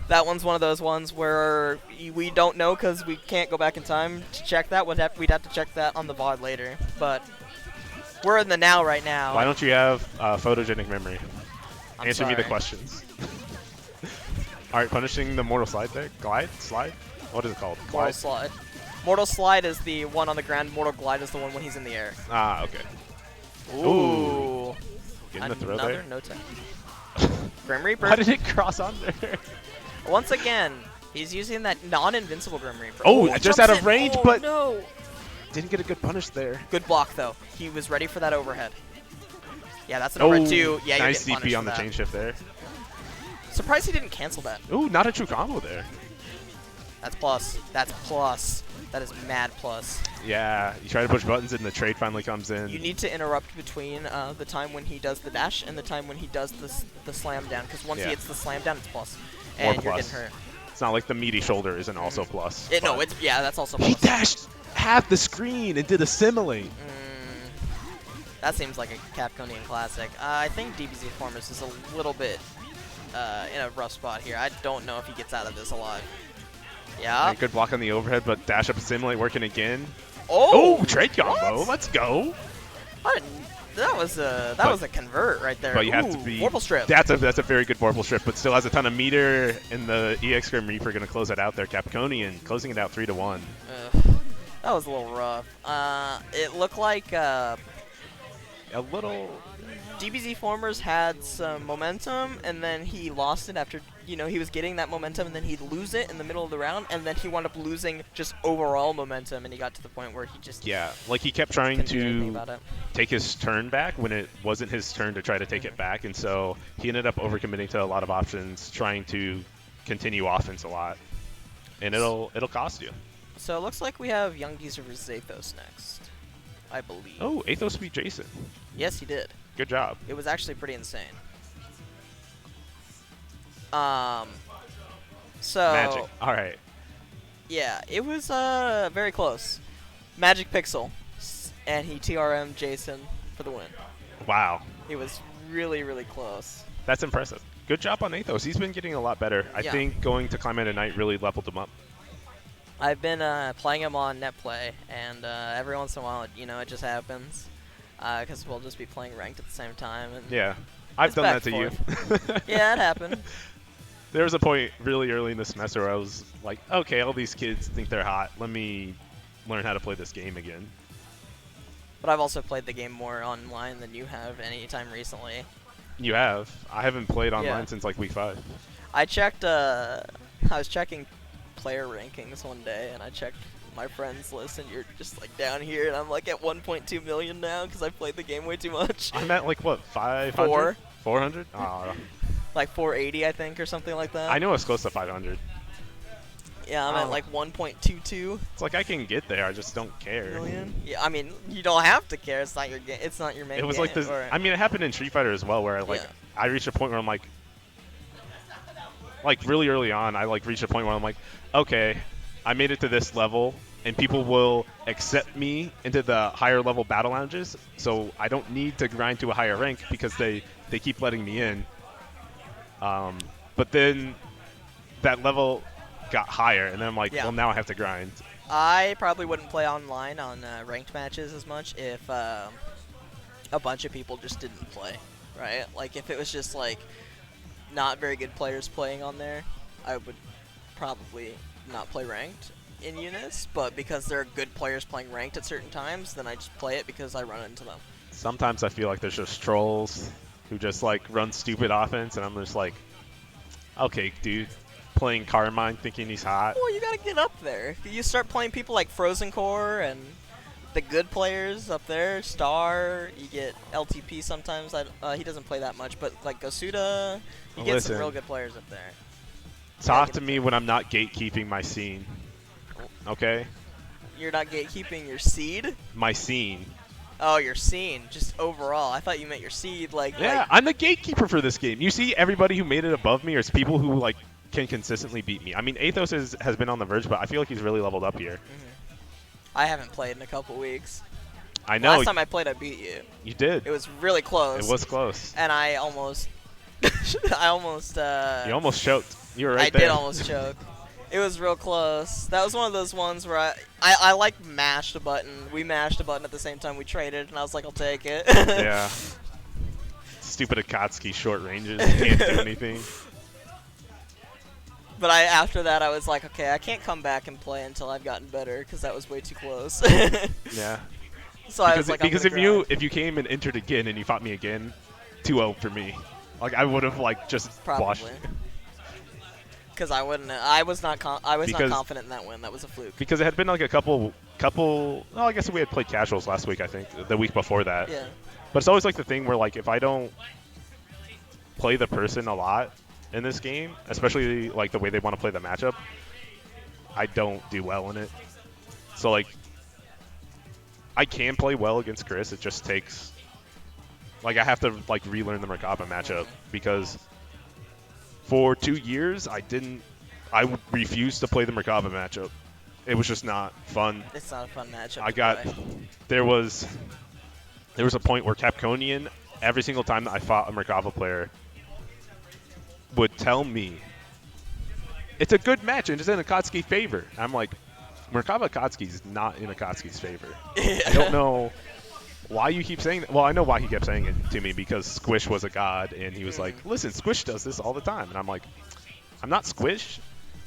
That one's one of those ones where we don't know because we can't go back in time to check that. We'd have to check that on the VOD later. But we're in the now right now. Why don't you have photogenic memory? I'm Answer me the sorry. questions. All right, punishing the mortal slide there. Glide? Slide? What is it called? Mortal Glide? Slide. Mortal Slide is the one on the ground. Mortal Glide is the one when he's in the air. Ah, okay. Ooh. Getting the throw Another there. no tech. Grim Reaper. Why did it cross under? Once again, he's using that non-invincible Grim Reaper. Oh, he just jumps out of in. range, Oh, but- no. Didn't get a good punish there. Good block though. He was ready for that overhead. Yeah, that's an overhead too. Yeah, nice you're getting DP on the punished for chain shift there. that. Surprised he didn't cancel that. Ooh, not a true combo there. That's plus. That's plus. That is mad plus. Yeah, you try to push buttons and the trade finally comes in. You need to interrupt between the time when he does the dash and the time when he does the slam down, because once Yeah. he hits the slam down, it's plus. More And you're plus. getting hurt. It's not like the meaty shoulder isn't also plus. No, but- it's yeah, that's also He plus. dashed half the screen and did assimilate. That seems like a Capconian classic. I think DBZ Formers is a little bit in a rough spot here. I don't know if he gets out of this alive. Yeah. Right, good block on the overhead, but dash up assimilate working again. Oh, Oh, trade combo. what? Let's go. I didn't- that was a convert right there. But you have Ooh, to be. Warble Strip. That's a very good Vorpal strip, but still has a ton of meter. And the EX Grim Reaper going to close it out there. Capconian closing it out 3-1. That was a little rough. It looked like A little. DBZ Formers had some momentum, and then he lost it after, he was getting that momentum, and then he'd lose it in the middle of the round, and then he wound up losing just overall momentum, and he got to the point where he just Yeah, like he kept trying couldn't do anything to about it. take his turn back when it wasn't his turn to try to take it back, and so he ended up overcommitting to a lot of options, trying to continue offense a lot, and it'll cost you. So it looks like we have Young Geezer versus Athos next, I believe. Oh, Athos beat Jason. Yes, he did. Good job. It was actually pretty insane. So Magic. All right. yeah, it was very close. Magic Pixel. and he TRM'd Jason for the win. Wow. He was really, really close. That's impressive. Good job on Athos. He's been getting a lot better. I Yeah. think going to Climate at Night really leveled him up. I've been playing him on net play, and every once in a while, you know, it just happens. Because we'll just be playing ranked at the same time. And Yeah. I've It's done back that to and you. yeah, it happened. There was a point really early in the semester where I was like, okay, all these kids think they're hot. Let me learn how to play this game again. But I've also played the game more online than you have any time recently. You have. I haven't played online Yeah. since like week 5. I checked, I was checking player rankings one day, and I checked my friends list, and you're just like down here, and I'm like at 1.2 million now because I played the game way too much. I'm at like, what, 500? 4. 400? Aw. Like 480, I think, or something like that. I know it's close to 500. Yeah, I'm Oh. at like 1.22 It's like I can get there, I just don't care. million. Yeah, I mean, you don't have to care. It's not your game. It's not your main It was game. like this. or- I mean, it happened in Street Fighter as well, where like Yeah. I reached a point where I'm like really early on, I like reached a point where I'm like, okay, I made it to this level, and people will accept me into the higher level battle lounges, so I don't need to grind to a higher rank because they keep letting me in. But then that level got higher, and then I'm like, Yeah. well, now I have to grind. I probably wouldn't play online on ranked matches as much if a bunch of people just didn't play, right? Like if it was just like not very good players playing on there, I would probably not play ranked in UNIST. But because there are good players playing ranked at certain times, then I just play it because I run into them. Sometimes I feel like there's just trolls who just like run stupid offense, and I'm just like, okay, dude, playing Carmine thinking he's hot. Well, you gotta get up there. You start playing people like Frozen Core and the good players up there, Star. You get LTP sometimes. He doesn't play that much, but like Gosuda, you get some Listen. real good players up there. Talk get to it me when I'm not gatekeeping my scene. Okay? You're not gatekeeping your seed. My scene. Oh, your scene, just overall. I thought you meant your seed, like. Yeah, like, I'm the gatekeeper for this game. You see everybody who made it above me, or it's people who like can consistently beat me. I mean, Athos has been on the verge, but I feel like he's really leveled up here. I haven't played in a couple weeks. I know Last time I played, I beat you. you did. It was really close. It was close. And I almost. I almost. You almost choked. You were right I there. did almost choke. It was real close. That was one of those ones where I like mashed a button. We mashed a button at the same time we traded, and I was like, I'll take it. Yeah. Stupid Akatsuki short ranges. Can't do anything. But after that, I was like, okay, I can't come back and play until I've gotten better, because that was way too close. Yeah. So I Because, was like, because I'm gonna if you came and entered again and you fought me again, 2-0 for me. Like I would have like just washed. Probably. Because I wouldn't. I was not. I was not Because- confident in that win. That was a fluke. Because it had been like a couple. Well, I guess we had played casuals last week. I think the week before that. Yeah. But it's always like the thing where like if I don't play the person a lot in this game, especially like the way they want to play the matchup, I don't do well in it. So like I can play well against Chris. It just takes like I have to like relearn the Merkaba matchup because for 2 years I would refuse to play the Merkaba matchup. It was just not fun. It's not a fun matchup. I to got play. there was a point where Capconian, every single time that I fought a Merkava player, would tell me it's a good match and it's in Akatsuki's favor. I'm like, Merkava Akatsuki's not in Akatsuki's favor. I don't know why you keep saying that. Well, I know why he kept saying it to me because Squish was a god and he was like, listen, Squish does this all the time. And I'm like, I'm not Squish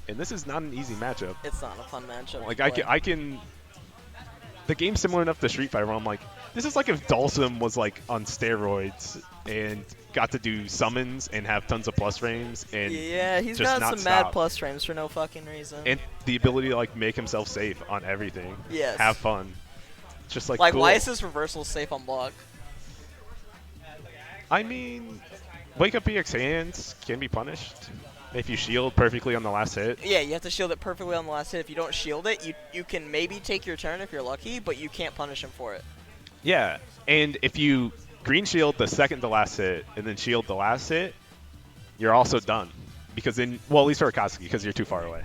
and this is not an easy matchup. It's not a fun matchup. Like to play. I can. The game's similar enough to Street Fighter where I'm like, this is like if Dhalsim was like on steroids and got to do summons and have tons of plus frames and Yeah, he's just got not some mad stop. plus frames for no fucking reason. and the ability to like make himself safe on everything. Yes. Have fun. It's just like like, cool. why is his reversal safe on block? I mean, wake up EX hands can be punished if you shield perfectly on the last hit. Yeah, you have to shield it perfectly on the last hit. If you don't shield it, you can maybe take your turn if you're lucky, but you can't punish him for it. Yeah, and if you green shield the second to last hit and then shield the last hit, you're also done. Because then, well, at least for Akatsuki, because you're too far away.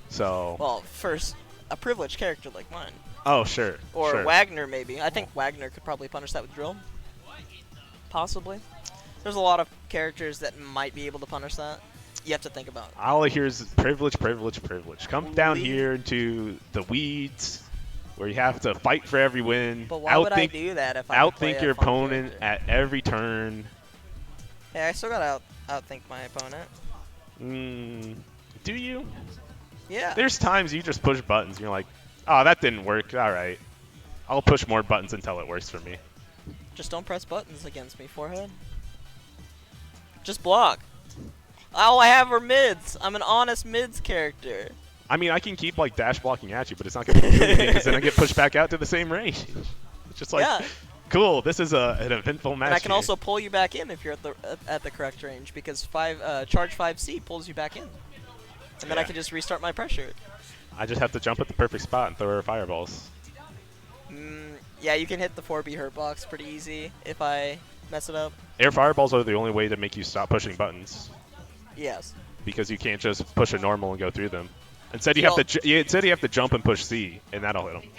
So, Well, first, a privileged character like mine. Oh, sure. Or sure. Wagner, maybe. I think Wagner could probably punish that with drill. Possibly. There's a lot of characters that might be able to punish that. You have to think about it. All I hear is privilege, privilege, privilege. Come down here into the weeds, where you have to fight for every win. But why would I do that if I could play outthink a your fun opponent character? at every turn. Hey, I still gotta outthink my opponent. Do you? Yeah. There's times you just push buttons. And you're like, oh, that didn't work. All right. I'll push more buttons until it works for me. Just don't press buttons against me, forehead. Just block. All I have are mids. I'm an honest mids character. I mean, I can keep like dash blocking at you, but it's not going to do anything because then I get pushed back out to the same range. It's just like, Yeah. cool. This is an eventful match. And I can here. also pull you back in if you're at the correct range because charge 5C pulls you back in. And then I Yeah. can just restart my pressure. I just have to jump at the perfect spot and throw her fireballs. Yeah, you can hit the 4B hurt box pretty easy if I mess it up. Air fireballs are the only way to make you stop pushing buttons Yes. because you can't just push a normal and go through them. Instead, you Well- have to instead you have to jump and push C, and that'll hit them.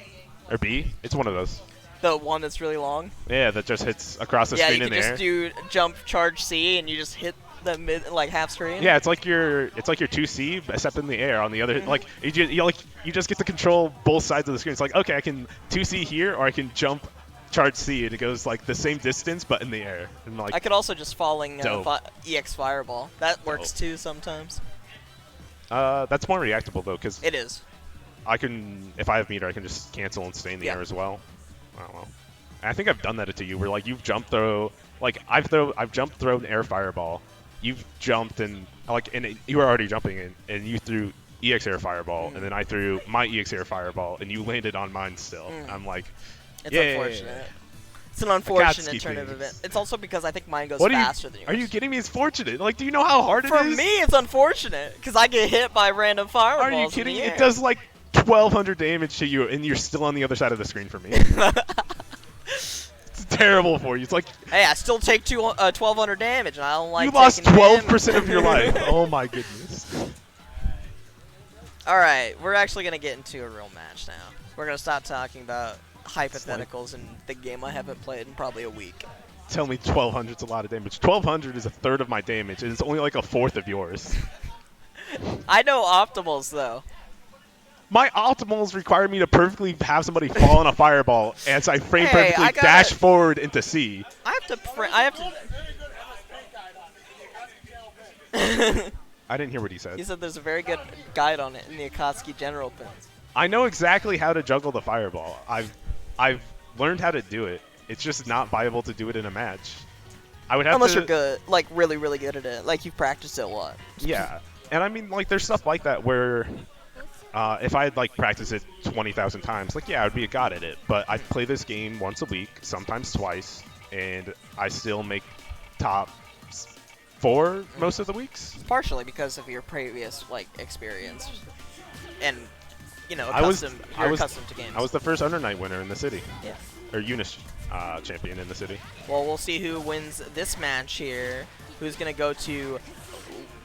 Or B. It's one of those. The one that's really long. Yeah, that just hits across the Yeah, screen you in can the air. just do jump charge C and you just hit the mid like half screen. Yeah, it's like your 2C except in the air on the other. Like you just get to control both sides of the screen. It's like, okay, I can 2C here, or I can jump charge C, and it goes like the same distance but in the air. And like I could also just falling Dope. EX fireball. That works Dope. too sometimes. that's more reactable though, because It is. I can, if I have meter, I can just cancel and stay in the Yeah. air as well. I don't know. And I think I've done that to you, where like you've jump throw, like I've jump thrown air fireball. You've jumped and you were already jumping and you threw EX air fireball, and then I threw my EX air fireball, and you landed on mine still. I'm like, It's yeah. unfortunate. It's an unfortunate Akatsuki turn of things. event. It's also because I think mine goes What faster than yours. are you kidding me? It's fortunate. Like, do you know how hard it For is? me, it's unfortunate because I get hit by random fireballs. Are you in kidding the me? air. It does like 1,200 damage to you, and you're still on the other side of the screen for me. It's terrible for you. It's like Hey, I still take 1,200 damage, and I don't like. you lost taking 12% of your damage. life. Oh my goodness. All right, we're actually gonna get into a real match now. We're gonna stop talking about hypotheticals in the game I haven't played in probably a week. Tell me 1,200 is a lot of damage. 1,200 is a third of my damage, and it's only like a fourth of yours. I know optimals though. My optimals require me to perfectly have somebody fall on a fireball as I frame Hey, perfectly I gotta- dash forward into C. I have to. I didn't hear what he He said. said there's a very good guide on it in the Akatsuki general pins. I know exactly how to juggle the fireball. I've learned how to do it. It's just not viable to do it in a match. I would have Unless to. you're good, like really, really good at it. Like you've practiced it a lot. Yeah, and I mean, like, there's stuff like that where if I had like practiced it 20,000 times, like, yeah, I'd be a god at it. But I play this game once a week, sometimes twice, and I still make top 4 most of the weeks. Partially because of your previous like experience, and you know, I was accustomed to games. I was the first Under Night winner in the city, Yeah. or UNIST champion in the city. Well, we'll see who wins this match here. Who's gonna go to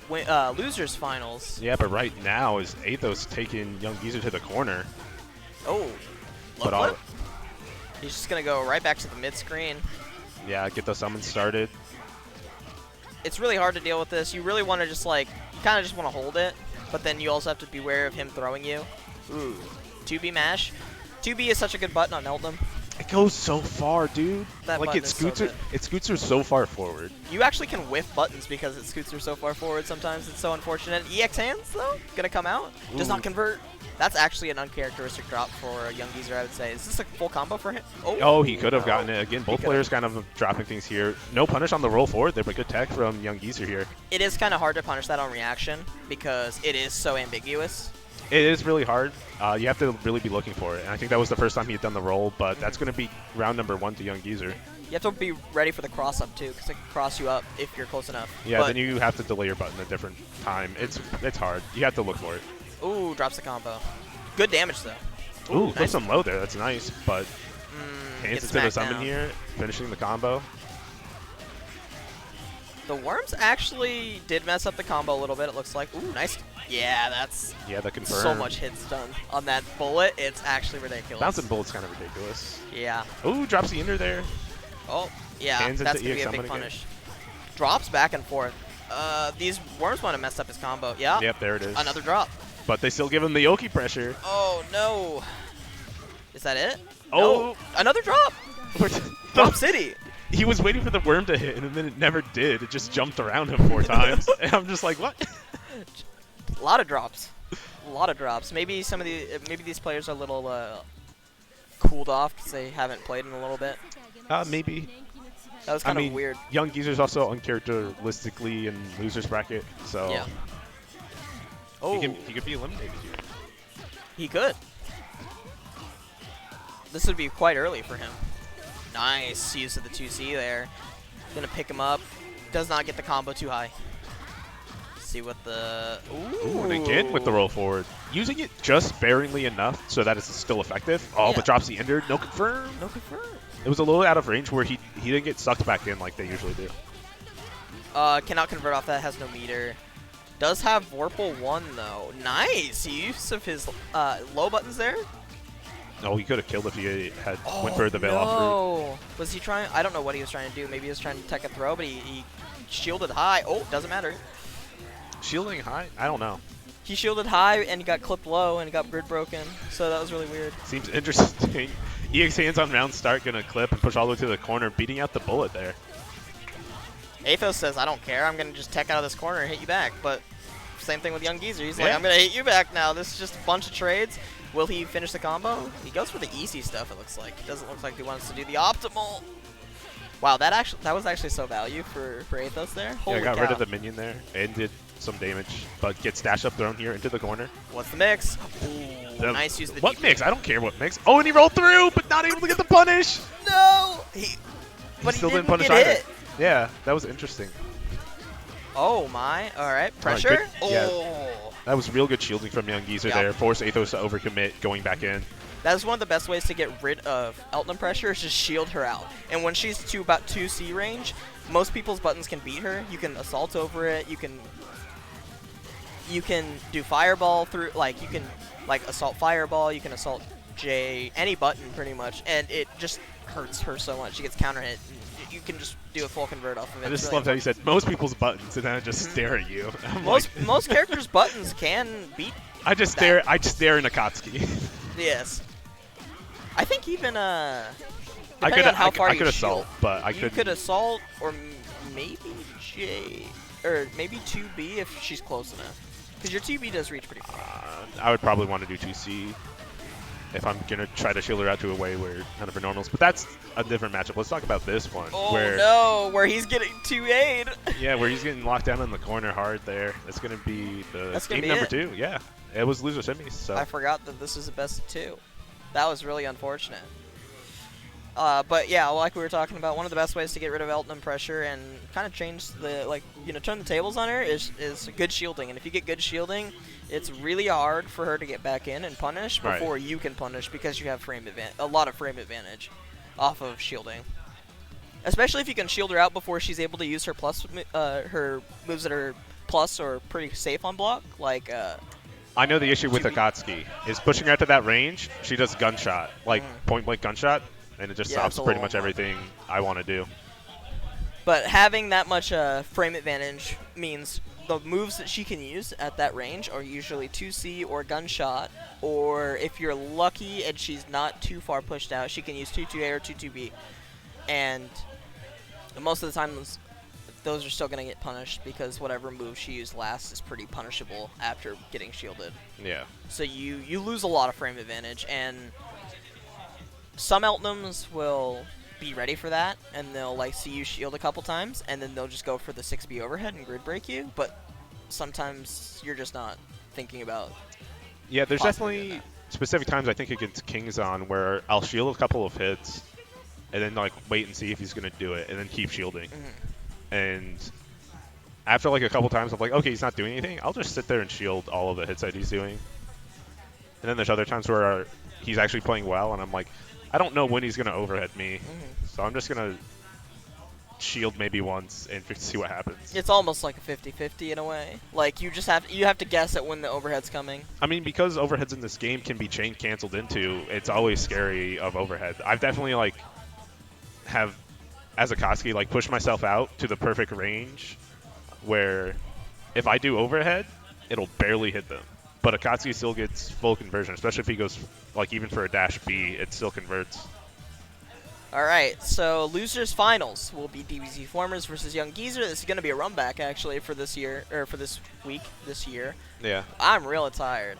losers finals? Yeah, but right now is Athos taking Young Geezer to the corner. Oh, But love all, flip. He's just gonna go right back to the mid screen. yeah, get those summons started. It's really hard to deal with this. You really want to just like, kind of just want to hold it, but then you also have to beware of him throwing you. Ooh, 2B mash. 2B is such a good button on Eldom. It goes so far, dude. That Like button it is so scoots her, good. it scoots her so far forward. You actually can whiff buttons because it scoots her so far forward sometimes. It's so unfortunate. EX hands, though, gonna come out. Does not Ooh. convert. That's actually an uncharacteristic drop for a Young Geezer, I would say. Is this a full combo for him? Oh, he could have gotten it again. Both could've. players kind of dropping things here. No punish on the roll forward there, but good tech from Young Geezer here. It is kind of hard to punish that on reaction because it is so ambiguous. It is really hard. You have to really be looking for it, and I think that was the first time he had done the roll, but that's going to be round number 1 to Young Geezer. You have to be ready for the cross up too, because it can cross you up if you're close enough. Yeah, But, then you have to delay your button a different time. It's hard. You have to look for it. ooh, drops the combo. Good damage though. Ooh, nice. puts some low there. That's nice, but hands Gets it to the smacked summon down. here, finishing the combo. The worms actually did mess up the combo a little bit, it looks like. Ooh, nice. Yeah, that's Yeah, the confirm. so much hits done on that bullet. It's actually ridiculous. Bouncing bullet's kind of ridiculous. Yeah. Ooh, drops the ender there. Oh, yeah, Hands that's into going to be EX a big summon again. punish. Drops back and forth. These worms want to mess up his combo. Yeah. Yep, there it is. Another drop. But they still give him the Yoki pressure. Oh, no. Is that it? Oh. No. Another drop. Drop City. He was waiting for the worm to hit, and then it never did. It just jumped around him 4 times. And I'm just like, what? A lot of drops. A lot of drops. Maybe some of maybe these players are a little cooled off because they haven't played in a little bit. Maybe. That was I kind of mean, weird. Young Geezer's also uncharacteristically in losers bracket, so Yeah. Oh, he could be eliminated here. he could. This would be quite early for him. Nice use of the 2C there. Gonna pick him up. Does not get the combo too high. See what the... Ooh, and again with the roll forward. Using it just sparingly enough so that it's still effective. Oh, Yeah. but drops the ender. No confirm. No confirm. It was a little out of range where he didn't get sucked back in like they usually do. Cannot convert off that. Has no meter. Does have Vorpal 1 though. Nice use of his low buttons there. Oh, he could have killed if he had went for the veil off route. Oh, was he trying? I don't know what he was trying to do. Maybe he was trying to tech a throw, but he shielded high. Oh, doesn't matter. Shielding high? I don't know. He shielded high and he got clipped low and got grid broken. So that was really weird. Seems interesting. EX hands on round start gonna clip and push all the way to the corner, beating out the bullet there. Athos says, I don't care. I'm going to just tech out of this corner and hit you back. But same thing with Young Geezer. He's like, Yeah. I'm going to hit you back now. This is just a bunch of trades. Will he finish the combo? He goes for the easy stuff, it looks like. It doesn't look like he wants to do the optimal. Wow, that was actually so value for Athos there. Holy Yeah, got cow. rid of the minion there and did some damage, but gets dash up thrown here into the corner. What's the mix? Ooh, nice use of the What DP. mix? I don't care what mix. Oh, and he rolled through, but not able to get the punish. No! But He still didn't didn't punish get either. hit. Yeah, that was interesting. Oh my. Alright, good- pressure. yeah. Oh. That was real good shielding from Young Geezer Yeah. there. Force Athos to overcommit, going back in. That is one of the best ways to get rid of Elton pressure is just shield her out. And when she's to about 2C range, most people's buttons can beat her. You can assault over it. You can do fireball through, like you can assault fireball. You can assault J, any button pretty much, and it just hurts her so much. She gets counter hit. You can just do a full convert off of it. I It's just really loved how you said most people's buttons, and then I just stare at you. I'm most like, most characters' buttons can beat. I just stare in Akatsuki. Yes. I think even I depending could on how far I you could shield, assault, but I you couldn't. could assault or maybe J or maybe 2B if she's close enough. Because your 2B does reach pretty far. I would probably want to do 2C if I'm gonna try to shield her out to a way where none of her normals. But that's a different matchup. Let's talk about this one. Oh where, no, where he's getting 2-8. Yeah, where he's getting locked down in the corner hard there. That's gonna be That's game gonna be number it. 2. Yeah, it was loser semis. So I forgot that this is the best of 2. That was really unfortunate. But yeah, like we were talking about, one of the best ways to get rid of Elton pressure and kind of change the, turn the tables on her is good shielding. And if you get good shielding, it's really hard for her to get back in and punish Right. before you can punish because you have a lot of frame advantage off of shielding. Especially if you can shield her out before she's able to use her her moves that are plus or pretty safe on block, like I know the issue with Akatsuki is pushing her out to that range. She does gunshot, like point blank gunshot, and it just Yeah, stops it's a pretty little much everything I want to do. But having that much frame advantage means the moves that she can use at that range are usually 2C or gunshot, or if you're lucky and she's not too far pushed out, she can use 2-2A or 2-2B. And most of the time, those are still going to get punished because whatever move she used last is pretty punishable after getting shielded. Yeah. So you lose a lot of frame advantage, and some Eltnums will be ready for that, and they'll see you shield a couple times, and then they'll just go for the 6B overhead and grid break you. But sometimes you're just not thinking about. Yeah, there's possibly doing definitely specific times I think against King's on where I'll shield a couple of hits, and then wait and see if he's gonna do it, and then keep shielding. And after a couple times, I'm like, okay, he's not doing anything. I'll just sit there and shield all of the hits that he's doing. And then there's other times where he's actually playing well, and I'm like, I don't know when he's gonna overhead me, so I'm just gonna shield maybe once and see what happens. It's almost like a 50-50 in a way. Like you have to guess at when the overhead's coming. I mean, because overheads in this game can be chain canceled into, it's always scary of overhead. I've definitely like have as a Koski like pushed myself out to the perfect range where if I do overhead, it'll barely hit them. But Akatsuki still gets full conversion, especially if he goes like even for a dash B, it still converts. All right, so losers finals will be DBZ Formers versus Young Geezer. This is going to be a run back actually for this year or for this week this year. Yeah. I'm real tired.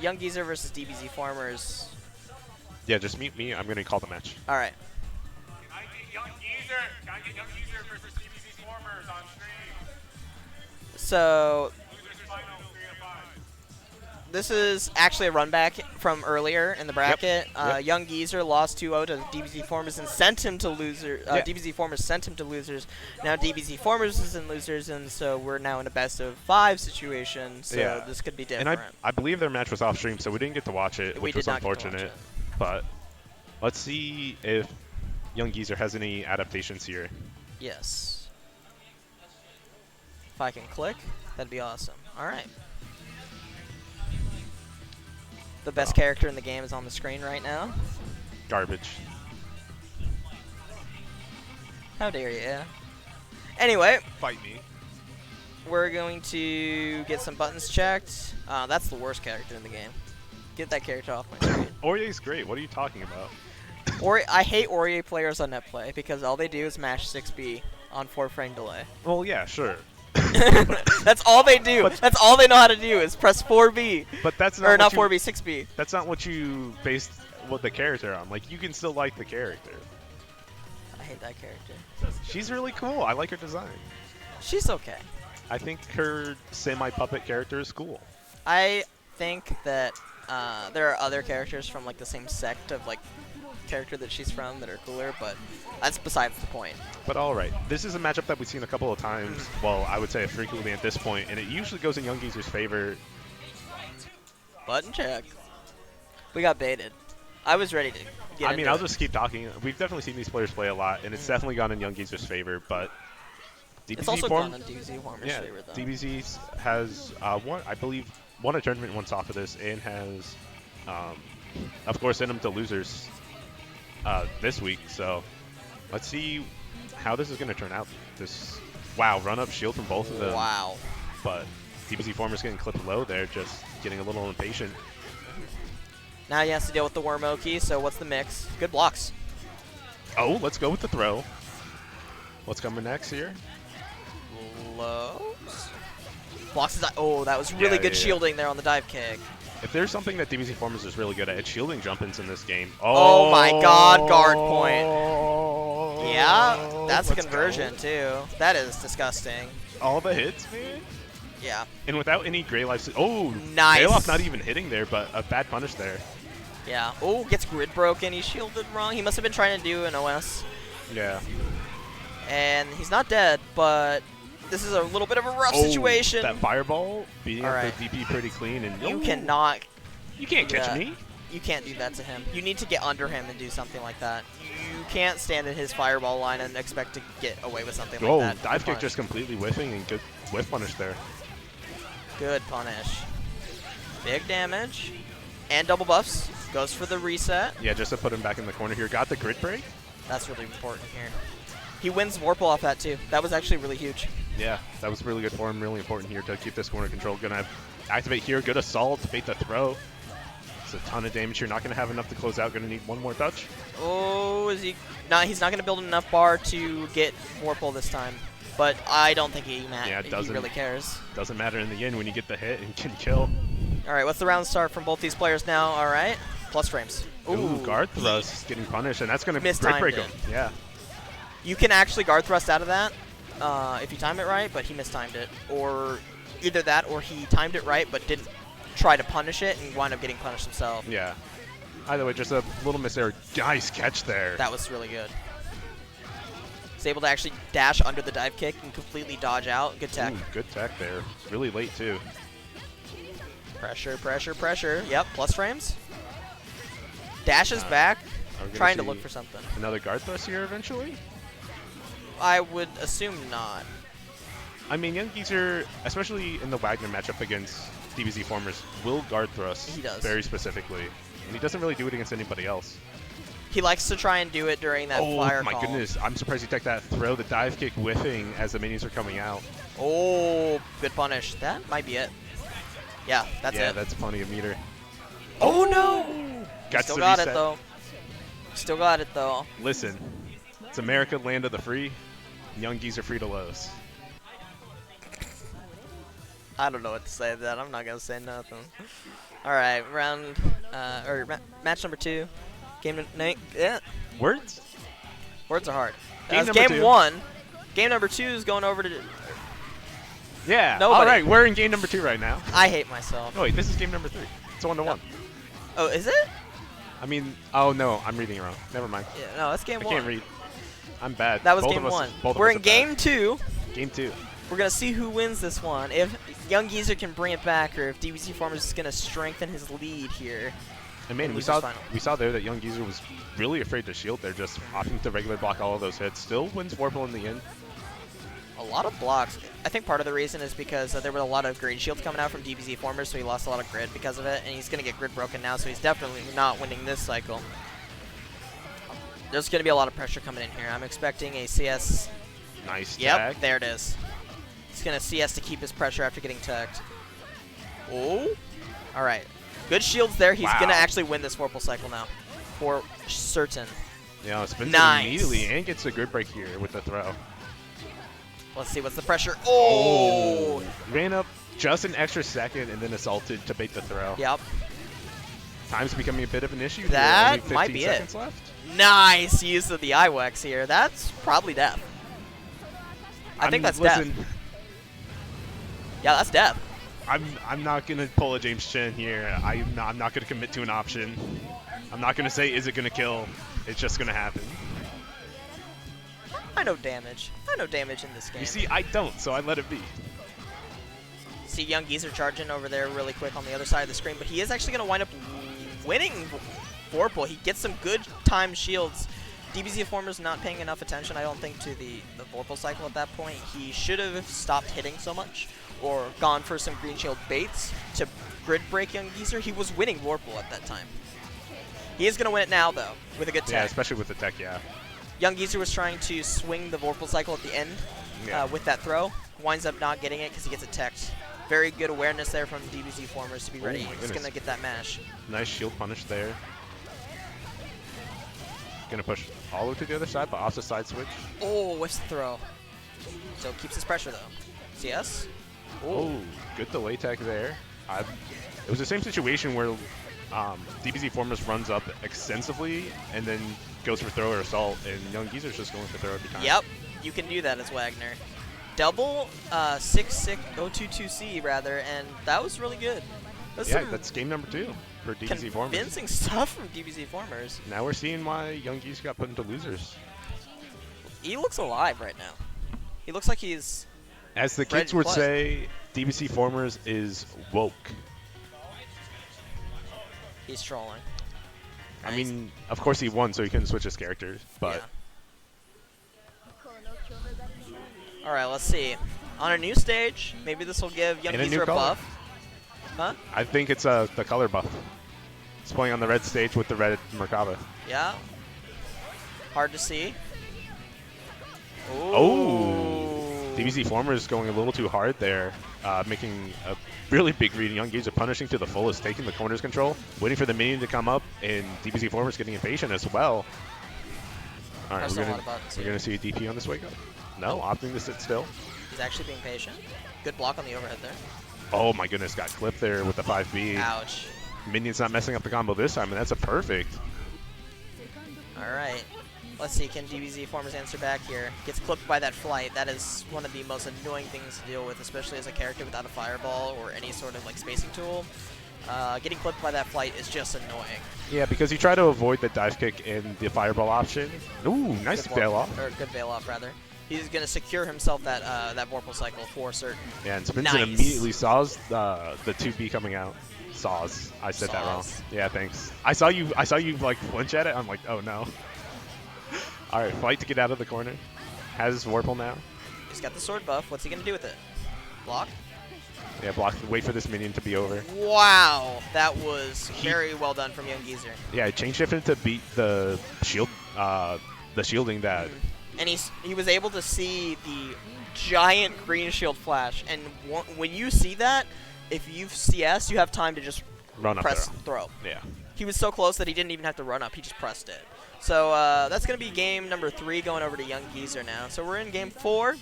Young Geezer versus DBZ Formers. Yeah, just mute me. I'm gonna call the match. All right. Can I get Young Geezer versus DBC Formers on stream? So Losers final 3 of 5. this is actually a run back from earlier in the bracket. Yep. Young Geezer lost 2-0 to DBZ Formers and sent him to loser. Yeah. DBZ Formers sent him to losers. Now DBZ Formers is in losers, and so we're now in a best of 5 situation. So Yeah. this could be And different. I believe their match was off stream, so we didn't get to watch it, We which did was not get to watch unfortunate. it. But let's see if Young Geezer has any adaptations here. Yes. If I can click, that'd be awesome. All right. The best character in the game is on the screen right now. Garbage. How dare you? Anyway, Fight me. we're going to get some buttons checked. That's the worst character in the game. Get that character off my screen. Orye's great. What are you talking about? I hate Orye players on netplay because all they do is mash 6B on 4-frame delay. Well, yeah, sure. That's all they do. That's all they know how to do is press 4B. But that's not Or what not you, 4B, 6B. That's not what you based what the character on. Like, you can still like the character. I hate that character. She's really cool. I like her design. She's okay. I think her semi-puppet character is cool. I think that there are other characters from like the same sect of like character that she's from that are cooler, but that's besides the point. But all right, this is a matchup that we've seen a couple of times. Well, I would say frequently at this point, and it usually goes in Young Geezer's favor. Button check. We got baited. I was ready to get I mean, into I'll it. just keep talking. We've definitely seen these players play a lot, and it's definitely gone in Young Geezer's favor. But It's DBZ also form, gone on DBZ Warmer's yeah, favor though. DBZ has won, I believe, won a tournament once off of this, and has, of course, sent them to losers this week. So let's see how this is going to turn out. This run up shield from both of them. Wow. But DBZ Former's getting clipped low there, just getting a little impatient. Now he has to deal with the Wormoki, so what's the mix? Good blocks. Oh, let's go with the throw. What's coming next here? Lows. Blocks his oh, that was really Yeah, good yeah. shielding there on the dive kick. If there's something that DBZ Formers is really good at, it's shielding jump-ins in this game. Oh my god, guard point. Yeah, that's a Let's conversion go. too. That is disgusting. All the hits, man. Yeah. And without any gray life. Oh, Nice. Bailoff not even hitting there, but a bad punish there. Yeah. Oh, gets grid broken. He shielded wrong. He must have been trying to do an OS. Yeah. And he's not dead, but this is a little bit of a rough Oh, situation. that fireball beating All up right. the DP pretty clean. And You oh, cannot. You can't do catch that. me. You can't do that to him. You need to get under him and do something like that. You can't stand in his fireball line and expect to get away with something Oh, like that. dive Good kick punish. just completely whiffing and good whiff punish there. Good punish. Big damage. And double buffs. Goes for the reset. Yeah, just to put him back in the corner here. Got the grid break. That's really important here. He wins Warple off that too. That was actually really huge. Yeah, that was really good for him. Really important here to keep this corner control. Gonna activate here. Good assault. Bait the throw. It's a ton of damage here. Not gonna have enough to close out. Gonna need one more touch. Oh, is he? No, he's not going to build enough bar to get Warple this time. But I don't think he doesn't- really cares. Doesn't matter in the end when you get the hit and can kill. All right, what's the round start from both these players now? All right, plus frames. Ooh, guard thrust getting punished, and that's gonna grid Mistimed break it. him. Yeah. You can actually guard thrust out of that if you time it right, but he mistimed it. Or either that or he timed it right but didn't try to punish it and wound up getting punished himself. Yeah. Either way, just a little miss error. Nice catch there. That was really good. He's able to actually dash under the dive kick and completely dodge out. Good tech. Ooh, good tech there. Really late too. Pressure, pressure, pressure. Yep, plus frames. Dashes back, Are we gonna trying to see look for something. Another guard thrust here eventually. I would assume not. I mean, Young Geezer, especially in the Wagner matchup against DBZ Formers, will guard thrust He does. very specifically. And he doesn't really do it against anybody else. He likes to try and do it during that fire Oh my call. goodness, I'm surprised he took that throw, the dive kick whiffing as the minions are coming out. Oh, good punish. That might be it. Yeah, that's yeah, it. that's plenty of meter. Oh no! Got Still to got reset. it though. Still got it though. Listen, it's America, land of the free. Young Geezer free to lose. I don't know what to say to that. I'm not gonna say nothing. All right, match number 2. Game night. Yeah, Words? words are hard. Game That's number game 2. 1. Game number 2 is going over to. Yeah. Nobody. All right, we're in game number 2 right now. I hate myself. Oh wait, this is game number 3. It's a 1-1. Oh, is it? I mean, oh no, I'm reading it wrong. Never mind. Yeah, no, that's game I 1. can't read. I'm bad. That was Both game of us, 1. both of We're us in are game bad. 2. Game 2. We're gonna see who wins this one. If Young Geezer can bring it back, or if DBC Farmers is gonna strengthen his lead here. And man, in we losers saw final. there that Young Geezer was really afraid to shield there, just opting to regular block all of those hits. Still wins Vorpal in the end. A lot of blocks. I think part of the reason is because there were a lot of grid shields coming out from DBZ Formers, so he lost a lot of grid because of it, and he's going to get grid broken now, so he's definitely not winning this cycle. There's going to be a lot of pressure coming in here. I'm expecting a CS. Nice Yep, tag. there it is. He's going to CS to keep his pressure after getting tagged. Oh. All right. Good shields there. He's going to Wow. actually win this Vorpal cycle now. For certain. Yeah, spins Nice. it immediately and gets a grid break here with the throw. Let's see what's the pressure. Oh. Ran up just an extra second and then assaulted to bait the throw. Yep. Time's becoming a bit of an issue. That here. Only might 15 be it. seconds left. Nice use of the IWEX here. That's probably death. I think that's listen, death. Yeah, that's death. I'm not gonna pull a James Chen here. I'm not gonna commit to an option. I'm not gonna say is it gonna kill. It's just gonna happen. I know damage. I know damage in this game. You see, I don't, so I let it be. See Young Geezer charging over there really quick on the other side of the screen, but he is actually going to wind up winning Vorpal. He gets some good time shields. DBZ Former's not paying enough attention, I don't think, to the Vorpal cycle at that point. He should have stopped hitting so much or gone for some green shield baits to grid break Young Geezer. He was winning Vorpal at that time. He is going to win it now, though, with a good tech. Yeah, especially with the tech, yeah. Young Geezer was trying to swing the Vorpal cycle at the end with that throw. Winds up not getting it because he gets it teched. Very good awareness there from DBZ Formers to be ready. my He's goodness. going to get that mash. Nice shield punish there. Gonna push all the way to the other side, but off the side switch. Oh, whiffs the throw. So keeps his pressure, though. CS? Oh, good delay tech there. It was the same situation where DBZ Formers runs up extensively and then goes for throw or assault, and Young Geezer's just going for throw every time. Yep, you can do that as Wagner. Double 66022C rather, and that was really good. Yeah, that's game number 2 for DBZ Formers. Convincing stuff from DBZ Formers. Now we're seeing why Young Geezer got put into losers. He looks alive right now. He looks like he's... As the Red kids would plus. say, DBC Formers is woke. He's trolling. I Nice. mean, of course he won, so he couldn't switch his characters, but Yeah. All right, let's see. On a new stage, maybe this will give Young In a new Geezer a color. buff. Huh? I think it's the color buff. It's playing on the red stage with the red Merkaba. Yeah. Hard to see. Oh! DBZ Former is going a little too hard there, making a really big read. Young Geezer punishing to the fullest, taking the corner's control, waiting for the minion to come up, and DBZ Former is getting impatient as well. All right, Press we're a lot of buttons gonna here. see a DP on this wake up. No, opting to sit still. He's actually being patient. Good block on the overhead there. Oh my goodness, got clipped there with the 5B. Ouch. Minion's not messing up the combo this time, and that's a perfect. All right. Let's see, can DBZ Formers answer back here? Gets clipped by that flight. That is one of the most annoying things to deal with, especially as a character without a fireball or any sort of like spacing tool. Getting clipped by that flight is just annoying. Yeah, because you try to avoid the dive kick and the fireball option. Ooh, nice Good fail warp- off. Or good veil off, rather. He's going to secure himself that that Vorpal cycle for certain. Yeah, and spins Nice. it immediately saws the 2B coming out. Saws. I said that wrong. Saws. Yeah, thanks. I saw you like flinch at it. I'm like, oh no. All right, fight to get out of the corner. has Warple now. He's got the sword buff. What's he gonna do with it? Block? Yeah, block. Wait for this minion to be over. Wow, that was very well done from Young Geezer. Yeah, chain shifted to beat the shield, the shielding that. And he was able to see the giant green shield flash. And when you see that, if you've CS, you have time to just Run up press there. throw. Yeah. He was so close that he didn't even have to run up. He just pressed it. So that's going to be game number 3 going over to Young Geezer now. So we're in game 4.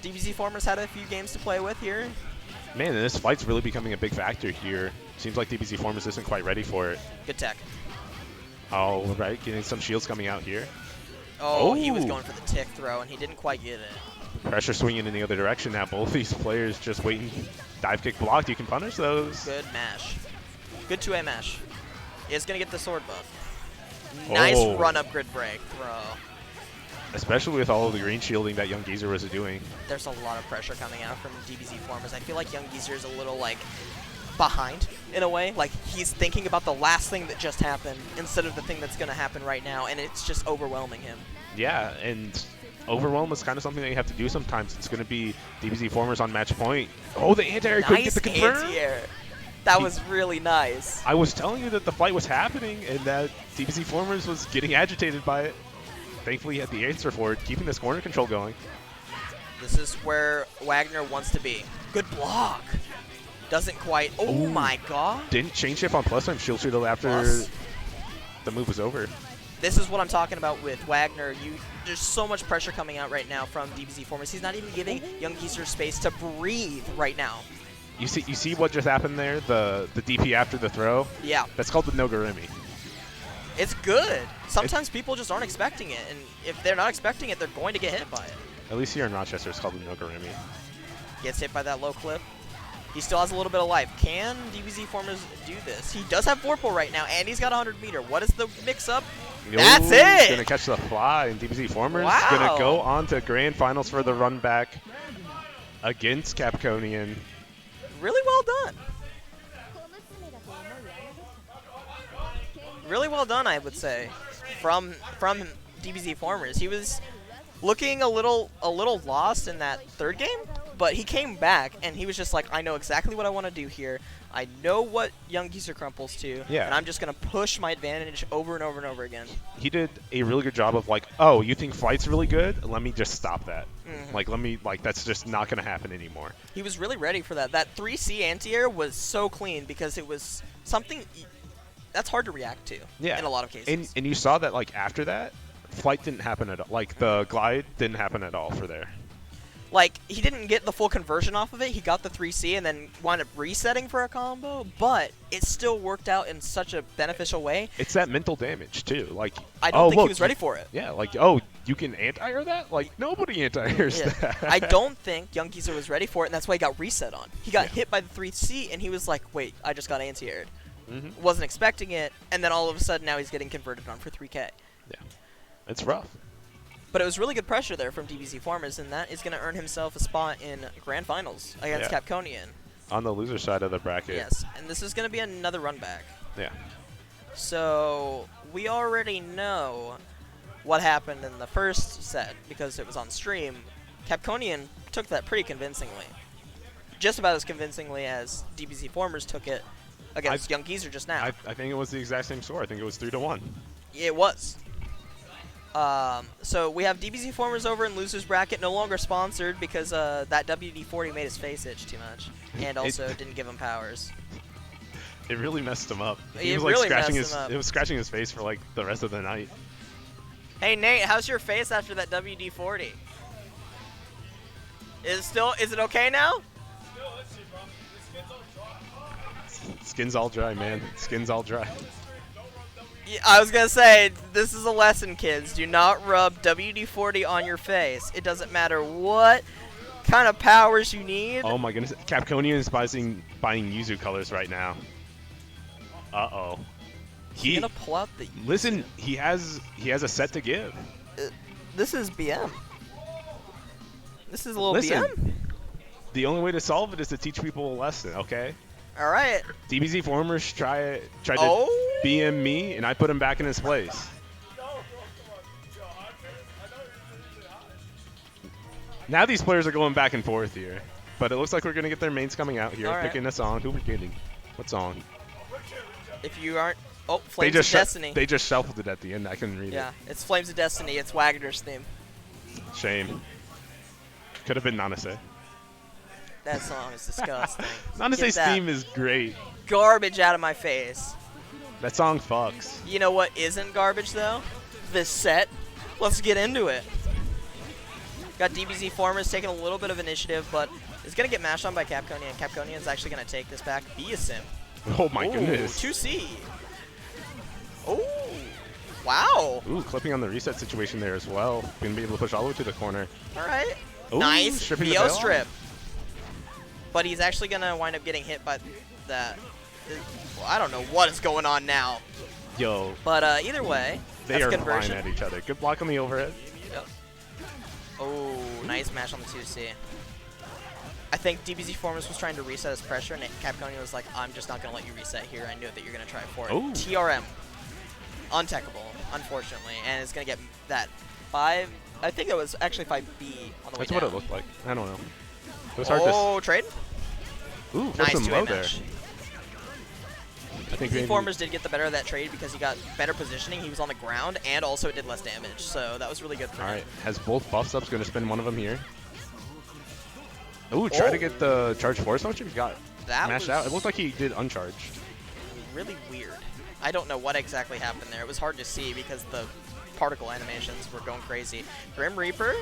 DBZ Formers had a few games to play with here. Man, this fight's really becoming a big factor here. Seems like DBZ Formers isn't quite ready for it. Good tech. Oh, right. Getting some shields coming out here. Oh, he was Oh. going for the tick throw, and he didn't quite get it. Pressure swinging in the other direction now. Both these players just waiting. Dive kick blocked. You can punish those. Good mash. Good 2A mash. Is going to get the sword buff. Nice Oh. run-up grid break throw. Especially with all of the green shielding that Young Geezer was doing. There's a lot of pressure coming out from DBZ Formers. I feel like Young Geezer is a little, like, behind in a way. Like, he's thinking about the last thing that just happened instead of the thing that's going to happen right now, and it's just overwhelming him. Yeah, and overwhelm is kind of something that you have to do sometimes. It's going to be DBZ Formers on match point. Oh, the anti-air couldn't get Nice the confirm. anti-air. That was really nice. I was telling you that the fight was happening and that DBZ Formers was getting agitated by it. Thankfully, he had the answer for it, keeping this corner control going. This is where Wagner wants to be. Good block. Doesn't quite. Oh Ooh. my god. Didn't chain shift on plus time shield shield after Plus. the move was over. This is what I'm talking about with Wagner. There's so much pressure coming out right now from DBZ Formers. He's not even giving Young Geezer space to breathe right now. You see what just happened there? The DP after the throw? Yeah, That's called the Nogurumi. it's good. Sometimes people just aren't expecting it, and if they're not expecting it, they're going to get hit by it. At least here in Rochester, it's called the Nogurumi. Gets hit by that low clip. He still has a little bit of life. Can DBZ Formers do this? He does have Vorpal right now, and he's got 100 meter. What is the mix-up? That's it! Gonna catch the fly, and DBZ Formers Wow. gonna go on to grand finals for the run back against Capconian. Really well done. Really well done, I would say, from DBZ Formers. He was looking a little lost in that third game, but he came back and he was just like, I know exactly what I want to do here. I know what Young Geezer crumples to, Yeah. and I'm just gonna push my advantage over and over and over again. He did a really good job of like, oh, you think flight's really good? Let me just stop that. Mhm. Like that's just not gonna happen anymore. He was really ready for that. That 3C anti-air was so clean because it was something that's hard to react to Yeah. in a lot of cases. And you saw that like after that, flight didn't happen at all. Like the glide didn't happen at all for there. Like, he didn't get the full conversion off of it. He got the 3C and then wound up resetting for a combo, but it still worked out in such a beneficial way. It's that mental damage too. Like I don't oh, think look, he was ready for it. Yeah, like oh, you can anti-air that? Like nobody anti-airs Yeah. that. I don't think Young Geezer was ready for it, and that's why he got reset on. He got Yeah. hit by the 3C, and he was like, wait, I just got anti-aired. Mhm. Wasn't expecting it, and then all of a sudden now he's getting converted on for 3K. Yeah, it's rough. But it was really good pressure there from DBZ Farmers, and that is going to earn himself a spot in Grand Finals against Yeah. Capconian. On the loser side of the bracket. Yes, and this is going to be another run back. Yeah. So we already know what happened in the first set because it was on stream. Capconian took that pretty convincingly. Just about as convincingly as DBZ Formers took it against Young Geezer just now. I think it was the exact same score. I think it was 3-1. It was. So we have DBZ Formers over in losers bracket, no longer sponsored because that WD-40 made his face itch too much, and also didn't give him powers. It really messed him up. He It was like really scratching messed his. him up. It was scratching his face for like the rest of the night. Hey Nate, how's your face after that WD-40? Is it okay now? Skin's all dry, man. Skin's all dry. Yeah, I was gonna say, this is a lesson, kids. Do not rub WD-40 on your face. It doesn't matter what kind of powers you need. Oh my goodness. Capconian is buying Yuzu colors right now. Uh-oh. He's gonna pull out the. Listen, he has a set to give. This is BM. This is a little Listen. BM. The only way to solve it is to teach people a lesson, okay? All right. DBZ Formers tried to Oh. BM me, and I put him back in his place. Now these players are going back and forth here. But it looks like we're going to get their mains coming out here, All right. picking a song. Who we getting? What song? If you aren't... Oh, Flames of Destiny. They just shuffled it at the end. I couldn't read Yeah, it's Flames of Destiny. It's Wagner's theme. it. Shame. Could have been Nanase. That song is disgusting. Nanase's Get that theme is great. garbage out of my face. That song fucks. You know what isn't garbage, though? This set. Let's get into it. Got DBZ Formers taking a little bit of initiative, but it's going to get mashed on by Capconian. Capconian is actually going to take this back. Be a sim. Oh my Ooh, goodness. 2C. Oh, wow. Ooh, clipping on the reset situation there as well. Gonna be able to push all the way to the corner. All right. Ooh, Nice. stripping the BO veil off. strip. But he's actually going to wind up getting hit by that. Well, I don't know what is going on now. Yo, But either way, they that's are conversion. flying at each other. Good block on the overhead. Yep. Oh, nice match on the 2C. I think DBZ Formers was trying to reset his pressure, and Capconian was like, I'm just not going to let you reset here. I knew that you're going to try for it. Ooh. TRM. Untechable, unfortunately. And it's going to get that 5... I think it was actually 5B on the way That's down. what it looked like. I don't know. It was hard to... Oh, trade? Ooh, Nice flips him 2A low there. match. I think DBZ maybe- Formers did get the better of that trade because he got better positioning. He was on the ground, and also it did less damage. So that was really good for All him. right, has both buffs up. Going to spin one of them here. Ooh, try to get the charge force launcher. He got That mashed was out. It looked like he did uncharged. really weird. I don't know what exactly happened there. It was hard to see because the particle animations were going crazy. Grim Reaper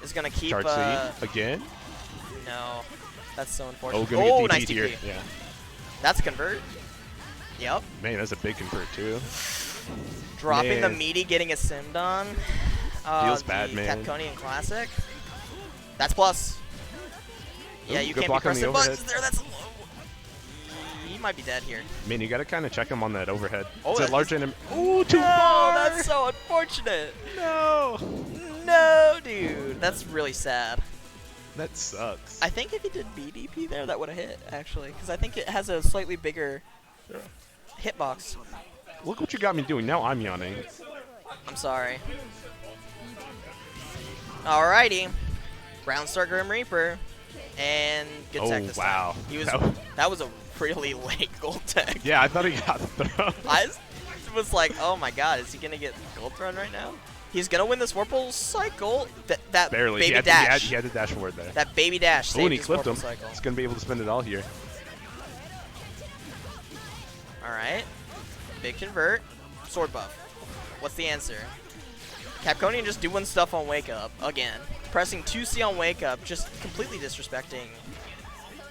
is going to keep... Charge C again. No. That's so Oh, unfortunate. going to get nice DP'd here. DP. Yeah. That's a convert. Yep. Man, that's a big convert too. Dropping the Man. meaty, getting a simmed on. Feels bad, the man. Capconian Classic. That's plus. Yeah, Ooh, you good can't be block on the pressing buttons overhead. there. That's low. He might be dead here. Man, you got to kind of check him on that overhead. Oh, It's a that large is- enemy. Ooh, too No, far. that's so unfortunate. No. No, dude. That's really sad. That sucks. I think if he did BDP there, that would have hit, actually. Because I think it has a slightly bigger hitbox. Look what you got me doing. Now I'm yawning. I'm sorry. Alrighty. Round start Grim Reaper. And good tech Oh, this wow. time. He was, That was- that was a really late gold tech. Yeah, I thought he got thrown. I was like, oh my god, is he going to get gold thrown right now? He's going to win this Warple cycle. That Barely. baby He had, dash. he had to dash forward there. That baby dash Oh, saved and he his clipped Warple him. cycle. He's going to be able to spend it all here. Alright. Big convert. Sword buff. What's the answer? Capconian just doing stuff on Wake Up again. Pressing 2C on Wake Up, just completely disrespecting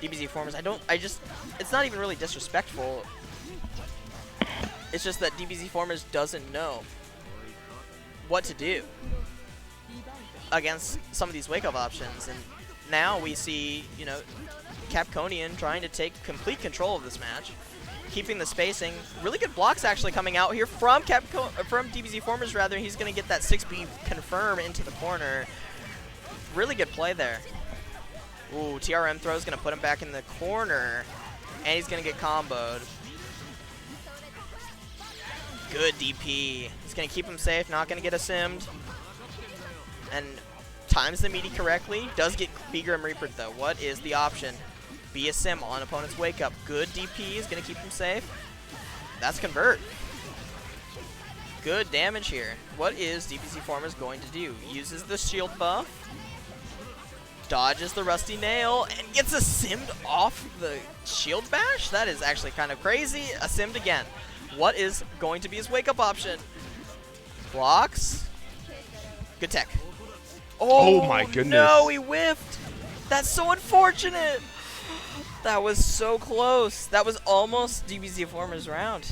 DBZ Formers. It's not even really disrespectful. It's just that DBZ Formers doesn't know what to do against some of these Wake Up options. And now we see, you know, Capconian trying to take complete control of this match. Keeping the spacing. Really good blocks actually coming out here from DBZ Formers rather. He's going to get that 6B confirm into the corner. Really good play there. Ooh, TRM throw is going to put him back in the corner. And he's going to get comboed. Good DP. He's going to keep him safe, not going to get a simmed. And times the meaty correctly. Does get B Grim Reaper though. What is the option? Be a sim on opponent's Wake Up. Good DP is going to keep him safe. That's convert. Good damage here. What is DBZ Formers going to do? Uses the shield buff. Dodges the rusty nail and gets a simmed off the shield bash? That is actually kind of crazy. A simmed again. What is going to be his Wake Up option? Blocks. Good tech. Oh my goodness. No, he whiffed. That's so unfortunate. That was so close. That was almost DBZ Formers round.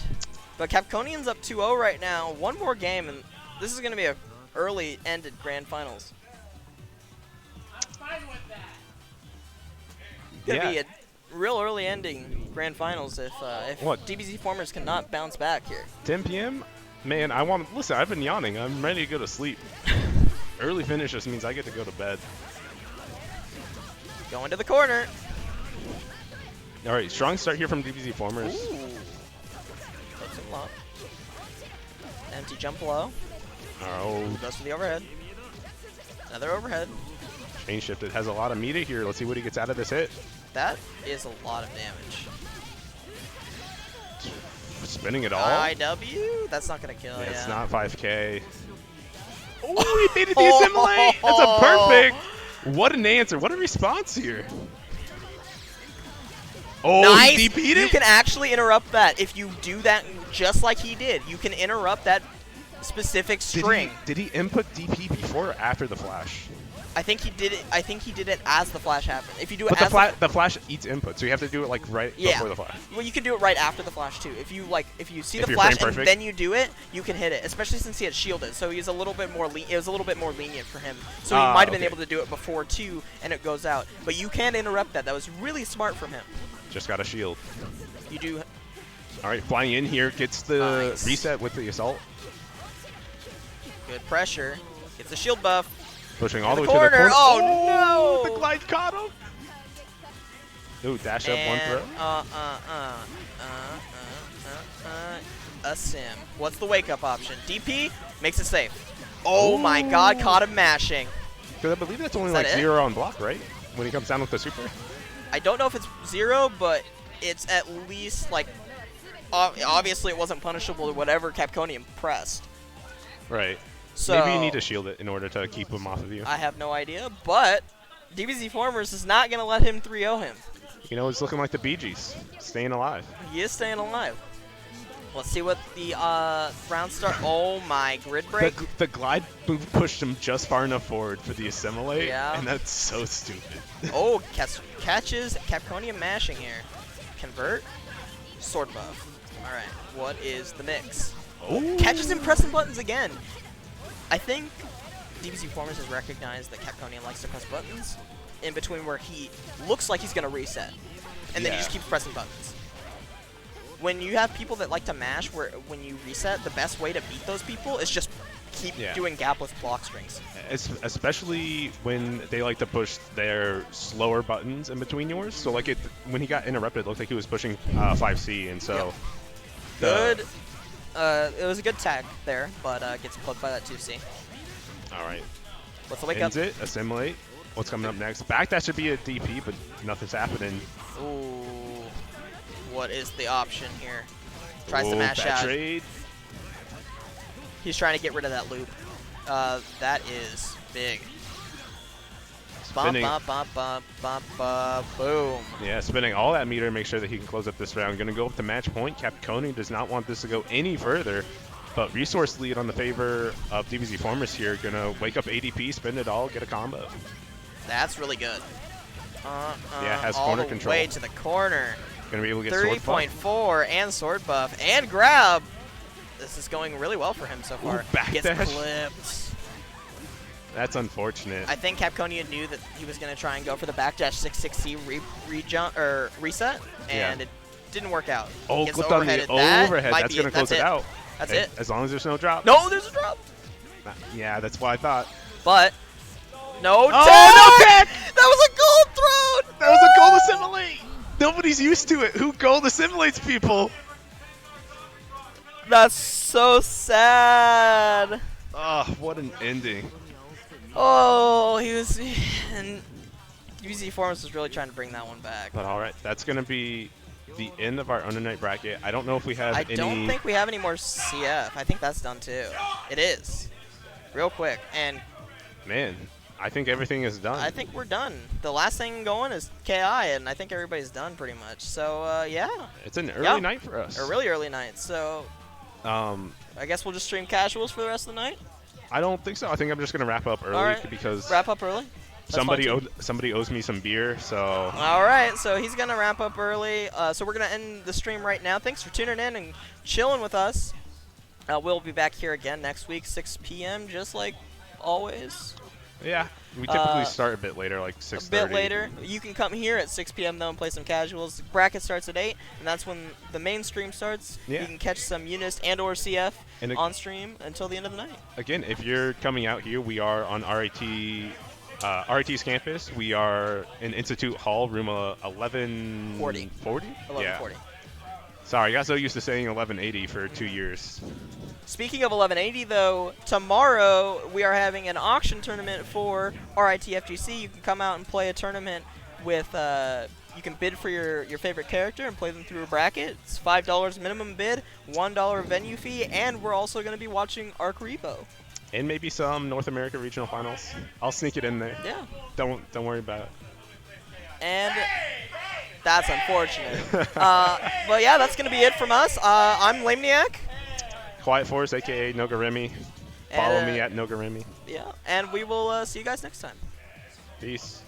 But Capconian's up 2-0 right now. One more game, and this is going to be a early ended grand finals. Going to be a real early ending grand finals if What? DBZ Formers cannot bounce back here. 10 p.m. Man, listen, I've been yawning. I'm ready to go to sleep. Early finish just means I get to go to bed. Going to the corner. All right, strong start here from DBZ Formers. Ooh. Close him low. Empty jump low. Oh, Goes for the overhead. Another overhead. Chain shifted has a lot of meter here. Let's see what he gets out of this hit. That is a lot of damage. Spinning it all. IW? That's not gonna kill. Yeah, Yeah. it's not 5K. Oh, he baited the assimilate. That's a perfect. What an answer. What a response here. Oh, Nice. he DP'd it? You can actually interrupt that if you do that just like he did. You can interrupt that specific string. Did he input DP before or after the flash? I think he did it. I think he did it as the flash happened. If you do it But as the flash eats input, so you have to do it like right before the flash. Well, you can do it right after the flash too. If you see If the you're flash frame and perfect. then you do it, you can hit it. Especially since he had shielded, so he's a little bit more. It was a little bit more lenient for him. So he might have been okay. able to do it before too, and it goes out. But you can interrupt that. That was really smart from him. Just got a shield. You do. All right, flying in here gets the Nice. reset with the assault. Good pressure. Gets the shield buff. Pushing all the way corner. to the corner. Oh, no! The glide caught him. Ooh, dash up one And, throw. a sim. What's the wake up option? DP makes it safe. Oh my god, caught him mashing. Because I believe that's only Is that like it? 0 on block, right? When he comes down with the super. I don't know if it's 0, but it's at least like obviously it wasn't punishable or whatever Capconium pressed. Right. So Maybe you need to shield it in order to keep him off of you. I have no idea, but DBZ Formers is not going to let him 3-0 him. You know, it's looking like the Bee Gees, staying alive. He is staying alive. Let's see what the round start. Oh my, grid break. The glide move pushed him just far enough forward for the assimilate, Yeah. and that's so stupid. Oh, catches Capconium mashing here. Convert, sword buff. All right, what is the mix? Oh, Catches him pressing buttons again. I think DBZ Formers has recognized that Capconium likes to press buttons in between where he looks like he's going to reset, and then he Yeah. just keeps pressing buttons. When you have people that like to mash, where when you reset, the best way to beat those people is just keep doing gapless block strings. especially when they like to push their slower buttons in between yours. So like when he got interrupted, it looked like he was pushing 5C, and so Good. It was a good tag there, but gets plugged by that 2C. All right, What's the wake ends up? it, assimilate. What's coming up next? Back that should be a DP, but nothing's happening. Ooh. What is the option here? Tries to Ooh, mash bad out. trade. He's trying to get rid of that loop. That is big. Bump, Spinning. bump, bump, bump, bump, bump, boom. Yeah, spinning all that meter to make sure that he can close up this round. Going to go up to match point. Capconi does not want this to go any further, but resource lead on the favor of DBZ Formers here. Going to wake up ADP, spin it all, get a combo. That's really good. Yeah, has all corner the control. way to the corner. Going to be able to get sword buff. 30.4 and sword buff and grab. This is going really well for him so far. back Gets dash. clipped. That's unfortunate. I think Capconia knew that he was going to try and go for the backdash 6-6C reset, and it didn't work out. Oh, Gets clipped on the overheaded. That overhead. might That's be going to close it out. That's Hey, it. As long as there's no drop. No, there's a drop. Yeah, that's what I thought. But no, Oh, no tag! tag! That was a gold throne. That was a gold assimilate! Nobody's used to it. Who gold assimilates people? That's so sad. Oh, what an ending. Oh, he was. And UZ Forms was really trying to bring that one back. But all right, that's going to be the end of our under night bracket. I don't know if we have I any. don't think we have any more CF. I think that's done too. It is. Real quick. And Man, I think everything is done. I think we're done. The last thing going is KI, and I think everybody's done pretty much. So, yeah. It's an early night for us. A really early night. So, I guess we'll just stream casuals for the rest of the night. I don't think so. I think I'm just going to wrap up early All right. because Wrap up early. That's fine, too. somebody owes me some beer, so. All right, so he's going to wrap up early. So we're going to end the stream right now. Thanks for tuning in and chilling with us. We'll be back here again next week, 6 p.m., just like always. Yeah, we typically start a bit later, like 6:30. A bit later. You can come here at 6 p.m. though and play some casuals. Bracket starts at 8, and that's when the main stream starts. Yeah. You can catch some UNIST and or CF And on stream until the end of the night. Again, if you're coming out here, we are on RIT's campus. We are in Institute Hall, room 1140. 1140. Sorry, I got so used to saying 1180 for 2 years. Speaking of 1180, though, tomorrow we are having an auction tournament for RIT FGC. You can come out and play a tournament with, you can bid for your favorite character and play them through a bracket. It's $5 minimum bid, $1 venue fee, and we're also going to be watching Arc Revo. And maybe some North America regional finals. I'll sneak it in there. Yeah. Don't worry about it. And that's unfortunate. But yeah, that's going to be it from us. I'm Lamniac. Quiet Force, aka Nogaremi. Follow And, me at Nogaremi. Yeah, and we will see you guys next time. Peace.